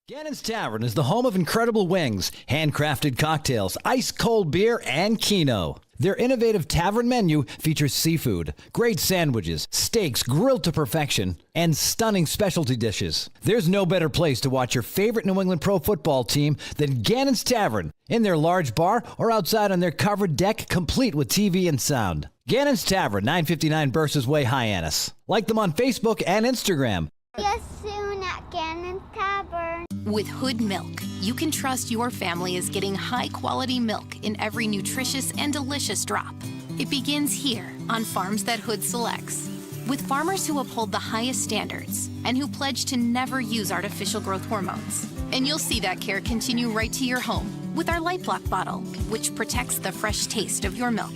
Gannon's Tavern is the home of incredible wings, handcrafted cocktails, ice-cold beer, and Keno. Their innovative tavern menu features seafood, great sandwiches, steaks grilled to perfection, and stunning specialty dishes. There's no better place to watch your favorite New England pro football team than Gannon's Tavern, in their large bar or outside on their covered deck, complete with TV and sound. Gannon's Tavern, 959 Burses Way, Hyannis. Like them on Facebook and Instagram. Yes, soon at Gannon Tavern. With Hood Milk, you can trust your family is getting high-quality milk in every nutritious and delicious drop. It begins here on farms that Hood selects, with farmers who uphold the highest standards and who pledge to never use artificial growth hormones. And you'll see that care continue right to your home with our Light Block bottle, which protects the fresh taste of your milk.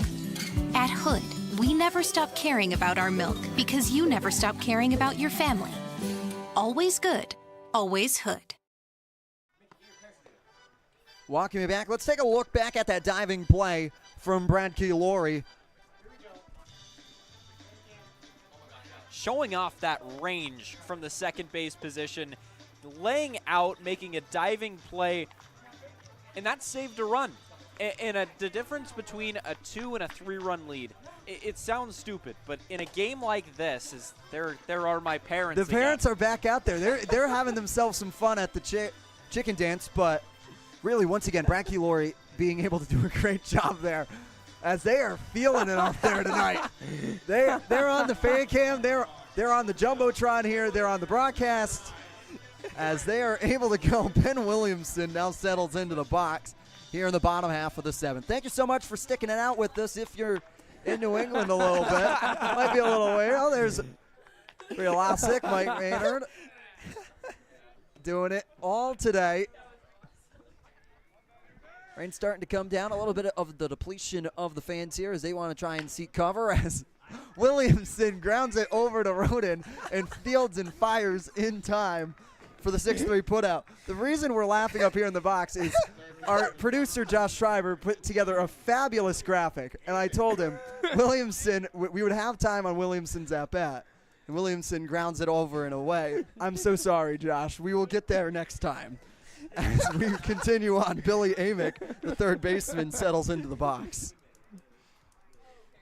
At Hood, we never stop caring about our milk because you never stop caring about your family. Always good, always Hood. Walking me back, let's take a look back at that diving play from Brad Laurie. Showing off that range from the second base position, laying out, making a diving play, and that saved a run. And the difference between a 2 and a 3-run lead, it sounds stupid, but in a game like this, is there are my parents. The parents are back out there. They're having themselves some fun at the chicken dance, but really, once again, Brad Laurie being able to do a great job there, as they are feeling it out there tonight. They're on the fan cam. They're on the jumbotron here. They're on the broadcast, as they are able to go. Ben Williamson now settles into the box here in the bottom half of the 7th. Thank you so much for sticking it out with us. If you're in New England a little bit, might be a little weird. Oh, there's Real Osick, Mike Maynard, doing it all today. Rain's starting to come down. A little bit of the depletion of the fans here as they want to try and seek cover, as Williamson grounds it over to Roden and fields and fires in time for the 6-3 putout. The reason we're laughing up here in the box is our producer, Josh Schreiber, put together a fabulous graphic. And I told him, Williamson, we would have time on Williamson's at-bat. And Williamson grounds it over and away. I'm so sorry, Josh. We will get there next time. As we continue on, Billy Amick, the third baseman, settles into the box.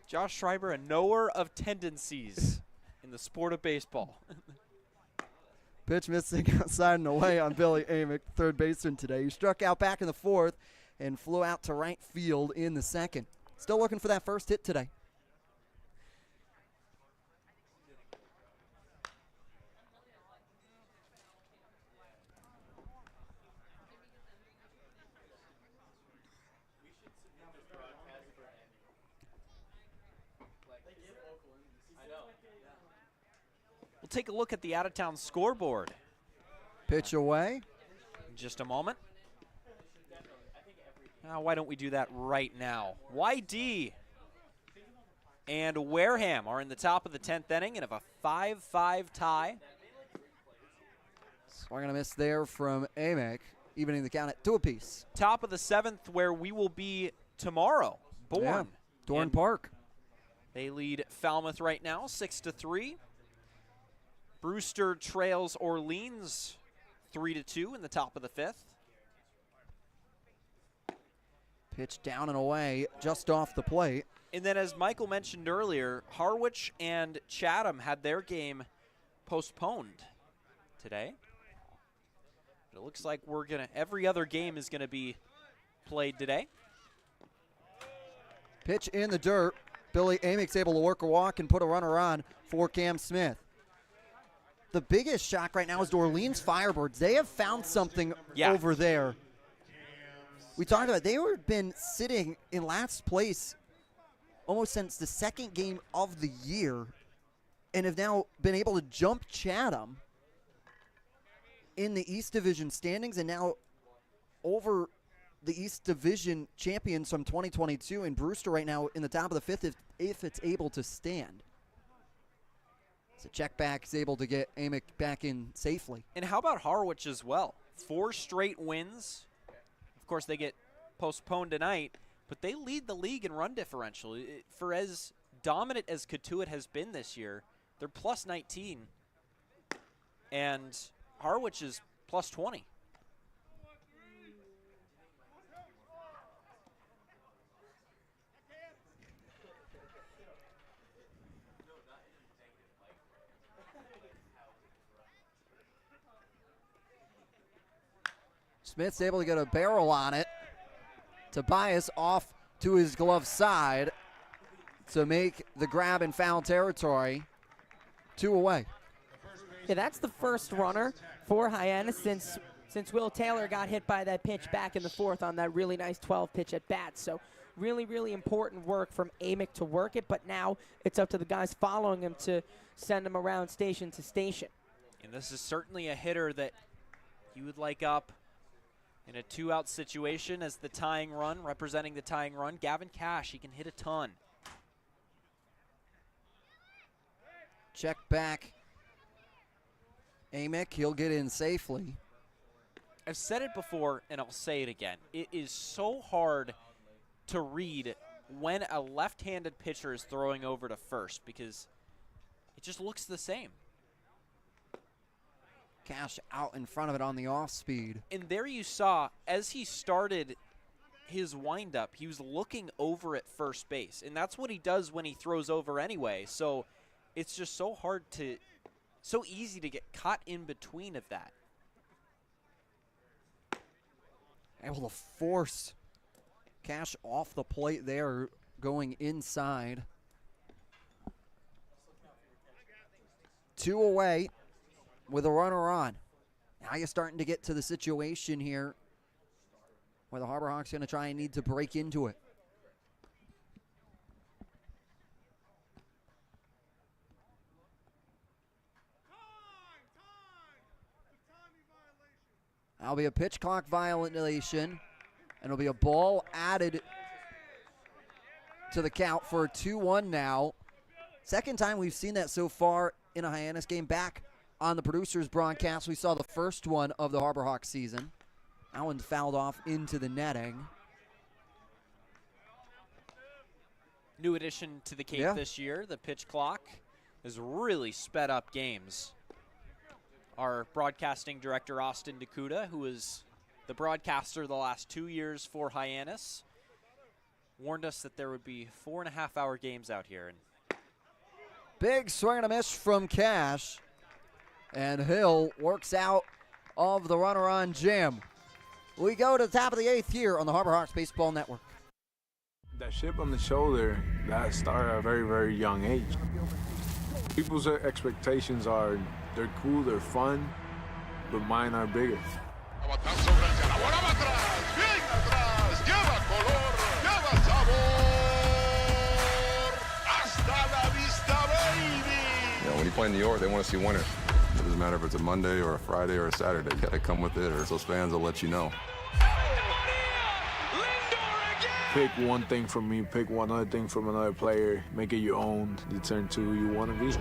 Josh Schreiber, a knower of tendencies in the sport of baseball. Pitch missing outside and away on Billy Amick, third baseman today. He struck out back in the fourth and flew out to right field in the second. Still looking for that first hit today. We'll take a look at the out-of-town scoreboard. Pitch away. In just a moment. Now, why don't we do that right now? YD and Wareham are in the top of the 10th inning and have a 5-5 tie. Swing and a miss there from Amick, evening the count at 2 apiece. Top of the 7th, where we will be tomorrow. Bourne. Yeah, Dorn Park. They lead Falmouth right now, 6-3. Brewster trails Orleans 3-2 in the top of the 5th. Pitch down and away, just off the plate. And then, as Michael mentioned earlier, Harwich and Chatham had their game postponed today. But it looks like every other game is gonna be played today. Pitch in the dirt. Billy Amick's able to work a walk and put a runner on for Cam Smith. The biggest shock right now is the Orleans Firebirds. They have found something over there. We talked about it. They have been sitting in last place almost since the second game of the year and have now been able to jump Chatham in the East Division standings and now over the East Division champions from 2022, and Brewster right now in the top of the 5th if it's able to stand. So check back is able to get Amick back in safely. And how about Harwich as well? 4 straight wins. Of course, they get postponed tonight, but they lead the league in run differential. For as dominant as Cotuit has been this year, they're plus 19, and Harwich is plus 20. Smith's able to get a barrel on it. Tobias off to his glove side to make the grab in foul territory. 2 away. Yeah, that's the first runner for Hyannis since Will Taylor got hit by that pitch back in the 4th on that really nice 12 pitch at bat. So really, really important work from Amick to work it, but now it's up to the guys following him to send him around station to station. And this is certainly a hitter that you would like up in a 2-out situation as the tying run, representing the tying run. Gavin Cash, he can hit a ton. Check back. Amick, he'll get in safely. I've said it before, and I'll say it again. It is so hard to read when a left-handed pitcher is throwing over to first because it just looks the same. Cash out in front of it on the off speed. And there you saw, as he started his windup, he was looking over at first base. And that's what he does when he throws over anyway. So it's just so hard to, so easy to get caught in between of that. Able to force Cash off the plate there, going inside. 2 away with a runner on. Now you're starting to get to the situation here where the Harbor Hawks going to try and need to break into it. That'll be a pitch clock violation, and it'll be a ball added to the count for a 2-1 now. Second time we've seen that so far in a Hyannis game, back on the producers broadcast, we saw the first one of the Harbor Hawks season. That one fouled off into the netting. New addition to the Cape this year, the pitch clock has really sped up games. Our broadcasting director, Austin Dakuda, who is the broadcaster the last 2 years for Hyannis, warned us that there would be 4.5-hour games out here. And big swing and a miss from Cash. And Hill works out of the runner on Jim. We go to the top of the 8th here on the Harbor Hawks Baseball Network. That chip on the shoulder, that started at a very, very young age. People's expectations are they're cool, they're fun, but mine are bigger. When you play in New York, they want to see winners. It doesn't matter if it's a Monday or a Friday or a Saturday. You got to come with it, or those fans will let you know. Pick one thing from me, pick one other thing from another player, make it your own. You turn to who you want to be.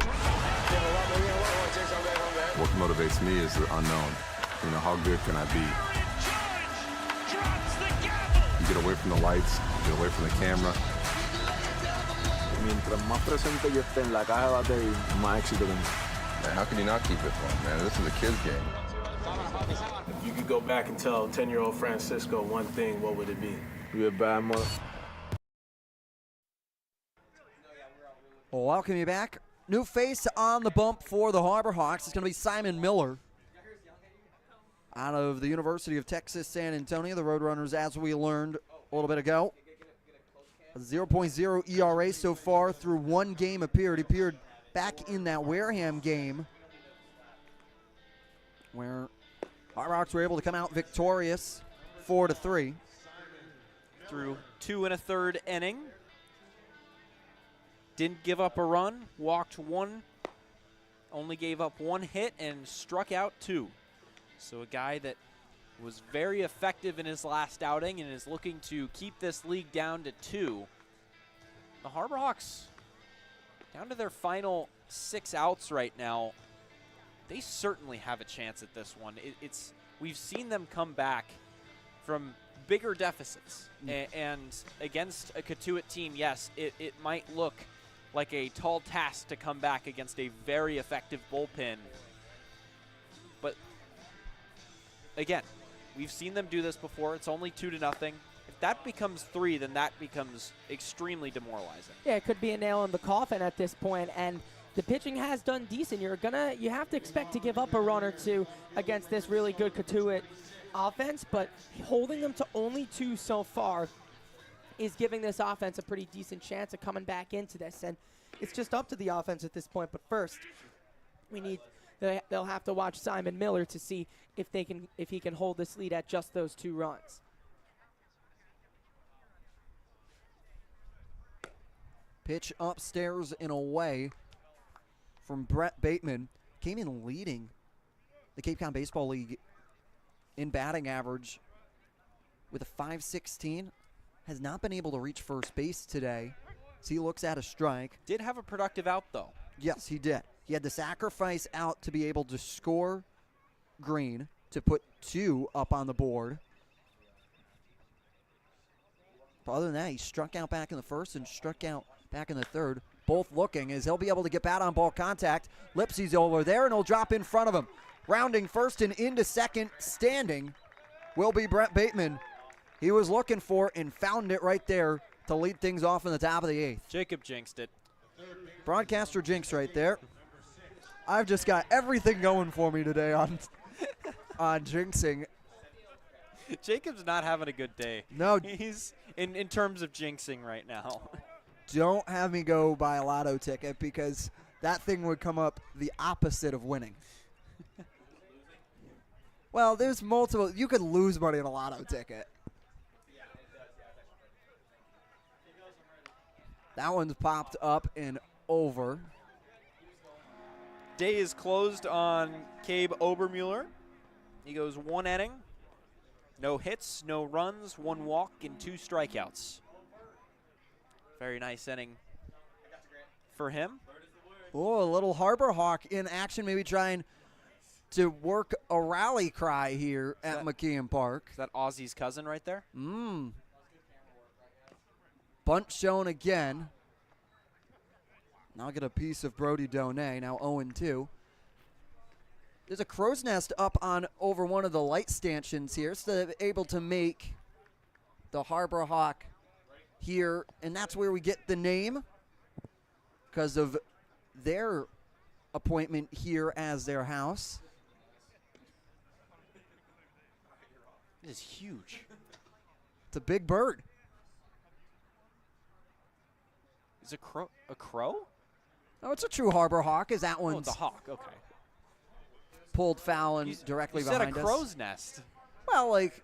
What motivates me is the unknown. You know, how good can I be? You get away from the lights, get away from the camera. Mientras más presente yo esté en la caja de batería, más éxito tengo. Man, how can you not keep it fun, man? This is a kid's game. If you could go back and tell 10-year-old Francisco one thing, what would it be? You're a bad mother. Well, welcome you back. New face on the bump for the Harbor Hawks. It's going to be Simon Miller out of the University of Texas, San Antonio. The Roadrunners, as we learned a little bit ago, a 0.0 ERA so far through one game appeared. He appeared back in that Wareham game where Harbor Hawks were able to come out victorious 4-3. Through 2 1/3 inning. Didn't give up a run, walked 1, only gave up 1 hit and struck out 2. So a guy that was very effective in his last outing and is looking to keep this league down to 2. The Harbor Hawks, down to their final 6 outs right now, they certainly have a chance at this one. We've seen them come back from bigger deficits, and against a Cotuit team, yes, it might look like a tall task to come back against a very effective bullpen. But again, we've seen them do this before. It's only 2-0. If that becomes 3, then that becomes extremely demoralizing. Yeah, it could be a nail in the coffin at this point, and the pitching has done decent. You have to expect to give up a run or two against this really good Cotuit offense, but holding them to only 2 so far is giving this offense a pretty decent chance of coming back into this, and it's just up to the offense at this point. But first, they'll have to watch Simon Miller to see if he can hold this lead at just those 2 runs. Pitch upstairs and away from Brett Bateman. Came in leading the Cape Cod Baseball League in batting average with a .516. Has not been able to reach first base today. So he looks at a strike. Did have a productive out, though. Yes, he did. He had to sacrifice out to be able to score Green to put 2 up on the board. But other than that, he struck out back in the first and struck out back in the third. Both looking as he'll be able to get bat on ball contact. Lipsy's over there and he'll drop in front of him. Rounding first and into second, standing, will be Brett Bateman. He was looking for and found it right there to lead things off in the top of the 8th. Jacob jinxed it. Broadcaster jinx right there. I've just got everything going for me today on jinxing. Jacob's not having a good day. No. He's in terms of jinxing right now. Don't have me go buy a lotto ticket because that thing would come up the opposite of winning. Well, there's multiple. You could lose money on a lotto ticket. That one's popped up and over. Day is closed on Cabe Obermuller. He goes 1 inning. No hits, no runs, 1 walk, and 2 strikeouts. Very nice inning for him. Oh, a little Harbor Hawk in action, maybe trying to work a rally cry here at McKeon Park. Is that Ozzy's cousin right there? Bunt shown again. Now get a piece of Brody Donay, now 0-2. There's a crow's nest up on over one of the light stanchions here, so they're able to make the Harbor Hawk here, and that's where we get the name because of their appointment here as their house. It is huge. It's a big bird. Is it a crow? No, it's a true Harbor Hawk. Is that one's it's a hawk, okay. Pulled foul and directly behind us. You said a crow's nest. Well, like,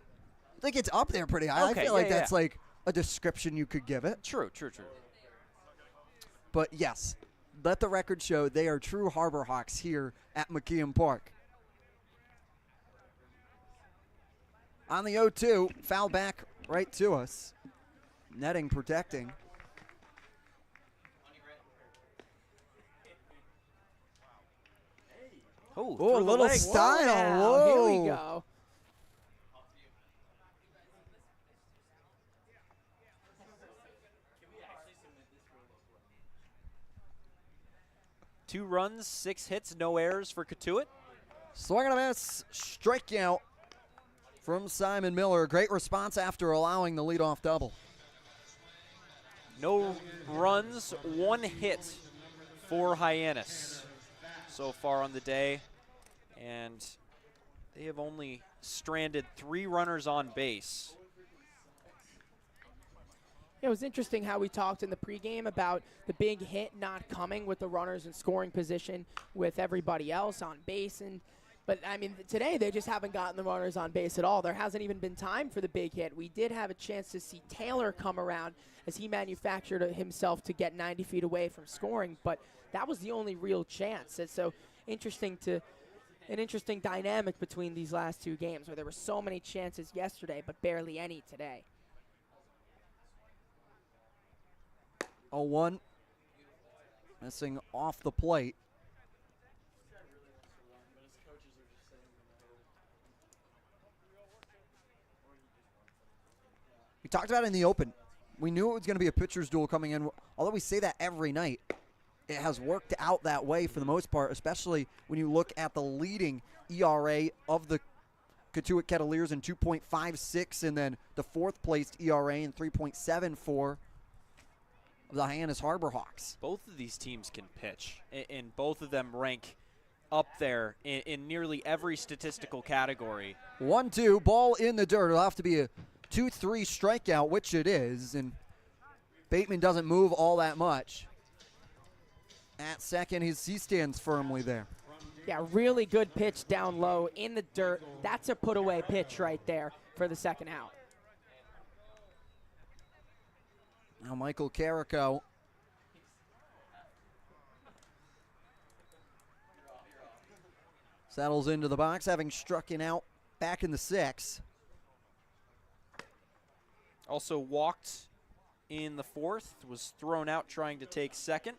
I think it's up there pretty high. Okay, I feel like that's like a description you could give it. True. But yes, let the record show they are true Harbor Hawks here at McKeon Park. On the 0-2, foul back right to us. Netting protecting. Oh, a little leg. style. Whoa. Whoa. Here we go. Two runs, 6 hits, no errors for Cotuit. Swing and a miss, strikeout from Simon Miller. Great response after allowing the leadoff double. No runs, 1 hit for Hyannis so far on the day. And they have only stranded 3 runners on base. It was interesting how we talked in the pregame about the big hit not coming with the runners in scoring position with everybody else on base. But, I mean, today they just haven't gotten the runners on base at all. There hasn't even been time for the big hit. We did have a chance to see Taylor come around as he manufactured himself to get 90 feet away from scoring, but that was the only real chance. And so an interesting dynamic between these last 2 games where there were so many chances yesterday but barely any today. 0-1, missing off the plate. We talked about it in the open. We knew it was going to be a pitcher's duel coming in. Although we say that every night, it has worked out that way for the most part, especially when you look at the leading ERA of the Cotuit Kettleers in 2.56, and then the 4th placed ERA in 3.74 of the Hyannis Harbor Hawks. Both of these teams can pitch, and both of them rank up there in nearly every statistical category. 1-2, ball in the dirt. It'll have to be a 2-3 strikeout, which it is, and Bateman doesn't move all that much. At second, he stands firmly there. Yeah, really good pitch down low in the dirt. That's a put-away pitch right there for the second out. Now Michael Carrico settles into the box, having struck out back in the 6th. Also walked in the 4th, was thrown out trying to take second.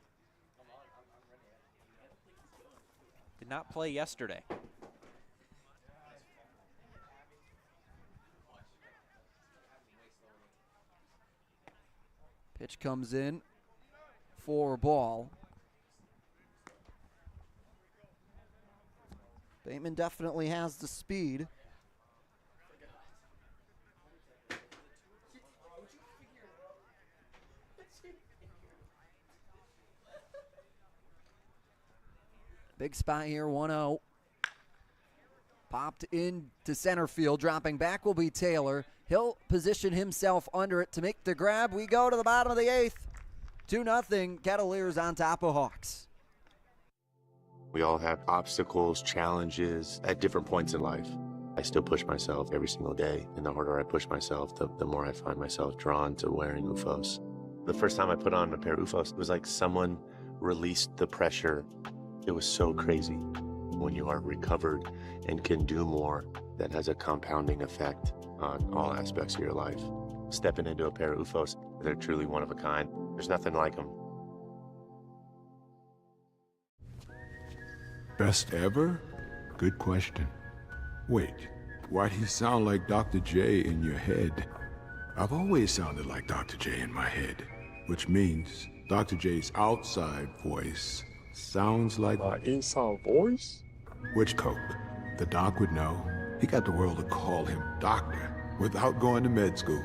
Did not play yesterday. Pitch comes in for a ball. Bateman definitely has the speed. Big spot here, 1-0. Popped into center field. Dropping back will be Taylor. He'll position himself under it to make the grab. We go to the bottom of the 8th. 2-0. Kettleers on top of Hawks. We all have obstacles, challenges at different points in life. I still push myself every single day, and the harder I push myself, the more I find myself drawn to wearing OOFOS. The first time I put on a pair of OOFOS, it was like someone released the pressure. It was so crazy. When you are recovered and can do more, that has a compounding effect on all aspects of your life. Stepping into a pair of OOFOS, they're truly one of a kind. There's nothing like them. Best ever? Good question. Wait, why do you sound like Dr. J in your head? I've always sounded like Dr. J in my head, which means Dr. J's outside voice sounds like my inside voice? Which Coke? The doc would know. He got the world to call him doctor without going to med school.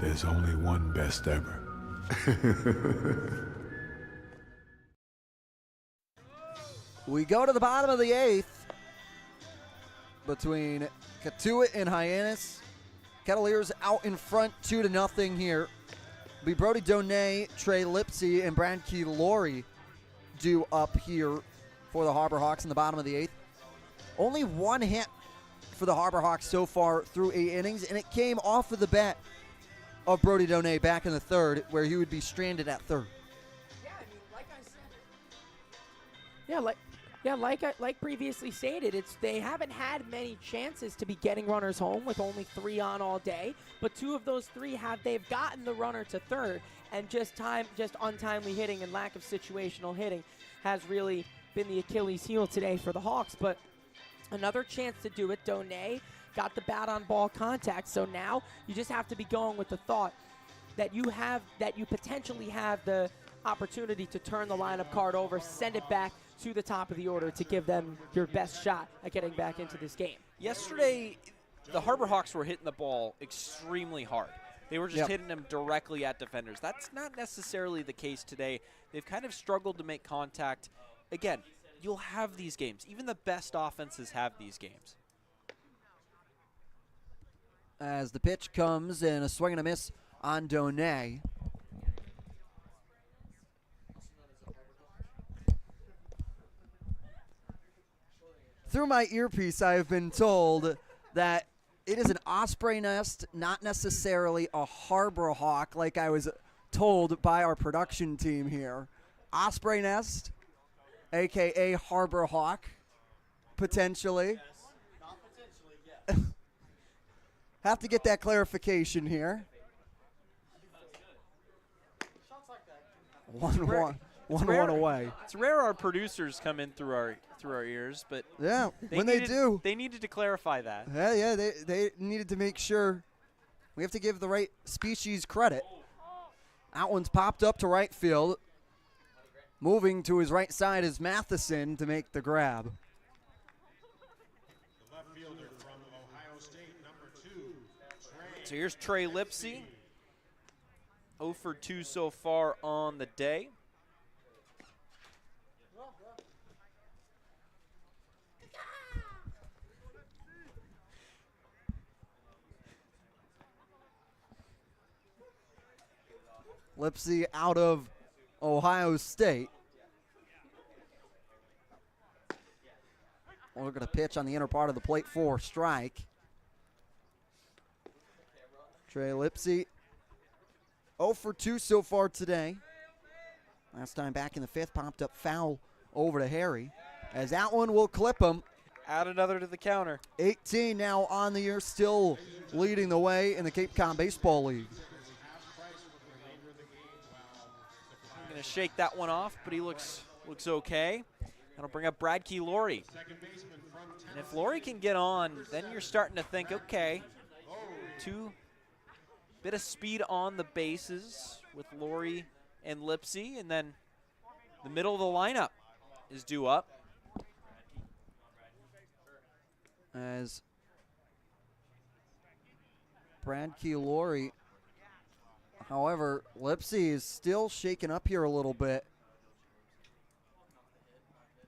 There's only one best ever. We go to the bottom of the 8th between Cotuit and Hyannis. Kettleers out in front 2-0 here. It'll be Brody Donay, Trey Lipsy, and Brad Keylori due up here for the Harbor Hawks in the bottom of the 8th. Only one hit for the Harbor Hawks so far through 8 innings, and it came off of the bat of Brody Donay back in the 3rd, where he would be stranded at 3rd. Like previously stated, they haven't had many chances to be getting runners home with only 3 on all day, but 2 of those 3 they've gotten the runner to 3rd, and just untimely hitting and lack of situational hitting has really been the Achilles heel today for the Hawks. But another chance to do it. Donay got the bat on ball contact, so now you just have to be going with the thought that you potentially have the opportunity to turn the lineup card over, send it back to the top of the order to give them your best shot at getting back into this game. Yesterday, the Harbor Hawks were hitting the ball extremely hard. They were just hitting them directly at defenders. That's not necessarily the case today. They've kind of struggled to make contact. Again, you'll have these games. Even the best offenses have these games. As the pitch comes and a swing and a miss on Donay. Through my earpiece, I have been told that it is an osprey nest, not necessarily a harbor hawk, like I was told by our production team here. Osprey nest, a.k.a. harbor hawk, potentially. Not potentially, yes. Have to get that clarification here. 1-1 away. It's rare our producers come in through our ears, but yeah, when they do, they needed to clarify that. Yeah, they needed to make sure. We have to give the right species credit. That one's popped up to right field. Moving to his right side is Matheson to make the grab. The left fielder from Ohio State, number 2, Trey. So here's Trey Lipsy. 0 for 2 so far on the day. Lipsy out of Ohio State. We're going to pitch on the inner part of the plate for strike. Trey Lipsy 0 for 2 so far today. Last time back in the 5th, popped up foul over to Harry. As that one will clip him. Add another to the counter. 18 now on the year, still leading the way in the Cape Cod Baseball League. Going to shake that one off, but he looks okay. That'll bring up Brad Keylori. And if Laurie can get on, then you're starting to think, okay, bit of speed on the bases with Laurie and Lipsy, and then the middle of the lineup is due up. As Brad Keylori, however, Lipsy is still shaken up here a little bit,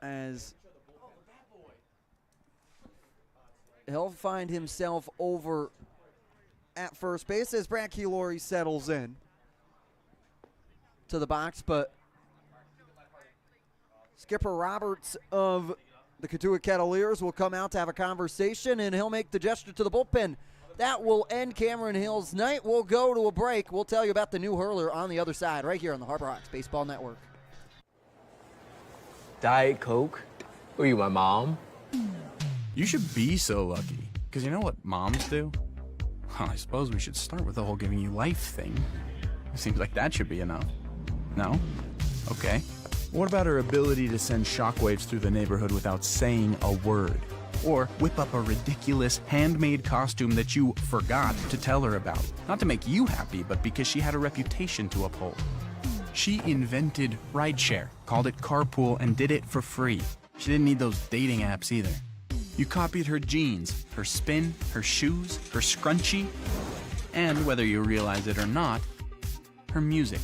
as he'll find himself over at first base as Brad Keylori settles in to the box, but Skipper Roberts of the Cotuit Kettleers will come out to have a conversation, and he'll make the gesture to the bullpen. That will end Cameron Hill's night. We'll go to a break. We'll tell you about the new hurler on the other side right here on the Harbor Hawks Baseball Network. Diet Coke? Who are you, my mom? You should be so lucky, because you know what moms do? Well, I suppose we should start with the whole giving you life thing. It seems like that should be enough. No? Okay. What about her ability to send shockwaves through the neighborhood without saying a word? Or whip up a ridiculous handmade costume that you forgot to tell her about? Not to make you happy, but because she had a reputation to uphold. She invented rideshare, called it carpool, and did it for free. She didn't need those dating apps either. You copied her jeans, her spin, her shoes, her scrunchie, and whether you realize it or not, her music.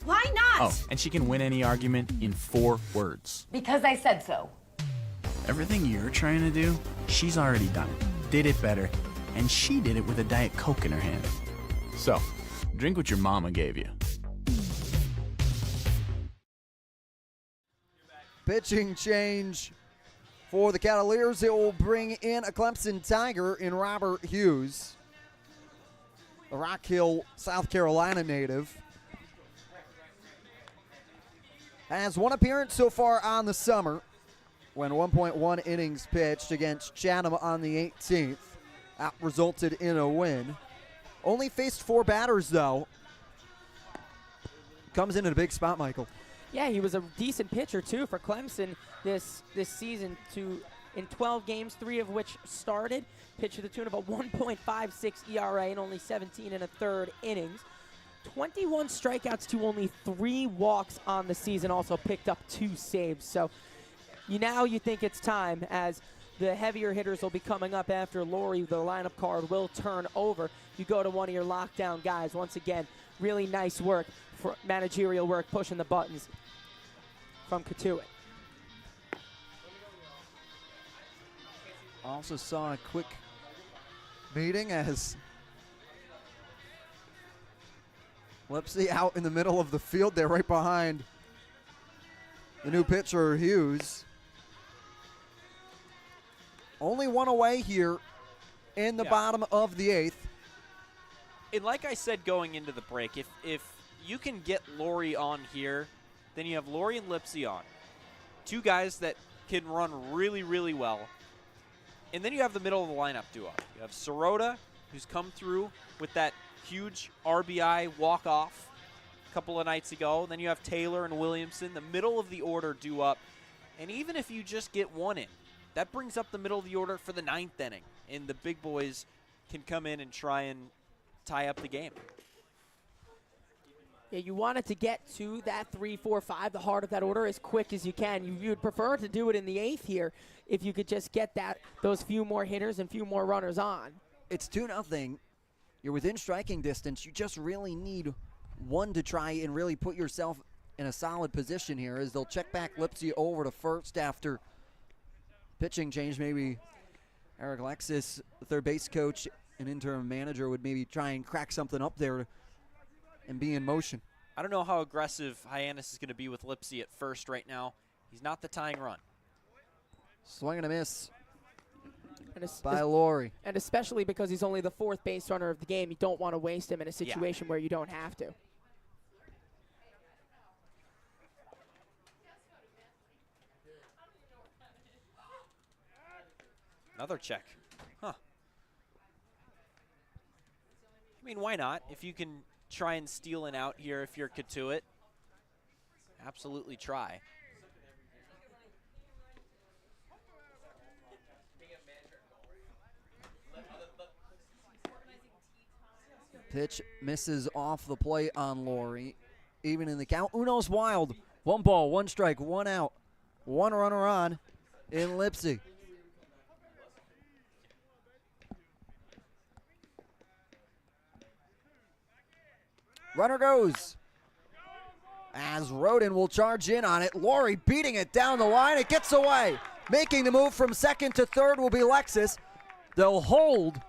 Why not? Oh, and she can win any argument in 4 words. Because I said so. Everything you're trying to do, she's already done it, did it better, and she did it with a Diet Coke in her hand. So, drink what your mama gave you. Pitching change for the Kettleers. It will bring in a Clemson Tiger in Robert Hughes, a Rock Hill, South Carolina native. Has 1 appearance so far on the summer when 1.1 innings pitched against Chatham on the 18th. That resulted in a win. Only faced 4 batters, though. Comes in at a big spot, Michael. Yeah, he was a decent pitcher, too, for Clemson this season. In 12 games, 3 of which started. Pitched to the tune of a 1.56 ERA in only 17 1/3 innings. 21 strikeouts to only 3 walks on the season. Also picked up 2 saves. So now you think it's time, as the heavier hitters will be coming up after Laurie. The lineup card will turn over. You go to one of your lockdown guys. Once again, really nice work, for managerial work, pushing the buttons from Cotuit. Also saw a quick meeting as Lipsy out in the middle of the field there, right behind the new pitcher, Hughes. Only 1 away here in the bottom of the 8th. And like I said going into the break, if you can get Laurie on here, then you have Laurie and Lipsy on. 2 guys that can run really, really well. And then you have the middle of the lineup duo. You have Sirota, who's come through with that huge RBI walk-off a couple of nights ago. Then you have Taylor and Williamson, the middle of the order due up. And even if you just get 1 in, that brings up the middle of the order for the 9th inning. And the big boys can come in and try and tie up the game. Yeah, you wanted to get to that 3, 4, 5, the heart of that order, as quick as you can. You'd prefer to do it in the 8th here if you could just get those few more hitters and few more runners on. It's 2-0. You're within striking distance. You just really need 1 to try and really put yourself in a solid position here, as they'll check back Lipsy over to first after pitching change. Maybe Eric Alexis, the third base coach and interim manager, would maybe try and crack something up there and be in motion. I don't know how aggressive Hyannis is going to be with Lipsy at first right now. He's not the tying run. Swing and a miss by Laurie. And especially because he's only the 4th base runner of the game, you don't want to waste him in a situation where you don't have to. Another check. Huh. I mean, why not? If you can try and steal an out here if you're Cotuit, absolutely try. Pitch misses off the plate on Laurie. Even in the count, Uno's wild. 1 ball, 1 strike, 1 out. 1 runner on in Lipsy. Runner goes as Roden will charge in on it. Laurie beating it down the line. It gets away. Making the move from second to third will be Lexus. They'll hold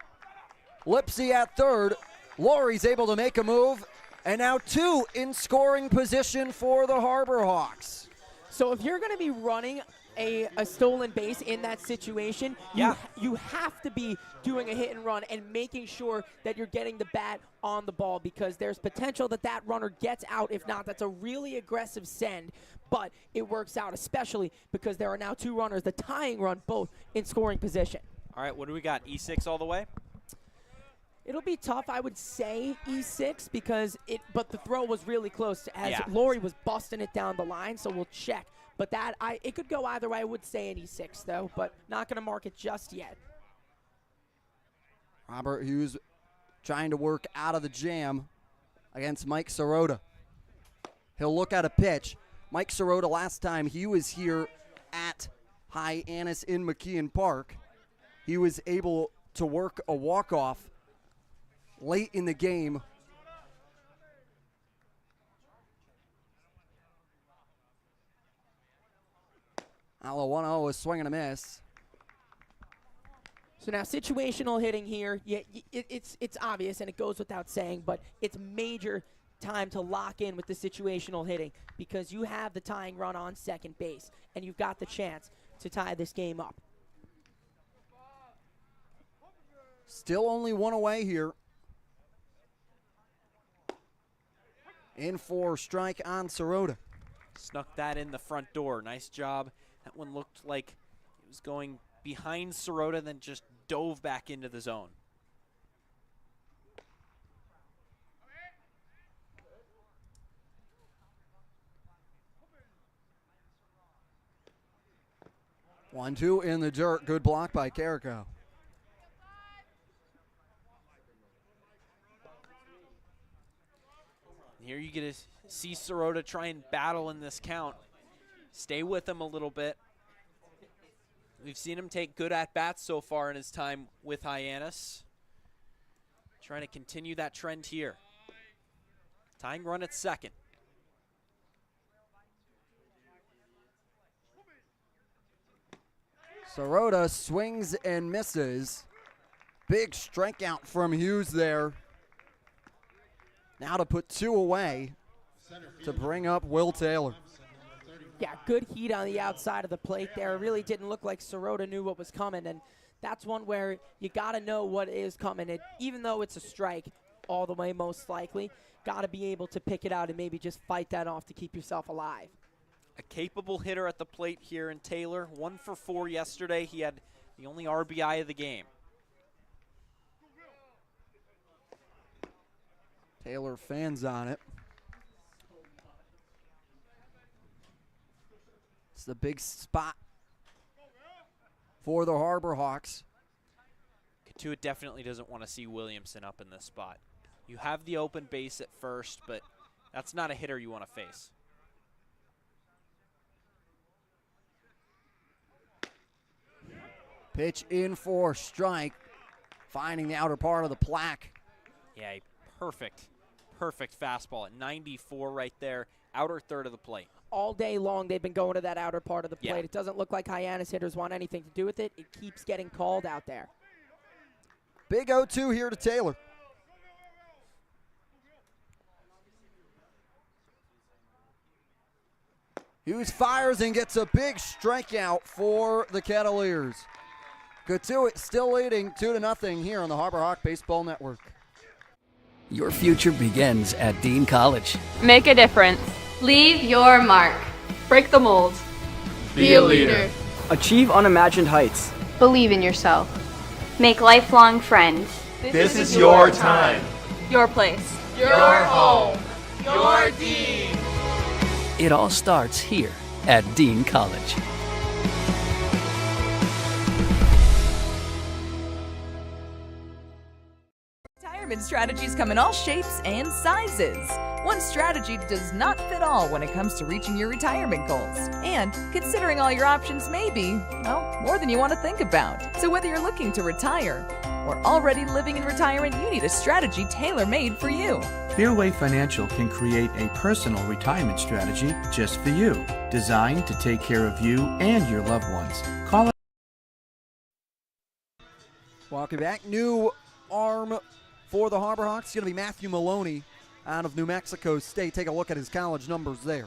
Lipsy at third. Laurie's able to make a move, and now 2 in scoring position for the Harbor Hawks. So if you're going to be running a stolen base in that situation, you have to be doing a hit and run and making sure that you're getting the bat on the ball, because there's potential that runner gets out. If not, that's a really aggressive send, but it works out, especially because there are now 2 runners, the tying run, both in scoring position. All right, what do we got? E6 all the way? It'll be tough. I would say E6 because but the throw was really close as Yeah. Lori was busting it down the line, so we'll check. But it could go either way. I would say an E6 though, but not going to mark it just yet. Robert Hughes trying to work out of the jam against Mike Sirota. He'll look at a pitch. Mike Sirota, last time he was here at Hyannis in McKeon Park, he was able to work a walk-off late in the game. Allo 1-0 is swing and a miss. So now situational hitting here, it's obvious and it goes without saying, but it's major time to lock in with the situational hitting because you have the tying run on second base and you've got the chance to tie this game up. Still only one away here. In for strike on Sirota. Snuck that in the front door. Nice job. That one looked like it was going behind Sirota, then just dove back into the zone. One, two in the dirt. Good block by Carrico. Here you get to see Sirota try and battle in this count. Stay with him a little bit. We've seen him take good at-bats so far in his time with Hyannis. Trying to continue that trend here. Tying run at second. Sirota swings and misses. Big strikeout from Hughes there. Now to put two away to bring up Will Taylor. Yeah, good heat on the outside of the plate there. It really didn't look like Sirota knew what was coming, and that's one where you got to know what is coming. And even though it's a strike all the way most likely, got to be able to pick it out and maybe just fight that off to keep yourself alive. A capable hitter at the plate here in Taylor. 1 for 4 yesterday. He had the only RBI of the game. Taylor fans on it. It's the big spot for the Harbor Hawks. Cotuit definitely doesn't want to see Williamson up in this spot. You have the open base at first, but that's not a hitter you want to face. Pitch in for strike, finding the outer part of the plaque. Yeah, a perfect fastball at 94 right there, outer third of the plate. All day long they've been going to that outer part of the plate. Yeah. It doesn't look like Hyannis hitters want anything to do with it. It keeps getting called out there. Big 0-2 here to Taylor. Hughes fires and gets a big strikeout for the Kettleers. Cotuit still leading 2-0 here on the Harbor Hawk Baseball Network. Your future begins at Dean College. Make a difference. Leave your mark. Break the mold. Be a leader. Achieve unimagined heights. Believe in yourself. Make lifelong friends. This is your time. Your place. Your home. Your Dean. It all starts here at Dean College. Retirement strategies come in all shapes and sizes. One strategy does not fit all when it comes to reaching your retirement goals. And considering all your options may be, well, more than you want to think about. So whether you're looking to retire or already living in retirement, you need a strategy tailor-made for you. Fairway Financial can create a personal retirement strategy just for you, designed to take care of you and your loved ones. Call it. Welcome back. New arm for the Harbor Hawks is going to be Matthew Maloney out of New Mexico State. Take a look at his college numbers there.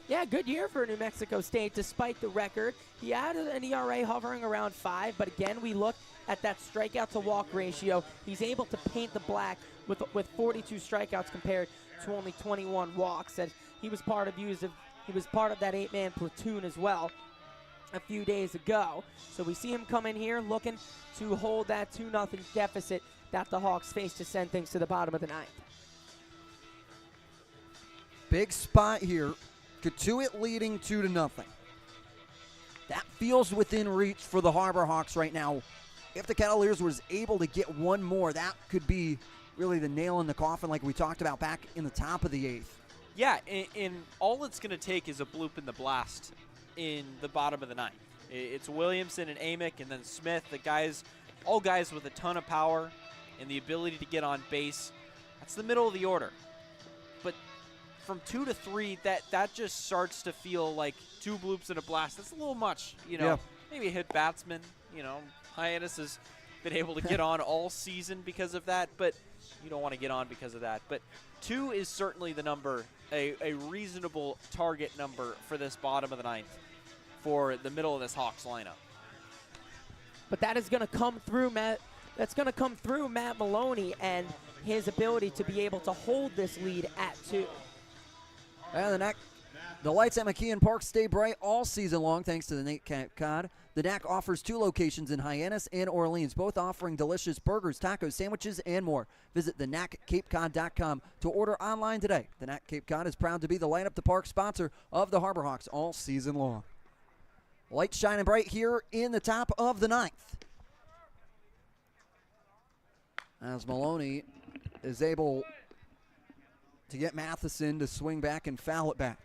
Yeah, good year for New Mexico State despite the record. He had an ERA hovering around 5, but again, we look at that strikeout to walk ratio. He's able to paint the black with 42 strikeouts compared to only 21 walks. And he was part of that 8-man platoon as well. a few days ago. So we see him come in here looking to hold that 2-0 deficit that the Hawks face to send things to the bottom of the ninth. Big spot here. Cotuit leading 2-0. That feels within reach for the Harbor Hawks right now. If the Kettleers was able to get one more, that could be really the nail in the coffin like we talked about back in the top of the 8th. Yeah, and all it's going to take is a bloop in the blast in the bottom of the ninth. It's Williamson and Amick and then Smith, all guys with a ton of power and the ability to get on base. That's the middle of the order. But from 2 to 3, that just starts to feel like 2 bloops and a blast. That's a little much, Maybe a hit batsman, Hyannis has been able to get on all season because of that, but you don't want to get on because of that. But 2 is certainly the number, a reasonable target number for this bottom of the ninth for the middle of this Hawks lineup. But that is going to come through, Matt. That's going to come through Matt Maloney and his ability to be able to hold this lead at 2. And the lights at McKeon Park stay bright all season long thanks to the Nate Cape Cod. The NAC offers 2 locations in Hyannis and Orleans, both offering delicious burgers, tacos, sandwiches, and more. Visit thenaccapecod.com to order online today. The NAC Cape Cod is proud to be the Light Up the Park sponsor of the Harbor Hawks all season long. Lights shining bright here in the top of the ninth, as Maloney is able to get Matheson to swing back and foul it back.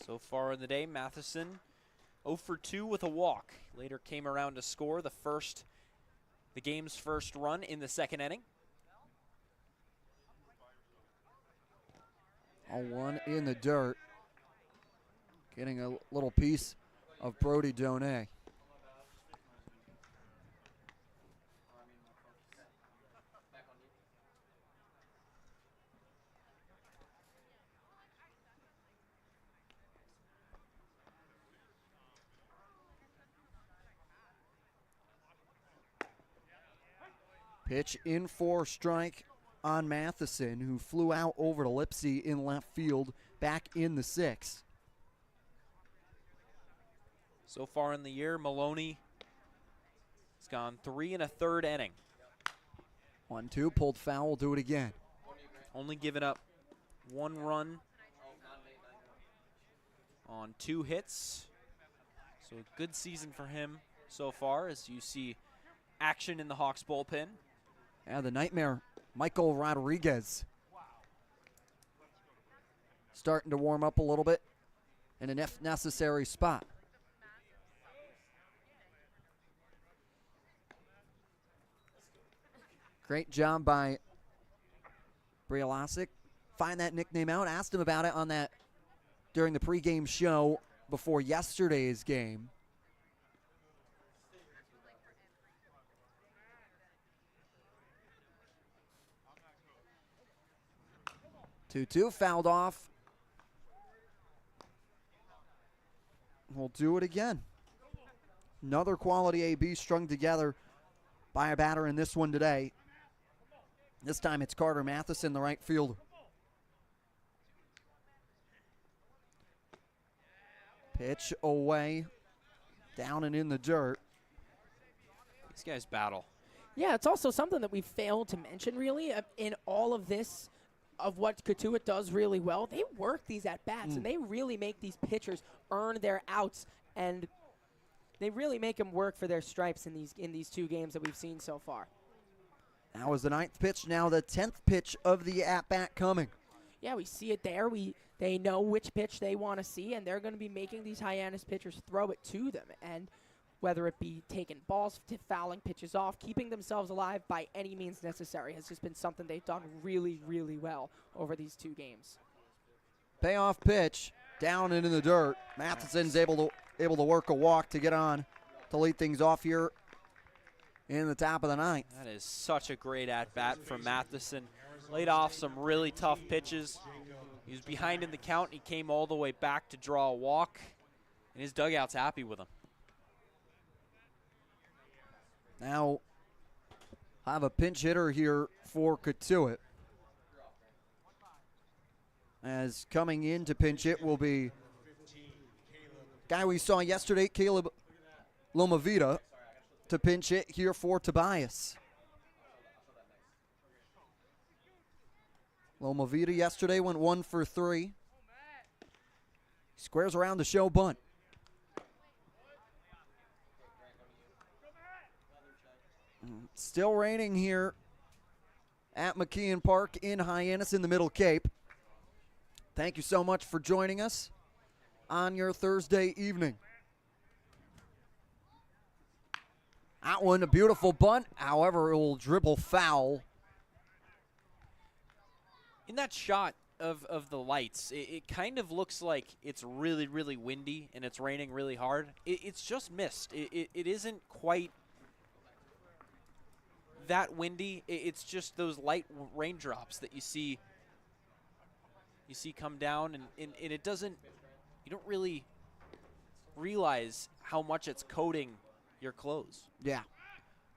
So far in the day, Matheson 0 for 2 with a walk. Later came around to score the game's first run in the second inning. 0-1 in the dirt. Getting a little piece of Brody Donay. Pitch in for strike on Matheson, who flew out over to Lipsy in left field back in the 6th. So far in the year, Maloney has gone 3 1/3 inning. 1-2, pulled foul, do it again. Only given up 1 run on 2 hits. So a good season for him so far as you see action in the Hawks bullpen. And the nightmare, Michael Rodriguez, starting to warm up a little bit in an if necessary spot. Great job by Brielasic. Find that nickname out. Asked him about it on that during the pregame show before yesterday's game. Two fouled off. We'll do it again. Another quality AB strung together by a batter in this one today. This time it's Carter Matheson, the right fielder. Pitch away, down and in the dirt. These guys battle. Yeah, it's also something that we failed to mention, really, in all of this, of what Cotuit does really well. They work these at-bats, and they really make these pitchers earn their outs, and they really make them work for their stripes in these 2 games that we've seen so far. That was the 9th pitch, now the 10th pitch of the at-bat coming. Yeah, we see it there. They know which pitch they want to see, and they're going to be making these Hyannis pitchers throw it to them. And whether it be taking balls, fouling pitches off, keeping themselves alive by any means necessary has just been something they've done really, really well over these 2 games. Payoff pitch, down and in the dirt. Matheson's able to work a walk to get on to lead things off here in the top of the 9th. That is such a great at-bat from Matheson. Laid off some really tough pitches. He was behind in the count. He came all the way back to draw a walk, and his dugout's happy with him. Now, I have a pinch hitter here for Cotuit. as coming in to pinch it will be guy we saw yesterday, Caleb Lomavita, to pinch it here for Tobias. Lomavita yesterday went 1 for 3. Squares around the show bunt. Still raining here at McKeon Park in Hyannis in the Middle Cape. Thank you so much for joining us on your Thursday evening. That one, a beautiful bunt. However, it will dribble foul. In that shot of the lights, it kind of looks like it's really, really windy and it's raining really hard. It's just mist. It isn't quite that windy. It's just those light raindrops that you see come down, and it doesn't, you don't really realize how much it's coating your clothes. Yeah.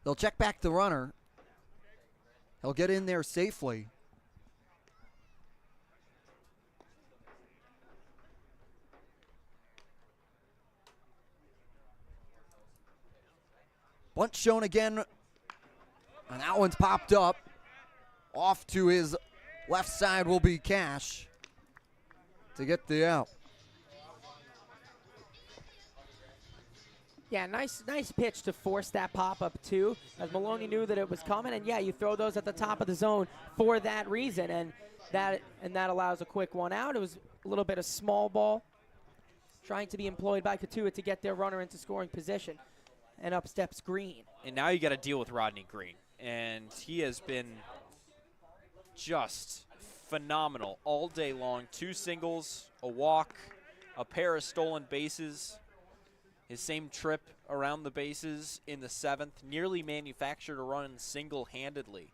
They'll check back the runner. He'll get in there safely. Bunt shown again, and that one's popped up. Off to his left side will be Cash to get the out. Yeah, nice pitch to force that pop-up, too, as Maloney knew that it was coming. And, yeah, you throw those at the top of the zone for that reason, and that allows a quick one out. It was a little bit of small ball trying to be employed by Cotuit to get their runner into scoring position. And up steps Green. And now you got to deal with Rodney Green. And he has been just phenomenal all day long. 2 singles, a walk, a pair of stolen bases. His same trip around the bases in the 7th. Nearly manufactured a run single-handedly.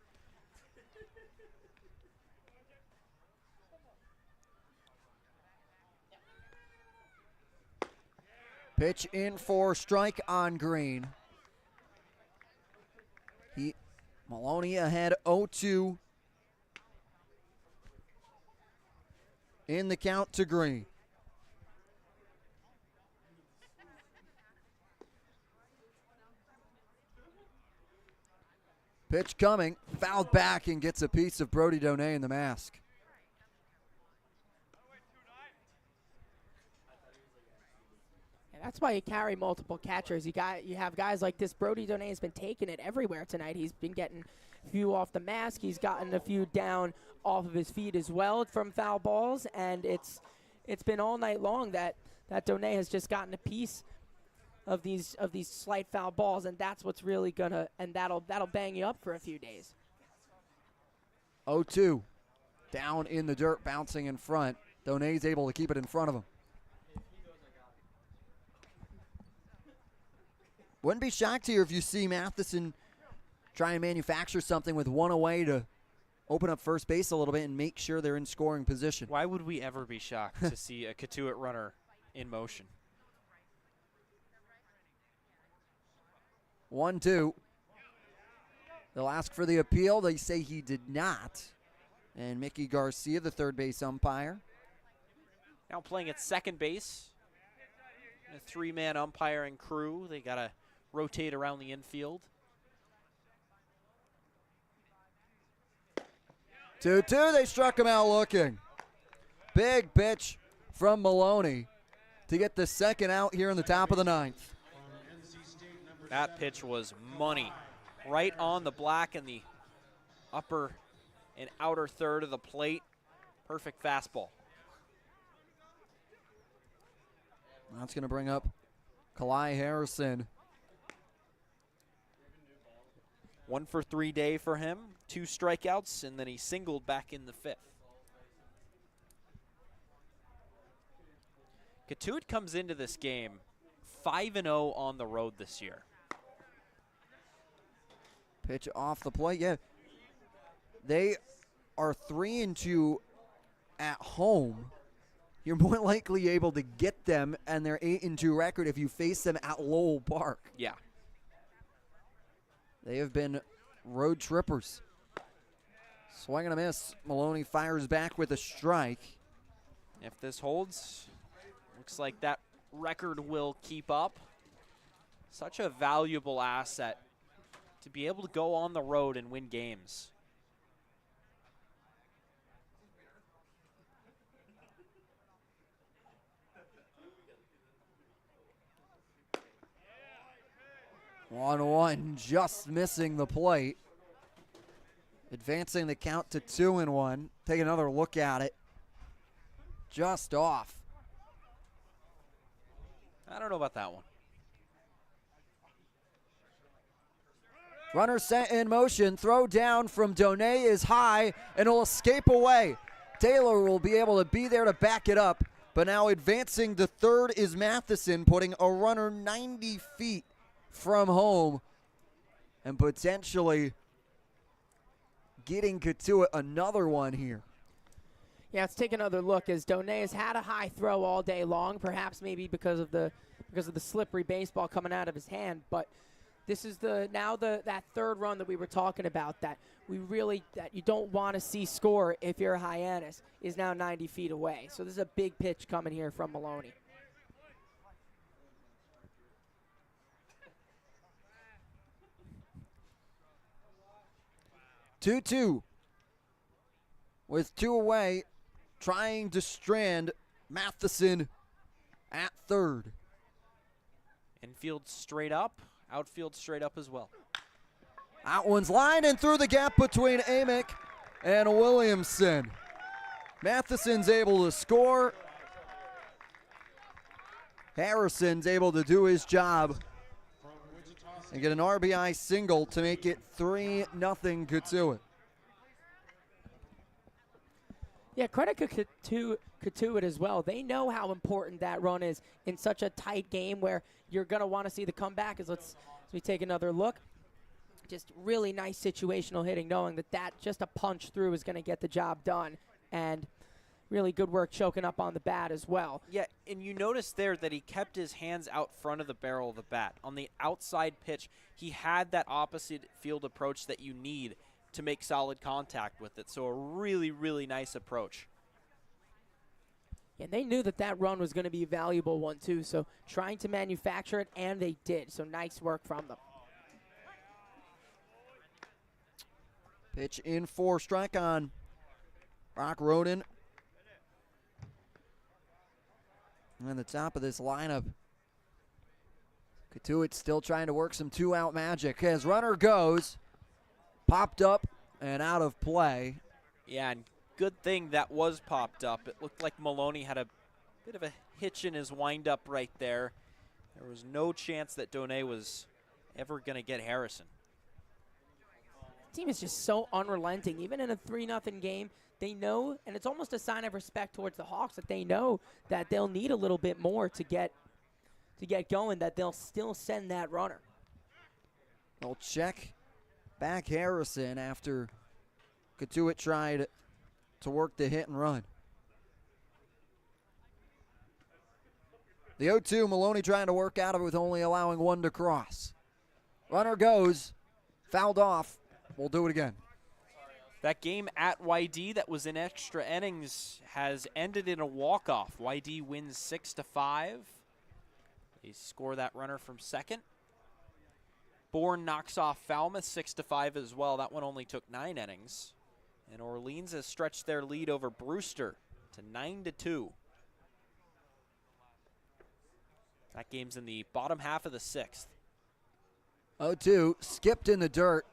Pitch in for strike on Green. Maloney ahead 0-2 in the count to Green. Pitch coming, fouled back and gets a piece of Brody Donay in the mask. That's why you carry multiple catchers. You have guys like this. Brody Donay has been taking it everywhere tonight. He's been getting a few off the mask. He's gotten a few down off of his feet as well from foul balls, and it's been all night long that Donay has just gotten a piece of these slight foul balls, and that's what's really gonna, and that'll bang you up for a few days. 0-2, down in the dirt, bouncing in front. Donay's able to keep it in front of him. Wouldn't be shocked here if you see Matheson try and manufacture something with one away to open up first base a little bit and make sure they're in scoring position. Why would we ever be shocked to see a Cotuit runner in motion? 1-2. They'll ask for the appeal. They say he did not. And Mickey Garcia, the third base umpire. Now playing at second base. A 3-man umpiring crew. They got to rotate around the infield. 2-2, they struck him out looking. Big pitch from Maloney to get the second out here in the top of the 9th. That pitch was money. Right on the black and the upper and outer third of the plate. Perfect fastball. That's going to bring up Kalai Harrison. 1 for 3 day for him. 2 strikeouts, and then he singled back in the 5th. Cotuit comes into this game 5-0 on the road this year. Pitch off the plate. Yeah, they are 3-2 at home. You're more likely able to get them and their 8-2 record if you face them at Lowell Park. Yeah. They have been road trippers. Swing and a miss. Maloney fires back with a strike. If this holds, looks like that record will keep up. Such a valuable asset to be able to go on the road and win games. One, just missing the plate. Advancing the count to 2-1. Take another look at it. Just off. I don't know about that one. Runner set in motion. Throw down from Donay is high and will escape away. Taylor will be able to be there to back it up. But now advancing to third is Matheson, putting a runner 90 feet from home and potentially getting Cotuit another one here. Yeah, let's take another look as Donay has had a high throw all day long, perhaps maybe because of the slippery baseball coming out of his hand, but this is that third run that we were talking about that you don't want to see score if you're Hyannis is now 90 feet away. So this is a big pitch coming here from Maloney. Two with 2 away, trying to strand Matheson at third. Infield straight up, outfield straight up as well. That one's lined and through the gap between Amick and Williamson. Matheson's able to score. Harrison's able to do his job and get an RBI single to make it 3-0 Cotuit. Yeah, credit to Cotuit as well. They know how important that run is in such a tight game where you're going to want to see the comeback. As we take another look. Just really nice situational hitting, knowing that just a punch through is going to get the job done. And really good work choking up on the bat as well. Yeah, and you notice there that he kept his hands out front of the barrel of the bat. On the outside pitch, he had that opposite field approach that you need to make solid contact with it. So a really, really nice approach. And they knew that run was going to be a valuable one too, so trying to manufacture it, and they did. So nice work from them. Pitch in for strike on Brock Roden. And the top of this lineup, Cotuit still trying to work some 2-out magic as runner goes, popped up and out of play. Yeah, and good thing that was popped up. It looked like Maloney had a bit of a hitch in his windup right there. There was no chance that Donay was ever going to get Harrison. The team is just so unrelenting. Even in a 3-0 game, they know, and it's almost a sign of respect towards the Hawks, that they know that they'll need a little bit more to get going, that they'll still send that runner. They'll check back Harrison after Cotuit tried to work the hit and run. The 0-2, Maloney trying to work out of it with only allowing 1 to cross. Runner goes, fouled off. We'll do it again. That game at YD that was in extra innings has ended in a walk-off. YD wins 6-5. They score that runner from second. Bourne knocks off Falmouth 6-5 as well. That one only took 9 innings. And Orleans has stretched their lead over Brewster to 9-2. That game's in the bottom half of the 6th. 0-2, skipped in the dirt.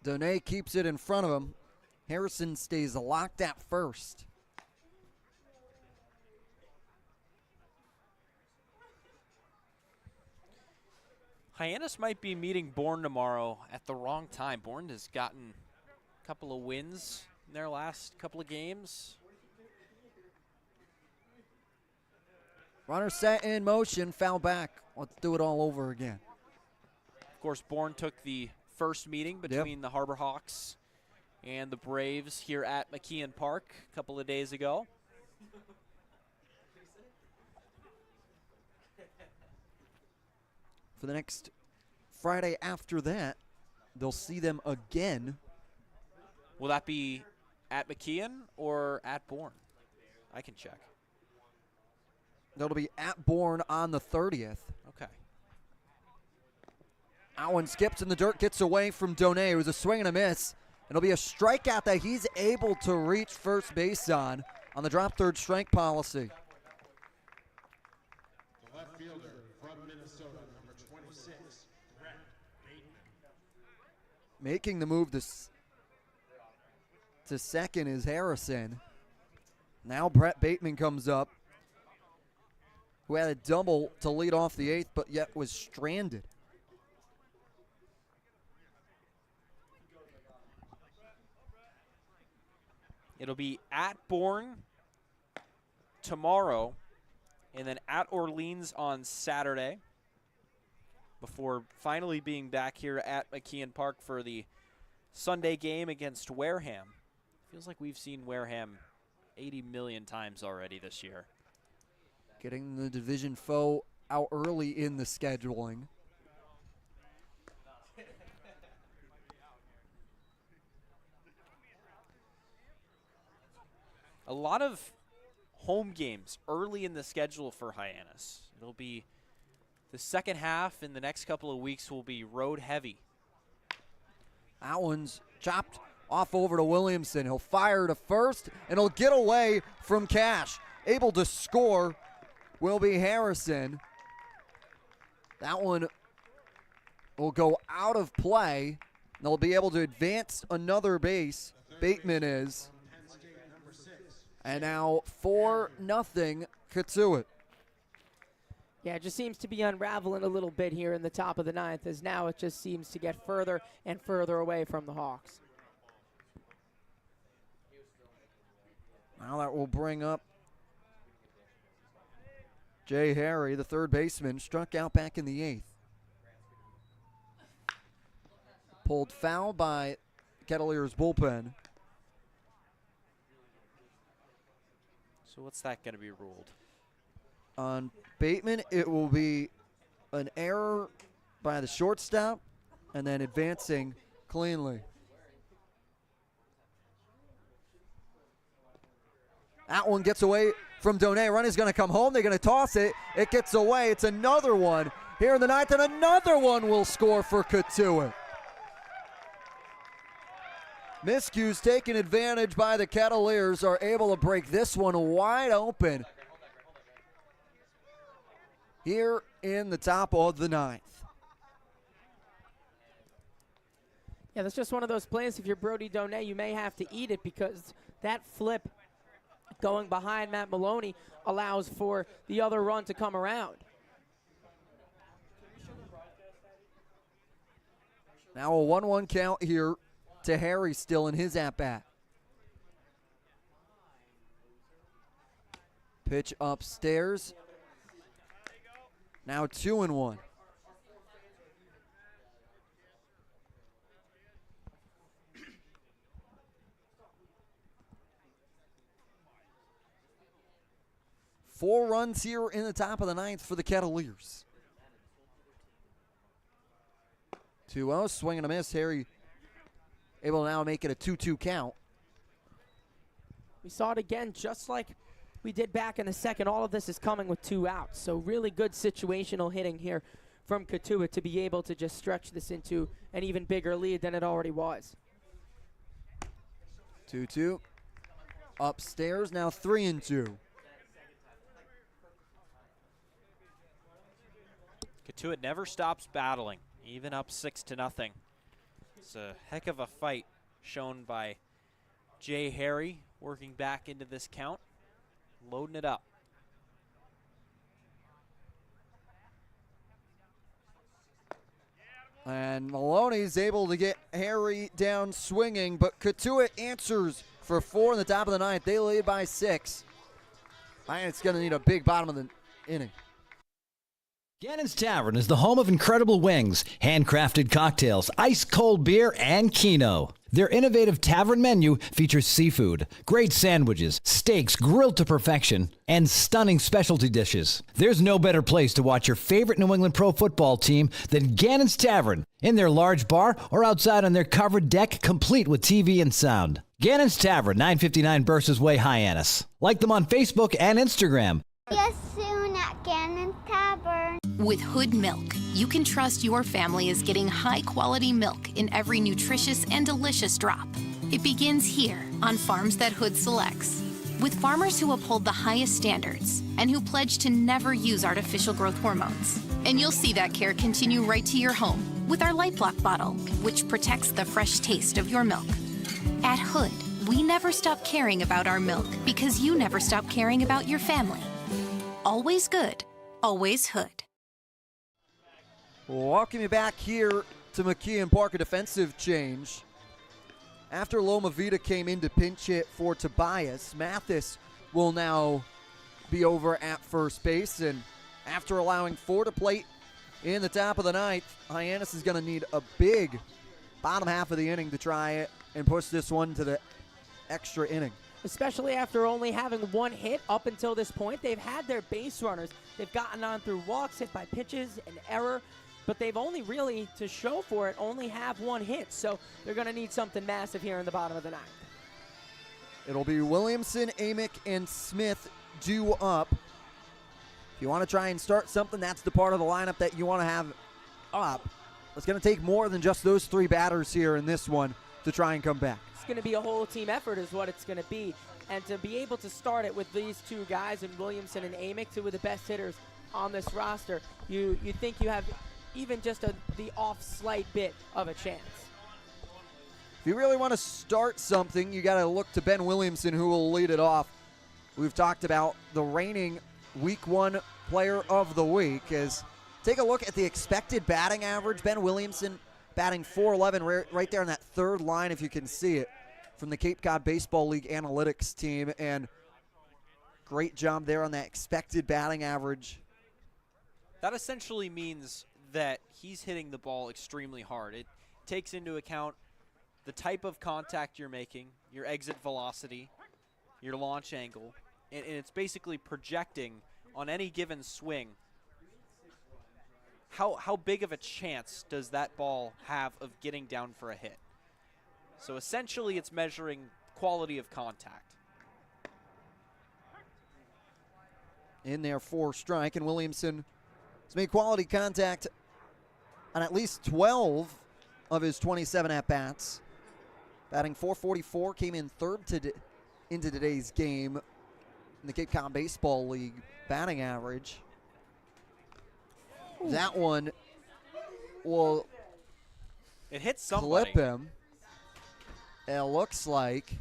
Donay keeps it in front of him. Harrison stays locked at first. Hyannis might be meeting Bourne tomorrow at the wrong time. Bourne has gotten a couple of wins in their last couple of games. Runner set in motion, foul back. Let's do it all over again. Of course, Bourne took the first meeting between the Harbor Hawks and the Braves here at McKeon Park a couple of days ago. For the next Friday after that, they'll see them again. Will that be at McKeon or at Bourne? I can check. That'll be at Bourne on the 30th. Okay. That one skips in the dirt, gets away from Donay. It was a swing and a miss. It'll be a strikeout that he's able to reach first base on the drop third strike policy. The left fielder from Minnesota, number 26, Brett Bateman. Making the move to second is Harrison. Now Brett Bateman comes up, who had a double to lead off the 8th, but yet was stranded. It'll be at Bourne tomorrow, and then at Orleans on Saturday, before finally being back here at McKeon Park for the Sunday game against Wareham. Feels like we've seen Wareham 80 million times already this year. Getting the division foe out early in the scheduling. A lot of home games early in the schedule for Hyannis. It'll be the second half in the next couple of weeks will be road heavy. That one's chopped off over to Williamson. He'll fire to first, and he'll get away from Cash. Able to score will be Harrison. That one will go out of play. They'll be able to advance another base. Bateman is. And now 4-0 Cotuit. Yeah, it just seems to be unraveling a little bit here in the top of the 9th, as now it just seems to get further and further away from the Hawks. Now that will bring up Jay Harry, the third baseman, struck out back in the 8th. Pulled foul by Kettleers' bullpen. So what's that going to be ruled? On Bateman, it will be an error by the shortstop and then advancing cleanly. That one gets away from Donay. Run is going to come home. They're going to toss it. It gets away. It's another one here in the 9th, and another one will score for Cotuit. Miscues taken advantage by the Kettleers, are able to break this one wide open here in the top of the 9th. Yeah, that's just one of those plays. If you're Brody Donay, you may have to eat it, because that flip going behind Matt Maloney allows for the other run to come around. Now a 1-1 count here to Harry still in his at-bat. Pitch upstairs. Now 2-1. Four runs here in the top of the 9th for the Kettleers. 2-0, swing and a miss. Harry able to now make it a 2-2 count. We saw it again, just like we did back in the second. All of this is coming with 2 outs. So really good situational hitting here from Cotuit to be able to just stretch this into an even bigger lead than it already was. 2-2. Upstairs, now 3-2. Cotuit never stops battling, even up 6-0. It's a heck of a fight shown by Jay Harry, working back into this count, loading it up. And Maloney's able to get Harry down swinging, but Cotuit answers for 4 in the top of the 9th. They lead by 6. And it's going to need a big bottom of the inning. Gannon's Tavern is the home of incredible wings, handcrafted cocktails, ice-cold beer, and Keno. Their innovative tavern menu features seafood, great sandwiches, steaks grilled to perfection, and stunning specialty dishes. There's no better place to watch your favorite New England pro football team than Gannon's Tavern, in their large bar or outside on their covered deck, complete with TV and sound. Gannon's Tavern, 959 Bursa's Way, Hyannis. Like them on Facebook and Instagram. See you soon at Gannon Tavern. With Hood Milk, you can trust your family is getting high-quality milk in every nutritious and delicious drop. It begins here on farms that Hood selects, with farmers who uphold the highest standards and who pledge to never use artificial growth hormones. And you'll see that care continue right to your home with our Light Block bottle, which protects the fresh taste of your milk. At Hood, we never stop caring about our milk because you never stop caring about your family. Always good, always Hood. Welcome you back here to McKeon Park, a defensive change. After Loma Vida came in to pinch hit for Tobias, Mathis will now be over at first base. And after allowing 4 to plate in the top of the ninth, Hyannis is going to need a big bottom half of the inning to try it and push this one to the extra inning. Especially after only having 1 hit up until this point. They've had their base runners. They've gotten on through walks, hit by pitches, and error. But they've only really, to show for it, only have 1 hit. So they're going to need something massive here in the bottom of the ninth. It'll be Williamson, Amick, and Smith due up. If you want to try and start something, that's the part of the lineup that you want to have up. It's going to take more than just those 3 batters here in this one to try and come back. It's going to be a whole team effort is what it's going to be. And to be able to start it with these 2 guys, and Williamson and Amick, 2 of the best hitters on this roster, you think you have even just the off slight bit of a chance. If you really want to start something, you got to look to Ben Williamson, who will lead it off. We've talked about the reigning Week 1 Player of the Week. Take a look at the expected batting average. Ben Williamson batting .411 right there on that 3rd line, if you can see it, from the Cape Cod Baseball League analytics team. And great job there on that expected batting average. That essentially means that he's hitting the ball extremely hard. It takes into account the type of contact you're making, your exit velocity, your launch angle, and it's basically projecting on any given swing how big of a chance does that ball have of getting down for a hit. So essentially it's measuring quality of contact. In there for strike, and Williamson has made quality contact on at least 12 of his 27 at-bats. Batting .444, came in 3rd into today's game in the Cape Cod Baseball League batting average. Ooh. That one will it hit somebody. Clip him. It looks like,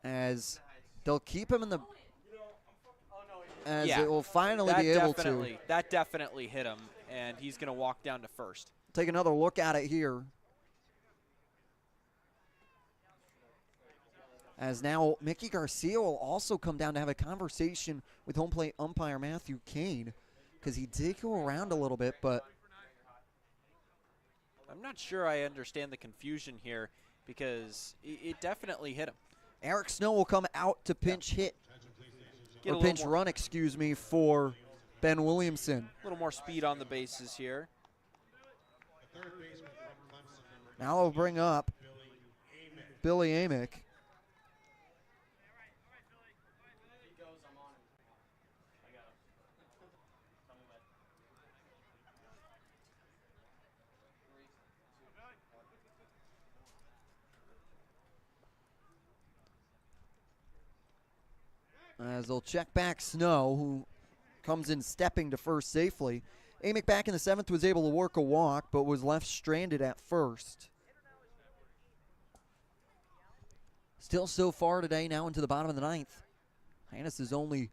as they'll keep him in the, as yeah, it will finally be able to. That definitely hit him, and he's going to walk down to first. Take another look at it here. As now Mickey Garcia will also come down to have a conversation with home plate umpire Matthew Kane, because he did go around a little bit, but I'm not sure I understand the confusion here, because it definitely hit him. Eric Snow will come out to pinch hit, or pinch run, excuse me, for Ben Williamson. A little more speed on the bases here. Now they'll bring up Billy Amick. As they'll check back Snow, who comes in stepping to first safely. Amick back in the 7th was able to work a walk, but was left stranded at first. Still so far today, now into the bottom of the 9th. Hyannis has only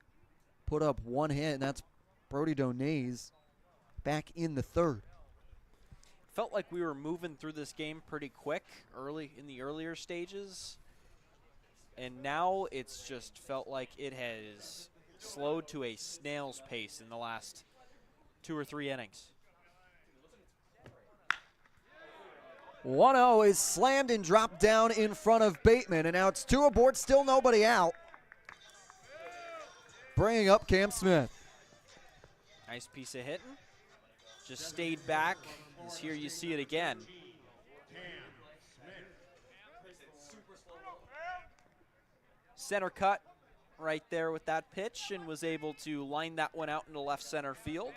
put up 1 hit, and that's Brody Donaze back in the 3rd. Felt like we were moving through this game pretty quick in the earlier stages. And now it's just felt like it has slowed to a snail's pace in the last 2 or 3 innings. 1-0 is slammed and dropped down in front of Bateman, and now it's 2 aboard, still nobody out. Bringing up Cam Smith. Nice piece of hitting. Just stayed back. As here you see it again. center cut right there with that pitch and was able to line that one out into left center field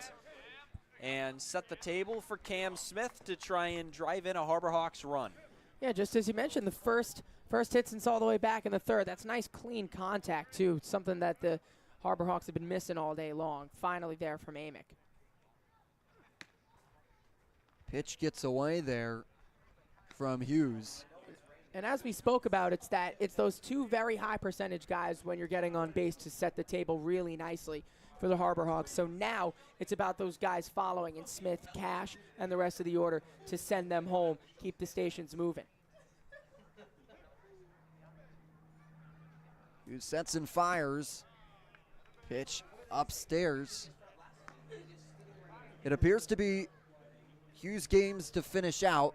and set the table for Cam Smith to try and drive in a Harbor Hawks run. Yeah, just as you mentioned, the first hit since all the way back in the third. That's nice, clean contact, too. Something that the Harbor Hawks have been missing all day long. Finally there from Amick. Pitch gets away there from Hughes. And as we spoke about, it's those two very high percentage guys when you're getting on base to set the table really nicely for the Harbor Hawks. So now it's about those guys following in Smith, Cash, and the rest of the order to send them home, keep the stations moving. Hughes sets and fires. Pitch upstairs. It appears to be Hughes games to finish out.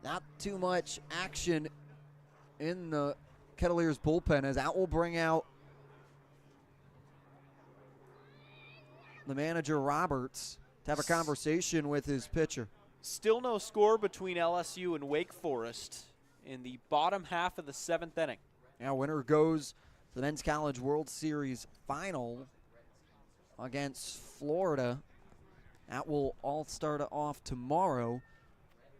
Not too much action in the Kettleers bullpen, as that will bring out the manager, Roberts, to have a conversation with his pitcher. Still no score between LSU and Wake Forest in the bottom half of the 7th inning. Now winner goes to the Men's College World Series final against Florida. That will all start off tomorrow.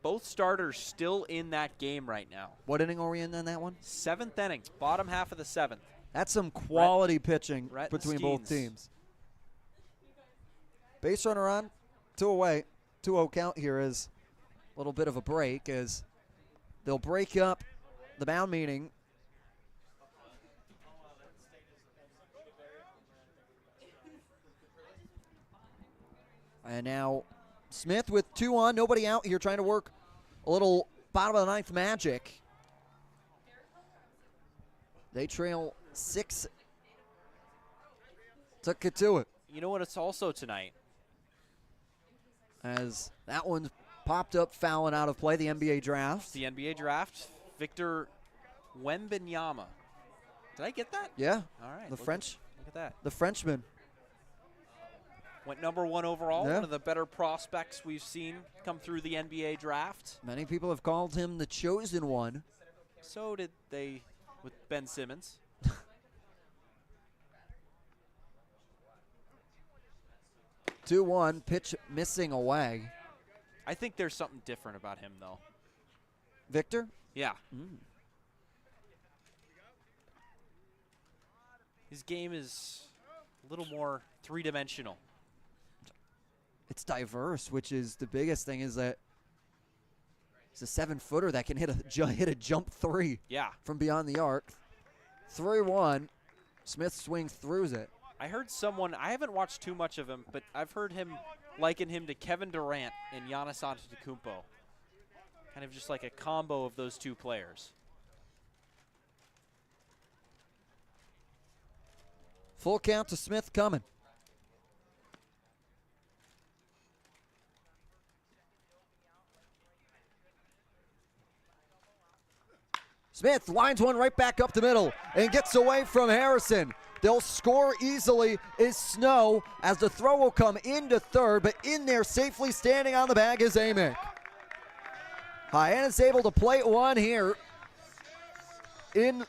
Both starters still in that game right now. What inning are we in that one? 7th inning, bottom half of the 7th. That's some quality pitching Rhett between both Skeens. teams. Base runner on, 2 away. 2-0 count here is a little bit of a break as they'll break up the mound meeting. And now Smith with 2 on, nobody out here, trying to work a little bottom of the 9th magic. They trail 6 to Cotuit. You know what, it's also tonight. As that one's popped up, fouling out of play, the NBA draft. The NBA draft, Victor Wembanyama. Did I get that? Yeah. All right. Look at that. The Frenchman. Went number 1 overall, Yeah. one of the better prospects we've seen come through the NBA draft. Many people have called him the chosen one. So did they with Ben Simmons. 2-1, pitch missing away. I think there's something different about him, though. Victor? Yeah. His game is a little more three-dimensional. It's diverse, which is the biggest thing, is that he's a 7-footer that can hit a jump 3 from beyond the arc. 3-1. Smith swings through it. I heard someone, I haven't watched too much of him, but I've heard him liken him to Kevin Durant and Giannis Antetokounmpo. Kind of just like a combo of those two players. Full count to Smith coming. Smith lines one right back up the middle and gets away from Harrison. They'll score easily is Snow as the throw will come into third, but in there safely standing on the bag is Amick. Hyannis able to plate one here in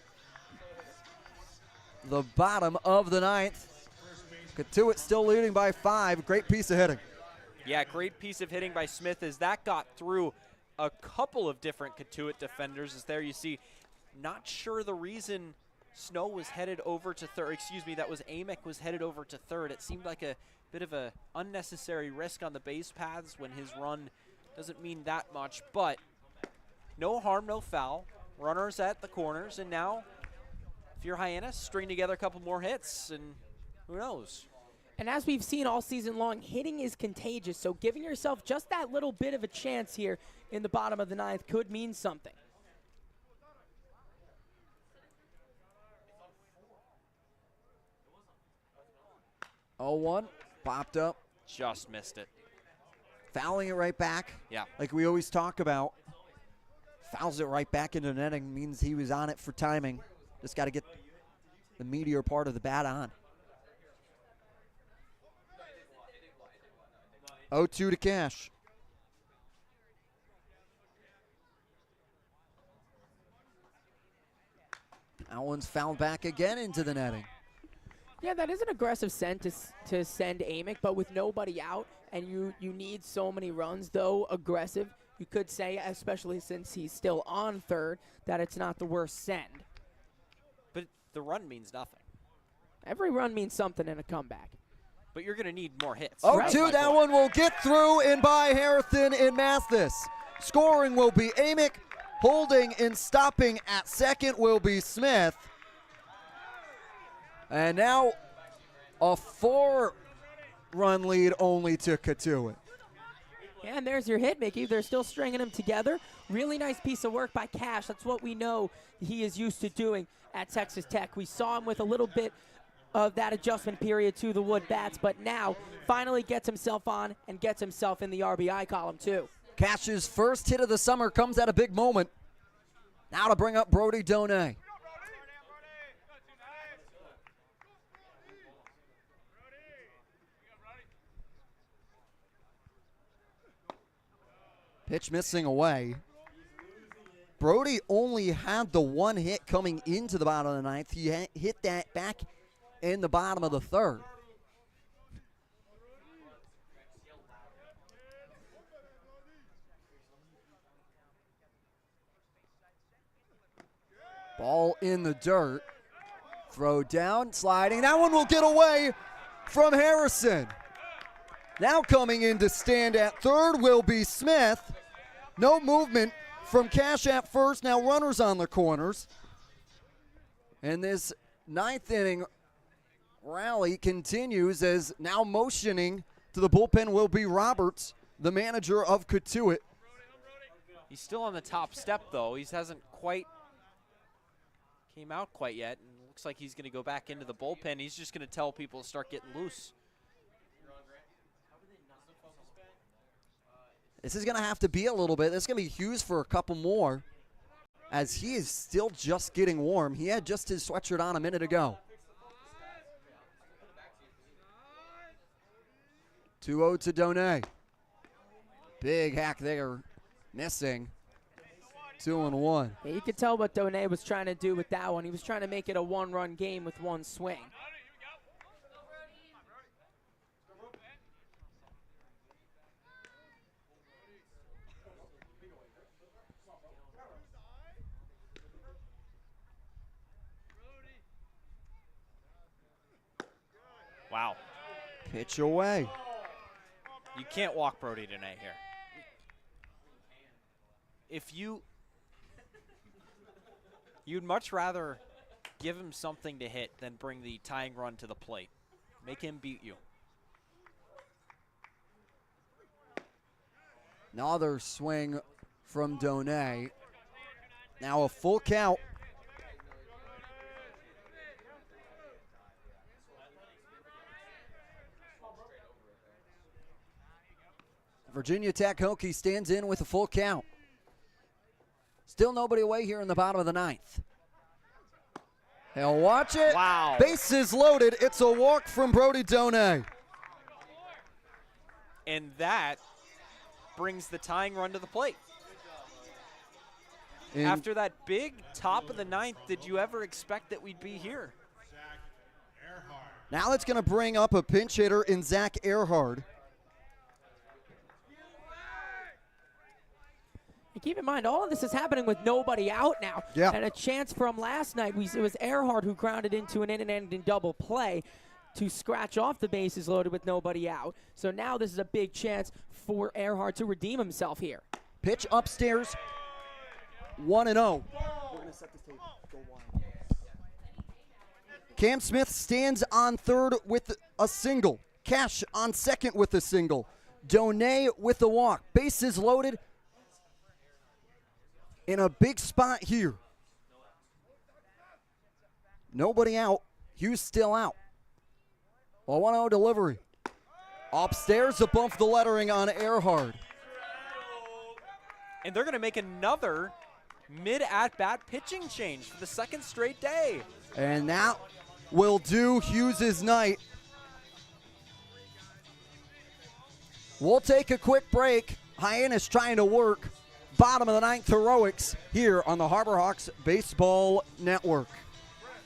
the bottom of the 9th. Cotuit still leading by 5. Great piece of hitting. Yeah, great piece of hitting by Smith as that got through a couple of different Cotuit defenders. As there you see, not sure the reason Snow was headed over to third. Excuse me, that was Amick was headed over to third. It seemed like a bit of a unnecessary risk on the base paths when his run doesn't mean that much. But no harm, no foul. Runners at the corners, and now if you're Hyannis, string together a couple more hits, and who knows? And as we've seen all season long, hitting is contagious, so giving yourself just that little bit of a chance here in the bottom of the 9th could mean something. Oh, 1 popped up. Just missed it. Fouling it right back. Yeah. Like we always talk about. Fouls it right back into netting, means he was on it for timing. Just got to get the meteor part of the bat on. 0-2 to Cash. That one's fouled back again into the netting. Yeah, that is an aggressive send to send Amick, but with nobody out, and you need so many runs, though aggressive, you could say, especially since he's still on third, that it's not the worst send. But the run means nothing. Every run means something in a comeback. But you're going to need more hits. Oh, right. That one will get through in by Harrison in Mathis. Scoring will be Amick. Holding and stopping at second will be Smith. And now a 4-run lead only to Cotuit. And there's your hit, Mickey. They're still stringing them together. Really nice piece of work by Cash. That's what we know he is used to doing at Texas Tech. We saw him with a little bit of that adjustment period to the wood bats, but now finally gets himself on and gets himself in the RBI column too. Cash's first hit of the summer comes at a big moment. Now to bring up Brody Donay. Pitch missing away. Brody only had the one hit coming into the bottom of the ninth. He hit that back in the bottom of the third. Ball in the dirt. Throw down, sliding. That one will get away from Harrison. Now coming in to stand at third will be Smith. No movement from Cash at first. Now runners on the corners. And this ninth inning rally continues as now motioning to the bullpen will be Roberts, the manager of Cotuit. He's still on the top step, though. He hasn't quite came out quite yet. And looks like he's going to go back into the bullpen. He's just going to tell people to start getting loose. This is going to have to be a little bit. This is going to be Hughes for a couple more as he is still just getting warm. He had just his sweatshirt on a minute ago. 2-0 to Donay. Big hack there, missing. 2-1. Yeah, you could tell what Donay was trying to do with that one. He was trying to make it a one-run game with one swing. Wow. Pitch away. You can't walk Brody Donay here. If you'd much rather give him something to hit than bring the tying run to the plate. Make him beat you. Another swing from Donay. Now a full count. Virginia Tech Hokie stands in with a full count. Still nobody away here in the bottom of the ninth. He'll watch it. Wow. Bases loaded. It's a walk from Brody Donay. And that brings the tying run to the plate. After that big top of the ninth, did you ever expect that we'd be here? Now it's going to bring up a pinch hitter in Zach Earhart. And keep in mind, all of this is happening with nobody out now. Yeah. And a chance from last night, it was Earhart who grounded into an in-and-ending double play to scratch off the bases loaded with nobody out. So now this is a big chance for Earhart to redeem himself here. Pitch upstairs, 1-0. We're going to set this table. Go wide. Cam Smith stands on third with a single. Cash on second with a single. Donay with the walk. Bases loaded. In a big spot here. Nobody out. Hughes still out. A 1-0 delivery. Upstairs above the lettering on Earhart. And they're going to make another mid-at-bat pitching change for the second straight day. And that will do Hughes' night. We'll take a quick break. Hyannis trying to work. Bottom of the ninth heroics here on the Harbor Hawks Baseball Network.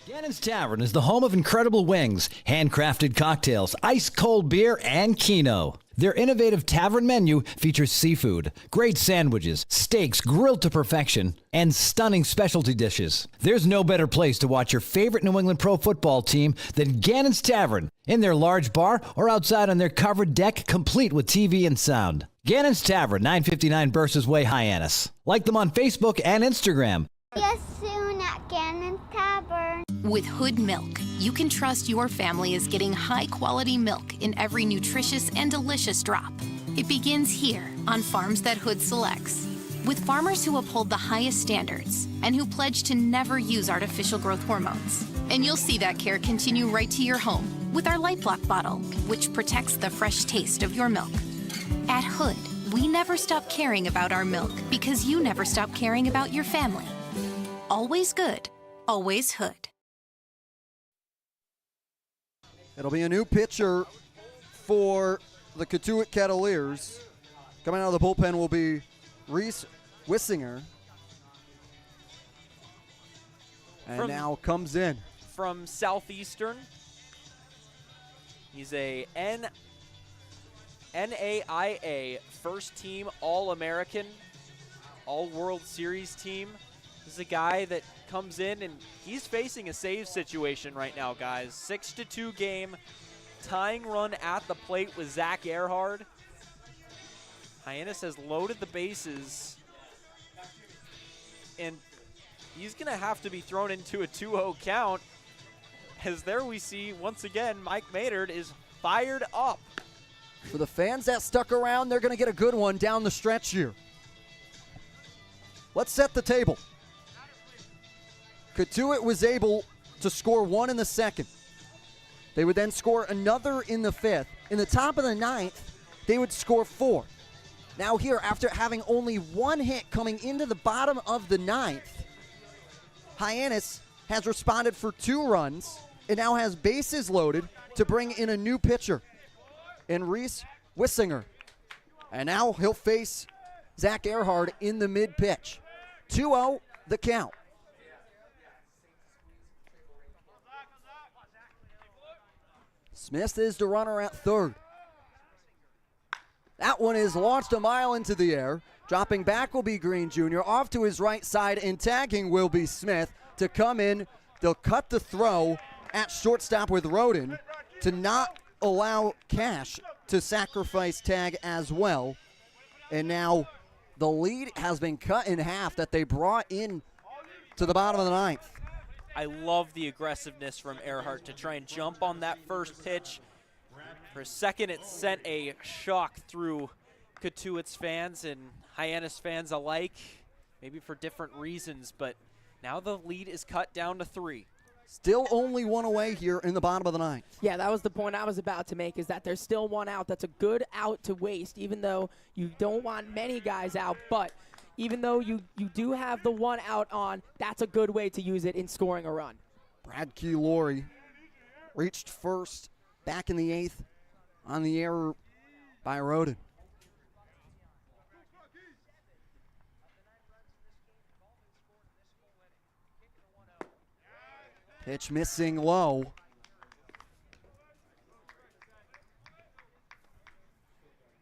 Gannon's Tavern is the home of incredible wings, handcrafted cocktails, ice-cold beer, and Keno. Their innovative tavern menu features seafood, great sandwiches, steaks grilled to perfection, and stunning specialty dishes. There's no better place to watch your favorite New England pro football team than Gannon's Tavern, in their large bar or outside on their covered deck, complete with TV and sound. Gannon's Tavern, 959 Burses Way, Hyannis. Like them on Facebook and Instagram. See you soon at Gannon Tavern. With Hood Milk, you can trust your family is getting high-quality milk in every nutritious and delicious drop. It begins here on farms that Hood selects, with farmers who uphold the highest standards and who pledge to never use artificial growth hormones. And you'll see that care continue right to your home with our Light Block bottle, which protects the fresh taste of your milk. At Hood, we never stop caring about our milk because you never stop caring about your family. Always good, always Hood. It'll be a new pitcher for the Cotuit Kettleers. Coming out of the bullpen will be Reese Wissinger. And now comes in. From Southeastern. He's a NAIA first team All-American, All-World Series team. This is a guy that comes in and he's facing a save situation right now, guys. 6-2 game, tying run at the plate with Zach Earhart. Hyannis has loaded the bases, and he's going to have to be thrown into a 2-0 count, as there we see, once again, Mike Maynard is fired up. For the fans that stuck around, they're going to get a good one down the stretch here. Let's set the table. Cotuit was able to score one in the second. They would then score another in the fifth. In the top of the ninth, they would score 4. Now here, after having only one hit coming into the bottom of the ninth, Hyannis has responded for 2 runs and now has bases loaded to bring in a new pitcher in Reese Wissinger. And now he'll face Zach Earhart in the mid-pitch. 2-0 the count. Smith is the runner at third. That one is launched a mile into the air. Dropping back will be Green Jr. Off to his right side and tagging will be Smith to come in. They'll cut the throw at shortstop with Roden to not allow Cash to sacrifice tag as well. And now the lead has been cut in half that they brought in to the bottom of the ninth. I love the aggressiveness from Earhart to try and jump on that first pitch. For a second, it sent a shock through Cotuit's fans and Hyannis fans alike, maybe for different reasons, but now the lead is cut down to 3. Still only one away here in the bottom of the ninth. Yeah, that was the point I was about to make, is that there's still one out. That's a good out to waste, even though you don't want many guys out. But even though you do have the one out on, that's a good way to use it in scoring a run. Brad Keylori reached first back in the 8th on the error by Roden. Pitch missing low.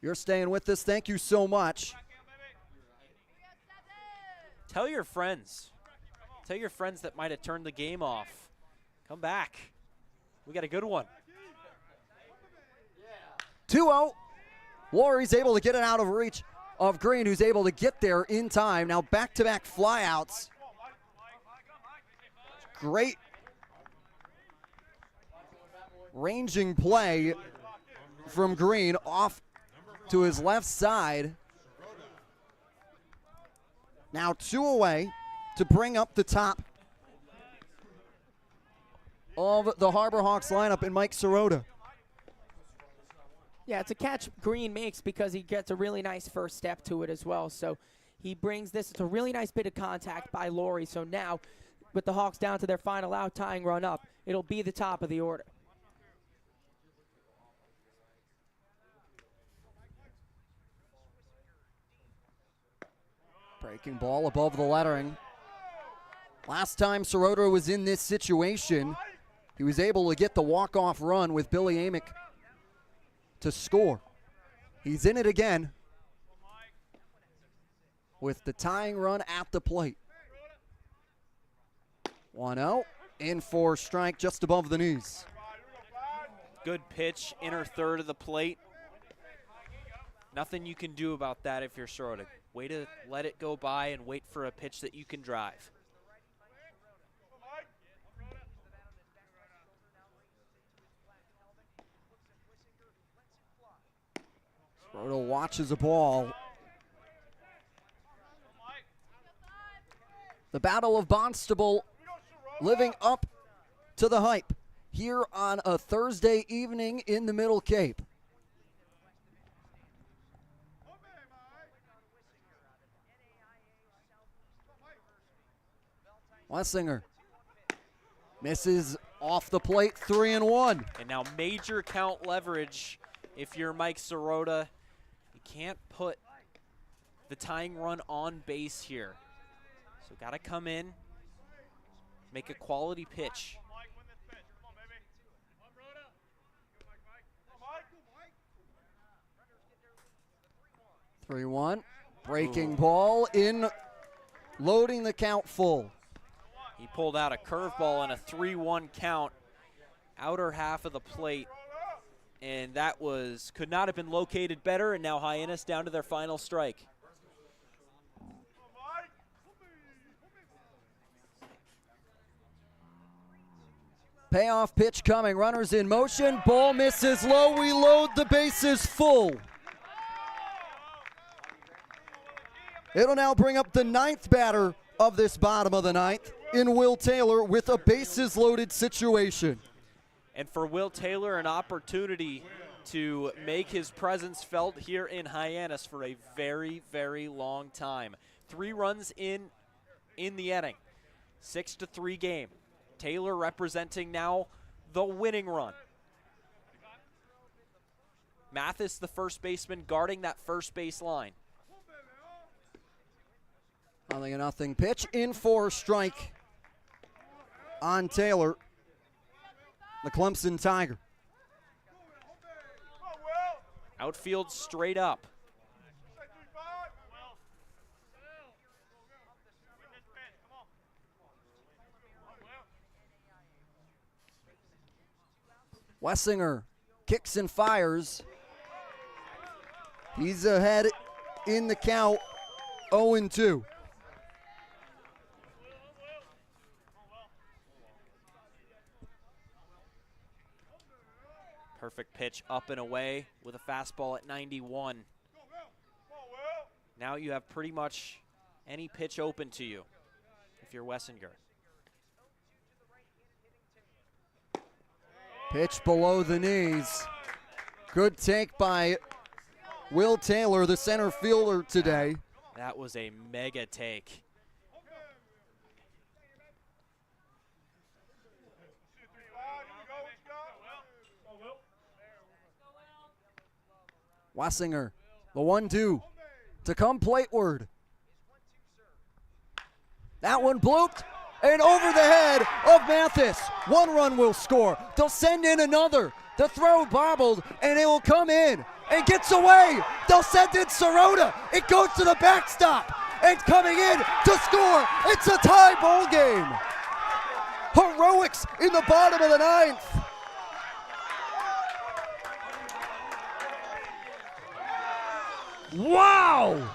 You're staying with us. Thank you so much. Tell your friends. Tell your friends that might have turned the game off. Come back. We got a good one. 2-0. Laurie's able to get it out of reach of Green, who's able to get there in time. Now back-to-back flyouts. Great ranging play from Green off to his left side. Now 2 away to bring up the top of the Harbor Hawks lineup in Mike Sirota. Yeah, it's a catch Green makes because he gets a really nice first step to it as well. So he brings this. It's a really nice bit of contact by Laurie. So now with the Hawks down to their final out, tying run up, it'll be the top of the order. Breaking ball above the lettering. Last time Sirota was in this situation, he was able to get the walk-off run with Billy Amick to score. He's in it again with the tying run at the plate. 1-0, in for strike just above the knees. Good pitch, inner third of the plate. Nothing you can do about that if you're Sirota. Way to let it go by and wait for a pitch that you can drive. Sirota watches a ball. The Battle of Barnstable living up to the hype here on a Thursday evening in the Middle Cape. Lessinger misses off the plate, 3-1. And now major count leverage if you're Mike Sirota. You can't put the tying run on base here. So got to come in, make a quality pitch. Breaking ball in, loading the count full. He pulled out a curveball and a 3-1 count, outer half of the plate, and that could not have been located better, and now Hyannis down to their final strike. Payoff pitch coming, runners in motion, ball misses low, we load the bases full. It'll now bring up the 9th batter of this bottom of the 9th in Will Taylor with a bases loaded situation. And for Will Taylor, an opportunity to make his presence felt here in Hyannis for a very, very long time. 3 runs in the inning, 6-3 game. Taylor representing now the winning run. Mathis, the first baseman, guarding that first base line. 0-0 pitch, in for a strike on Taylor, the Clemson Tiger. Outfield straight up. Wessinger kicks and fires. He's ahead in the count, 0-2. Perfect pitch up and away with a fastball at 91. Now you have pretty much any pitch open to you if you're Wessinger. Pitch below the knees. Good take by Will Taylor, the center fielder today. That was a mega take. Wessinger, the 1-2 to come plateward. That one blooped and over the head of Mathis. 1 run will score. They'll send in another. The throw bobbled and it will come in and gets away. They'll send in Sirota. It goes to the backstop and coming in to score. It's a tie ball game. Heroics in the bottom of the 9th. Wow!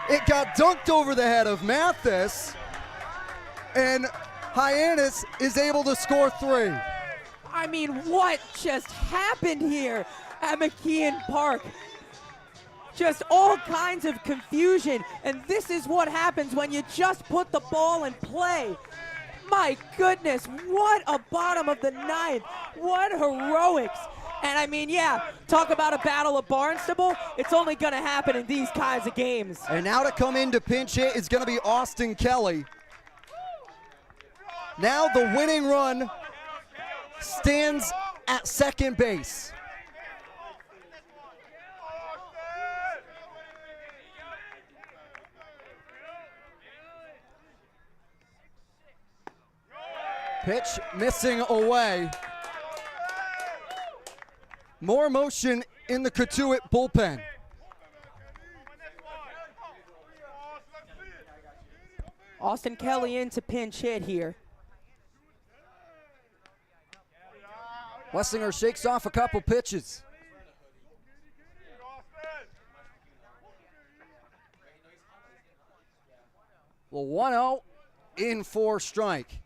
It got dunked over the head of Mathis, and Hyannis is able to score 3. I mean, what just happened here at McKeon Park? Just all kinds of confusion, and this is what happens when you just put the ball in play. My goodness, what a bottom of the 9th. What heroics. And I mean, yeah, talk about a battle of Barnstable. It's only going to happen in these kinds of games. And now to come in to pinch hit is going to be Austin Kelly. Now the winning run stands at second base. Pitch missing away. More motion in the Cotuit bullpen. Austin Kelly in to pinch hit here. Wessinger shakes off a couple pitches. Well, 1-0 in for strike.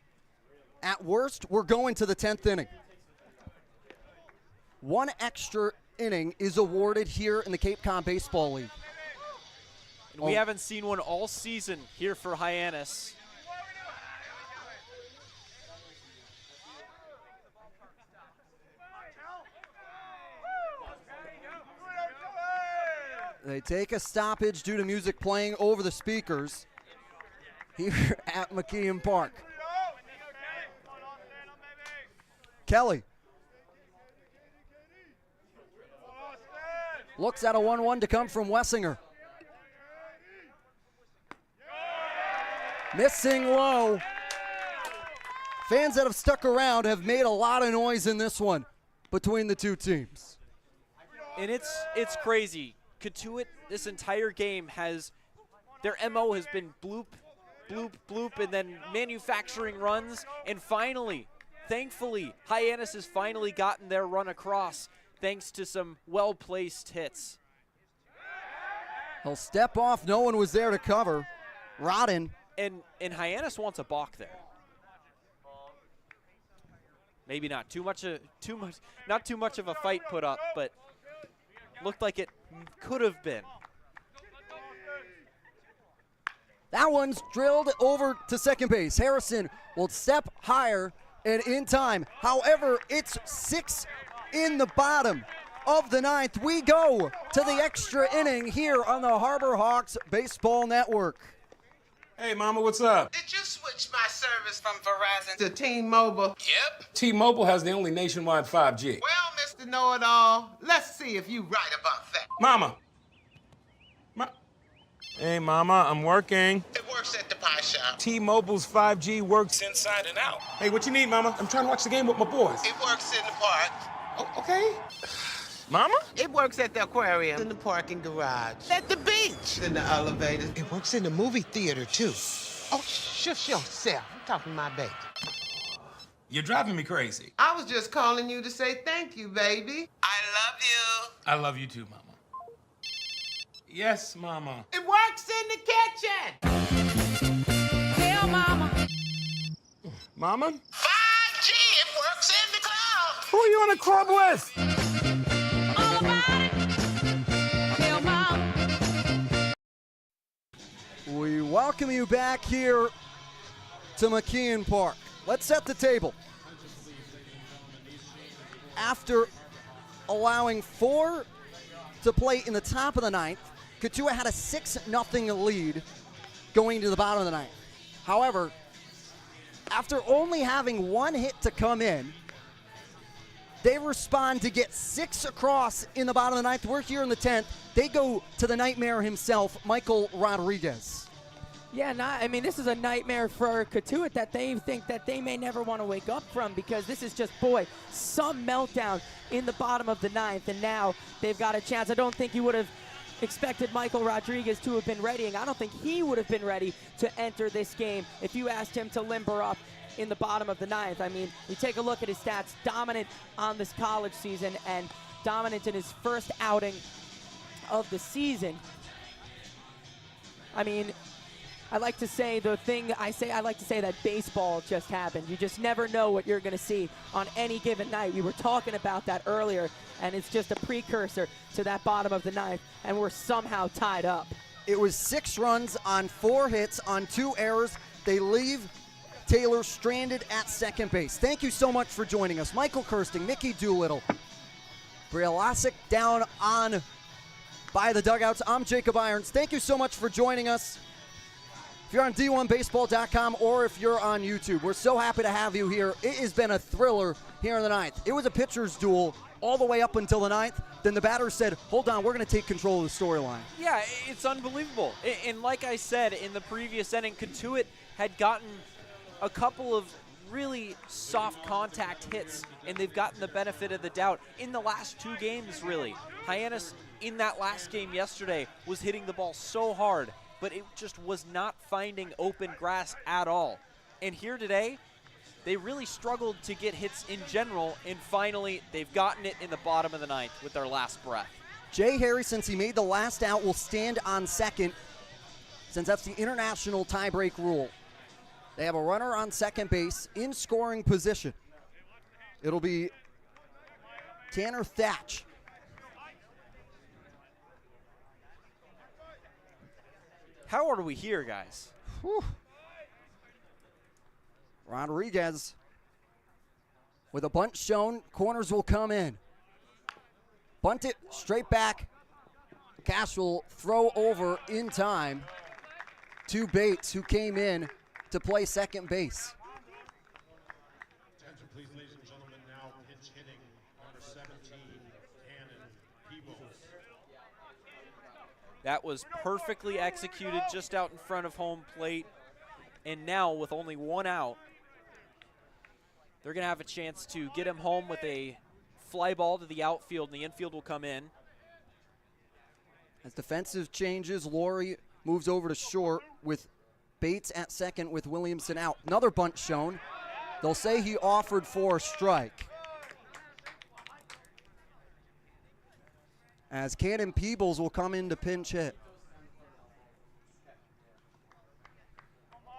At worst, we're going to the 10th inning. One extra inning is awarded here in the Cape Cod Baseball League. And we haven't seen one all season here for Hyannis. They take a stoppage due to music playing over the speakers here at McKeon Park. Kelly looks at a 1-1 to come from Wessinger. Missing low. Fans that have stuck around have made a lot of noise in this one between the two teams. And it's crazy. Cotuit this entire game their MO has been bloop, bloop, bloop, and then manufacturing runs. And finally, thankfully, Hyannis has finally gotten their run across thanks to some well-placed hits. He'll step off. No one was there to cover. Rodden. And Hyannis wants a balk there. Maybe not not too much of a fight put up, but looked like it could have been. That one's drilled over to second base. Harrison will step higher and in time. However, it's 6 in the bottom of the 9th. We go to the extra inning here on the Harbor Hawks Baseball Network. Hey, Mama, what's up? Did you switch my service from Verizon to T-Mobile? Yep. T-Mobile has the only nationwide 5G. Well, Mr. Know-It-All, let's see if you right about that. Mama. Hey, Mama, I'm working. It works at the pie shop. T-Mobile's 5G works inside and out. Hey, what you need, Mama? I'm trying to watch the game with my boys. It works in the park. Oh, okay. Mama? It works at the aquarium, in the parking garage, at the beach, in the elevator. It works in the movie theater, too. Oh, shush yourself. I'm talking to my baby. You're driving me crazy. I was just calling you to say thank you, baby. I love you. I love you too, Mama. Yes, Mama. It works in the kitchen. Hell, Mama. Mama? 5G, it works in the club. Who are you in a club with? All about it. Hell, Mama. We welcome you back here to McKeon Park. Let's set the table. After allowing 4 to play in the top of the 9th, Cotuit had a 6-0 lead going into the bottom of the 9th. However, after only having 1 hit to come in, they respond to get 6 across in the bottom of the 9th. We're here in the 10th. They go to the nightmare himself, Michael Rodriguez. Yeah, I mean, this is a nightmare for Cotuit that they think that they may never want to wake up from, because this is just, boy, some meltdown in the bottom of the 9th, and now they've got a chance. I don't think you would have expected Michael Rodriguez to have been ready, and I don't think he would have been ready to enter this game if you asked him to limber up in the bottom of the 9th. I mean, you take a look at his stats, dominant on this college season and dominant in his first outing of the season. I mean, I like to say that baseball just happened. You just never know what you're going to see on any given night. We were talking about that earlier, and it's just a precursor to that bottom of the 9th, and we're somehow tied up. It was 6 runs on 4 hits on 2 errors. They leave Taylor stranded at second base. Thank you so much for joining us. Michael Kirsting, Mickey Doolittle, Brielasic down on by the dugouts. I'm Jacob Irons. Thank you so much for joining us. If you're on D1Baseball.com or if you're on YouTube, we're so happy to have you here. It has been a thriller here in the 9th. It was a pitcher's duel all the way up until the 9th. Then the batter said, hold on, we're going to take control of the storyline. Yeah, it's unbelievable. And like I said, in the previous inning, Cotuit had gotten a couple of really soft contact hits, and they've gotten the benefit of the doubt in the last 2 games, really. Hyannis, in that last game yesterday, was hitting the ball so hard, but it just was not finding open grass at all. And here today, they really struggled to get hits in general, and finally, they've gotten it in the bottom of the 9th with their last breath. Jay Harry, since he made the last out, will stand on second, since that's the international tiebreak rule. They have a runner on second base in scoring position. It'll be Tanner Thatch. How are we here, guys? Whew. Rodriguez with a bunt shown. Corners will come in. Bunt it straight back. Cash will throw over in time to Bates, who came in to play second base. Attention, please, ladies and gentlemen. Now pitch hitting number 17, Gannon. That was perfectly executed just out in front of home plate. And now, with only 1 out, they're going to have a chance to get him home with a fly ball to the outfield, and the infield will come in. As defensive changes, Laurie moves over to short with Bates at second with Williamson out. Another bunt shown. They'll say he offered for a strike. As Cannon Peebles will come in to pinch hit.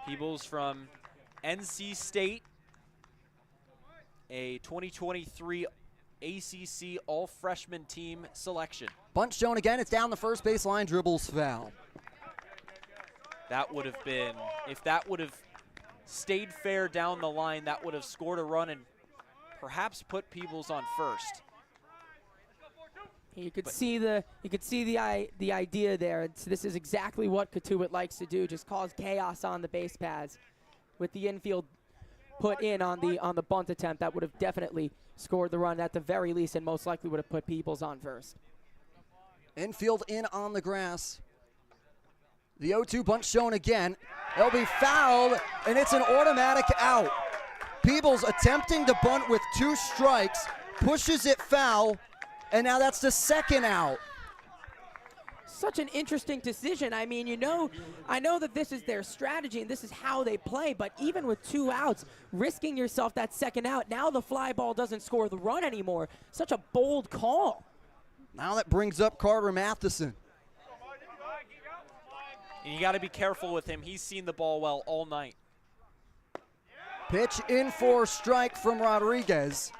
Peebles from NC State, a 2023 ACC all-freshman team selection. Bunt shown again. It's down the first base line. Dribbles foul. That would have been, if that would have stayed fair down the line, that would have scored a run and perhaps put Peebles on first. You could see the idea there. This is exactly what Cotuit likes to do, just cause chaos on the base paths. With the infield put in on the bunt attempt, that would have definitely scored the run at the very least, and most likely would have put Peebles on first. Infield in on the grass. The 0-2 bunt shown again. It'll be fouled, and it's an automatic out. Peebles attempting to bunt with 2 strikes, pushes it foul, and now that's the second out. Such an interesting decision. I mean, I know that this is their strategy and this is how they play, but even with 2 outs, risking yourself that second out, now the fly ball doesn't score the run anymore. Such a bold call. Now that brings up Carter Matheson. And you got to be careful with him. He's seen the ball well all night. Pitch in for a strike from Rodriguez.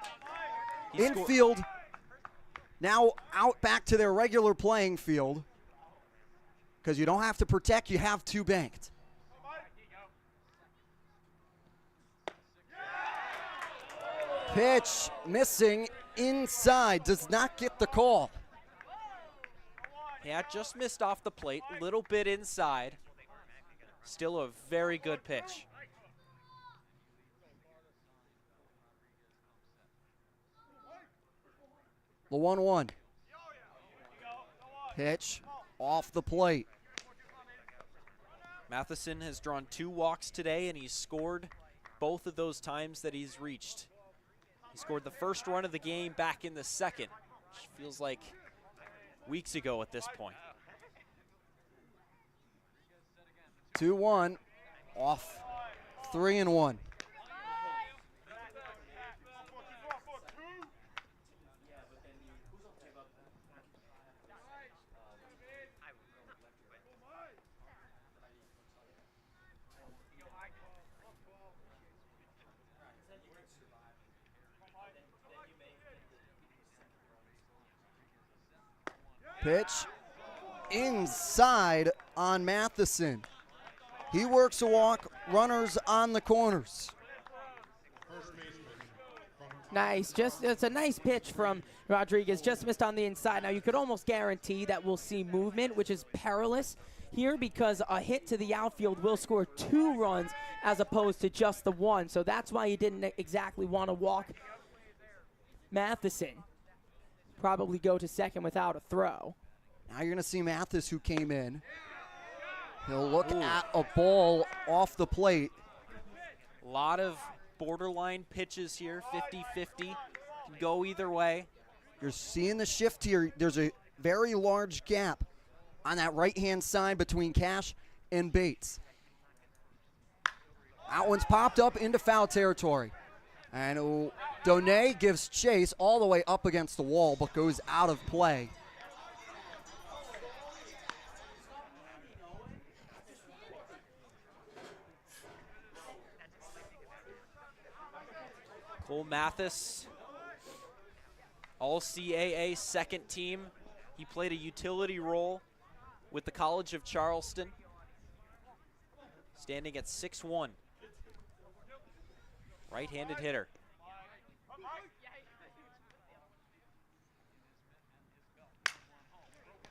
Infield now out back to their regular playing field. Because you don't have to protect, you have 2 banked. Pitch missing inside, does not get the call. Yeah, just missed off the plate, a little bit inside. Still a very good pitch. The 1-1. Pitch off the plate. Matheson has drawn 2 walks today, and he's scored both of those times that he's reached. He scored the first run of the game back in the second, which feels like weeks ago at this point. 2-1 off 3-1. Pitch inside on Matheson. He works a walk, runners on the corners. Nice, it's a nice pitch from Rodriguez, just missed on the inside. Now you could almost guarantee that we'll see movement, which is perilous here because a hit to the outfield will score 2 runs as opposed to just the 1. So that's why you didn't exactly want to walk Matheson. Probably go to second without a throw. Now you're going to see Mathis, who came in. He'll look at a ball off the plate. A lot of borderline pitches here, 50-50. Can go either way. You're seeing the shift here. There's a very large gap on that right-hand side between Cash and Bates. That one's popped up into foul territory. And Donay gives chase all the way up against the wall, but goes out of play. Cole Mathis, All-CAA second team. He played a utility role with the College of Charleston, standing at 6'1". Right-handed hitter.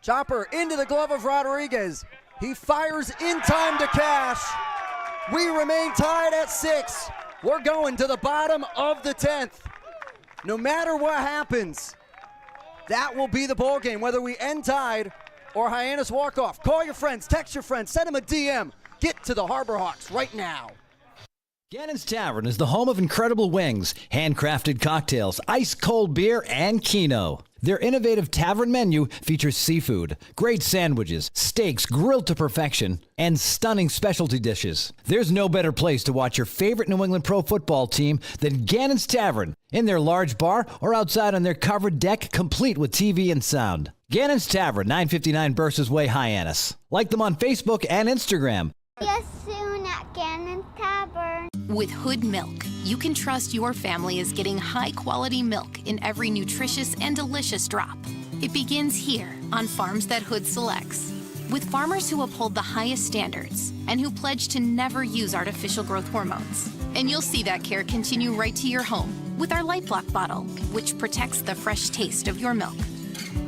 Chopper into the glove of Rodriguez. He fires in time to Cash. We remain tied at 6. We're going to the bottom of the 10th. No matter what happens, that will be the ball game, whether we end tied or Hyannis walk off. Call your friends, text your friends, send them a DM. Get to the Harbor Hawks right now. Gannon's Tavern is the home of incredible wings, handcrafted cocktails, ice-cold beer, and Keno. Their innovative tavern menu features seafood, great sandwiches, steaks grilled to perfection, and stunning specialty dishes. There's no better place to watch your favorite New England pro football team than Gannon's Tavern, in their large bar or outside on their covered deck, complete with TV and sound. Gannon's Tavern, 959 Burses Way, Hyannis. Like them on Facebook and Instagram. Yes, soon at Gannon Tavern. With Hood Milk, you can trust your family is getting high-quality milk in every nutritious and delicious drop. It begins here on farms that Hood selects, with farmers who uphold the highest standards and who pledge to never use artificial growth hormones. And you'll see that care continue right to your home with our Light Block bottle, which protects the fresh taste of your milk.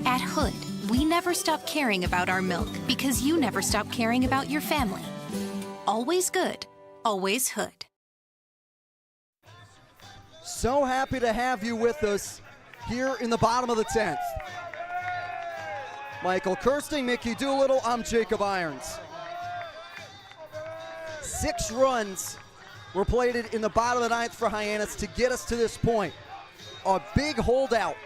At Hood, we never stop caring about our milk because you never stop caring about your family. Always good, always Hood. So happy to have you with us here in the bottom of the 10th. Michael Kirsting, Mickey Doolittle, I'm Jacob Irons. 6 runs were plated in the bottom of the 9th for Hyannis to get us to this point. A big holdout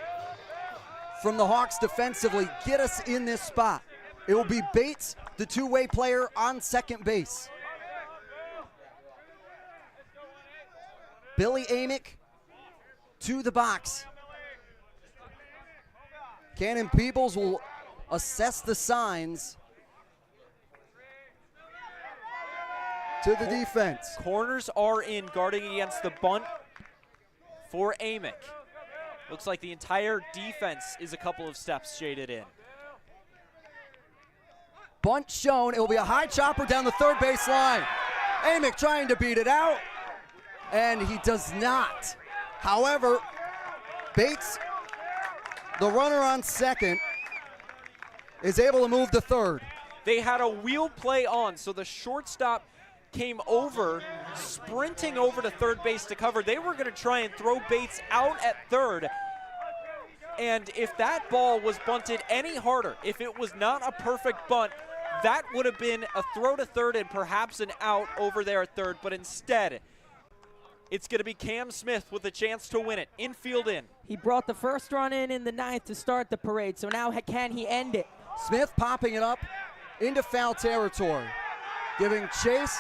from the Hawks defensively get us in this spot. It will be Bates, the two-way player, on second base. Billy Amick to the box. Cannon Peebles will assess the signs to the defense. Corners are in, guarding against the bunt for Amick. Looks like the entire defense is a couple of steps shaded in. Bunt shown. It will be a high chopper down the third base line. Amick trying to beat it out, and he does not. However, Bates, the runner on second, is able to move to third. They had a wheel play on, so the shortstop came over, sprinting over to third base to cover. They were going to try and throw Bates out at third. And if that ball was bunted any harder, if it was not a perfect bunt, that would have been a throw to third and perhaps an out over there at third. But instead, it's going to be Cam Smith with a chance to win it. Infield in. He brought the first run in the 9th to start the parade, so now can he end it? Smith popping it up into foul territory. Giving chase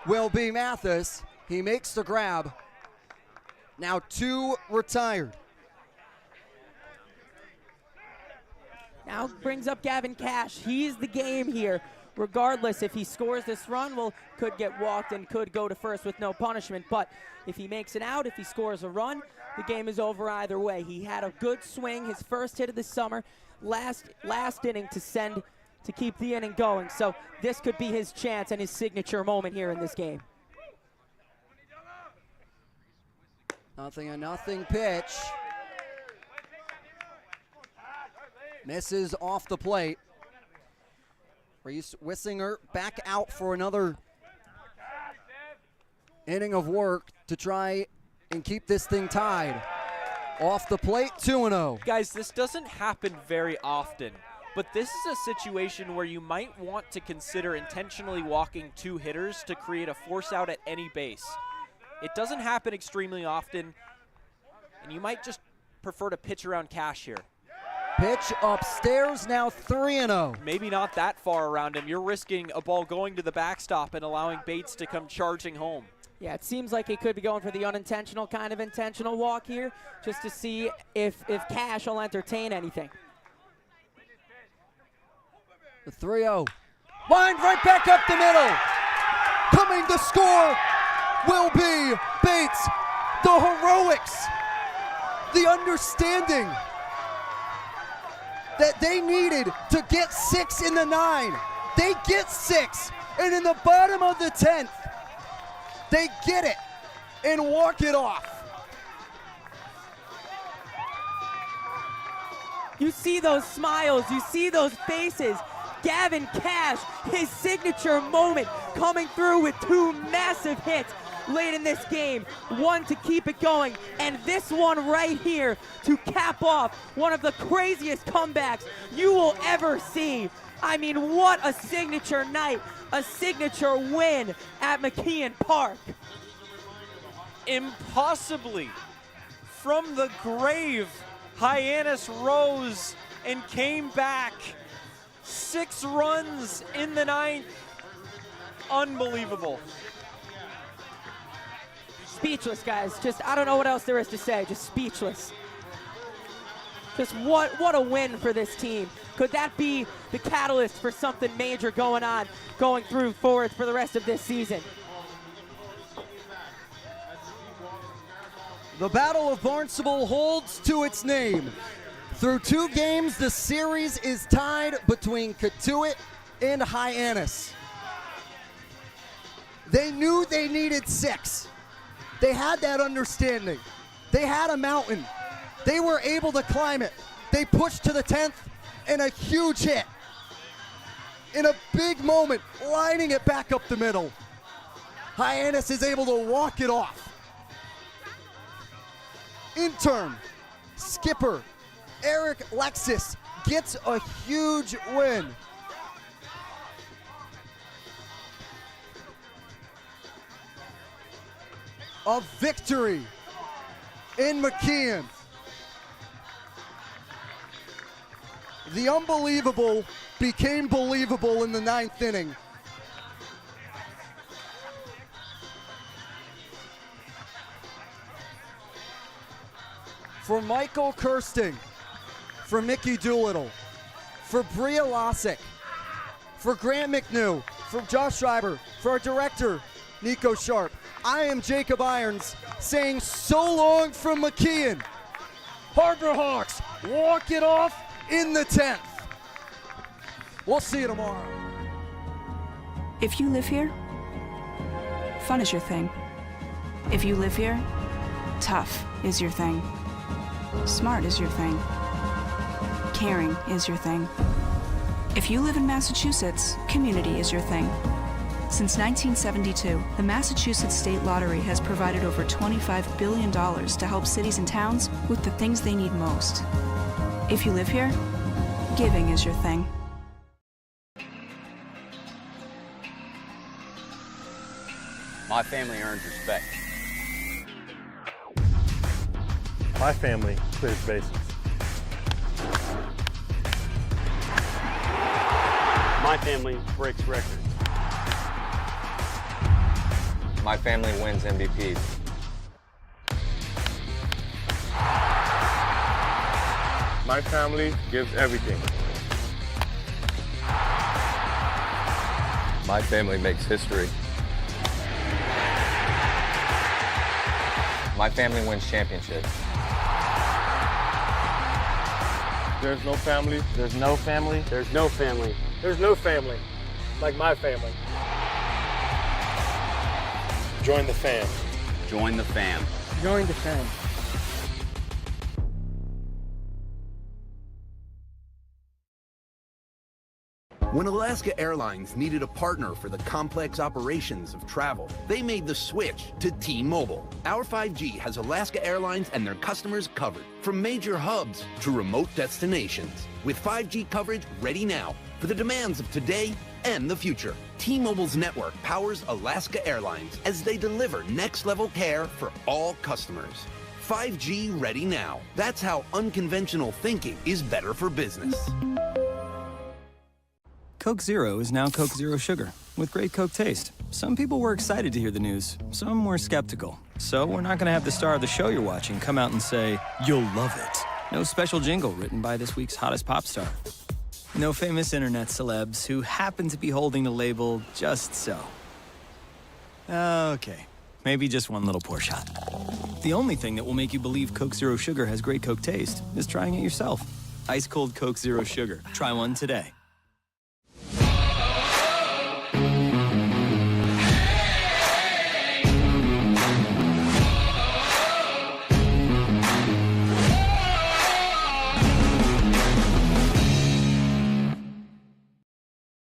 will be Mathis. He makes the grab. Now 2 retired. Now brings up Gavin Cash. He's the game here. Regardless, if he scores this run, well, could get walked and could go to first with no punishment. But if he makes it out, if he scores a run, the game is over either way. He had a good swing, his first hit of the summer, last inning to keep the inning going. So this could be his chance and his signature moment here in this game. 0-0 pitch. Misses off the plate. Reese Wissinger back out for another inning of work to try and keep this thing tied. Off the plate, 2-0. Guys, this doesn't happen very often, but this is a situation where you might want to consider intentionally walking 2 hitters to create a force out at any base. It doesn't happen extremely often, and you might just prefer to pitch around Cash here. Pitch upstairs, now 3-0. Maybe not that far around him. You're risking a ball going to the backstop and allowing Bates to come charging home. Yeah, it seems like he could be going for the unintentional kind of intentional walk here, just to see if Cash will entertain anything. The 3-0. Lined right back up the middle. Coming to score will be Bates. The heroics, the understanding that they needed to get 6 in the 9. They get 6, and in the bottom of the 10th, they get it and walk it off. You see those smiles, you see those faces. Gavin Cash, his signature moment, coming through with 2 massive hits late in this game. One to keep it going, and this one right here to cap off one of the craziest comebacks you will ever see. I mean, what a signature night, a signature win at McKeon Park. Impossibly, from the grave, Hyannis rose and came back. 6 runs in the 9th. Unbelievable. Speechless, guys. Just, I don't know what else there is to say. Just speechless. Just what a win for this team. Could that be the catalyst for something major going through forward for the rest of this season? The Battle of Barnstable holds to its name. Through 2 games, the series is tied between Cotuit and Hyannis. They knew they needed 6. They had that understanding. They had a mountain. They were able to climb it. They pushed to the 10th, and a huge hit. In a big moment, lining it back up the middle. Hyannis is able to walk it off. Intern, skipper, Eric Lexus gets a huge win. A victory in McKeon. The unbelievable became believable in the 9th inning. For Michael Kirsting, for Mickey Doolittle, for Bria Losick, for Grant McNew, for Josh Schreiber, for our director, Nico Sharp, I am Jacob Irons saying so long from McKeon. Harbor Hawks walk it off in the 10th. We'll see you tomorrow. If you live here, fun is your thing. If you live here, tough is your thing. Smart is your thing. Caring is your thing. If you live in Massachusetts, community is your thing. Since 1972, the Massachusetts State Lottery has provided over $25 billion to help cities and towns with the things they need most. If you live here, giving is your thing. My family earns respect. My family clears bases. My family breaks records. My family wins MVPs. My family gives everything. My family makes history. My family wins championships. There's no family. There's no family. There's no family. There's no family like my family. Join the fam. Join the fam. Join the fam. When Alaska Airlines needed a partner for the complex operations of travel, they made the switch to T-Mobile. Our 5G has Alaska Airlines and their customers covered, from major hubs to remote destinations, with 5G coverage ready now for the demands of today and the future. T-Mobile's network powers Alaska Airlines as they deliver next-level care for all customers. 5G ready now. That's how unconventional thinking is better for business. Coke Zero is now Coke Zero Sugar, with great Coke taste. Some people were excited to hear the news, some were skeptical. So we're not going to have the star of the show you're watching come out and say, "You'll love it." No special jingle written by this week's hottest pop star. No famous internet celebs who happen to be holding the label just so. Okay, maybe just one little pour shot. The only thing that will make you believe Coke Zero Sugar has great Coke taste is trying it yourself. Ice cold Coke Zero Sugar. Try one today.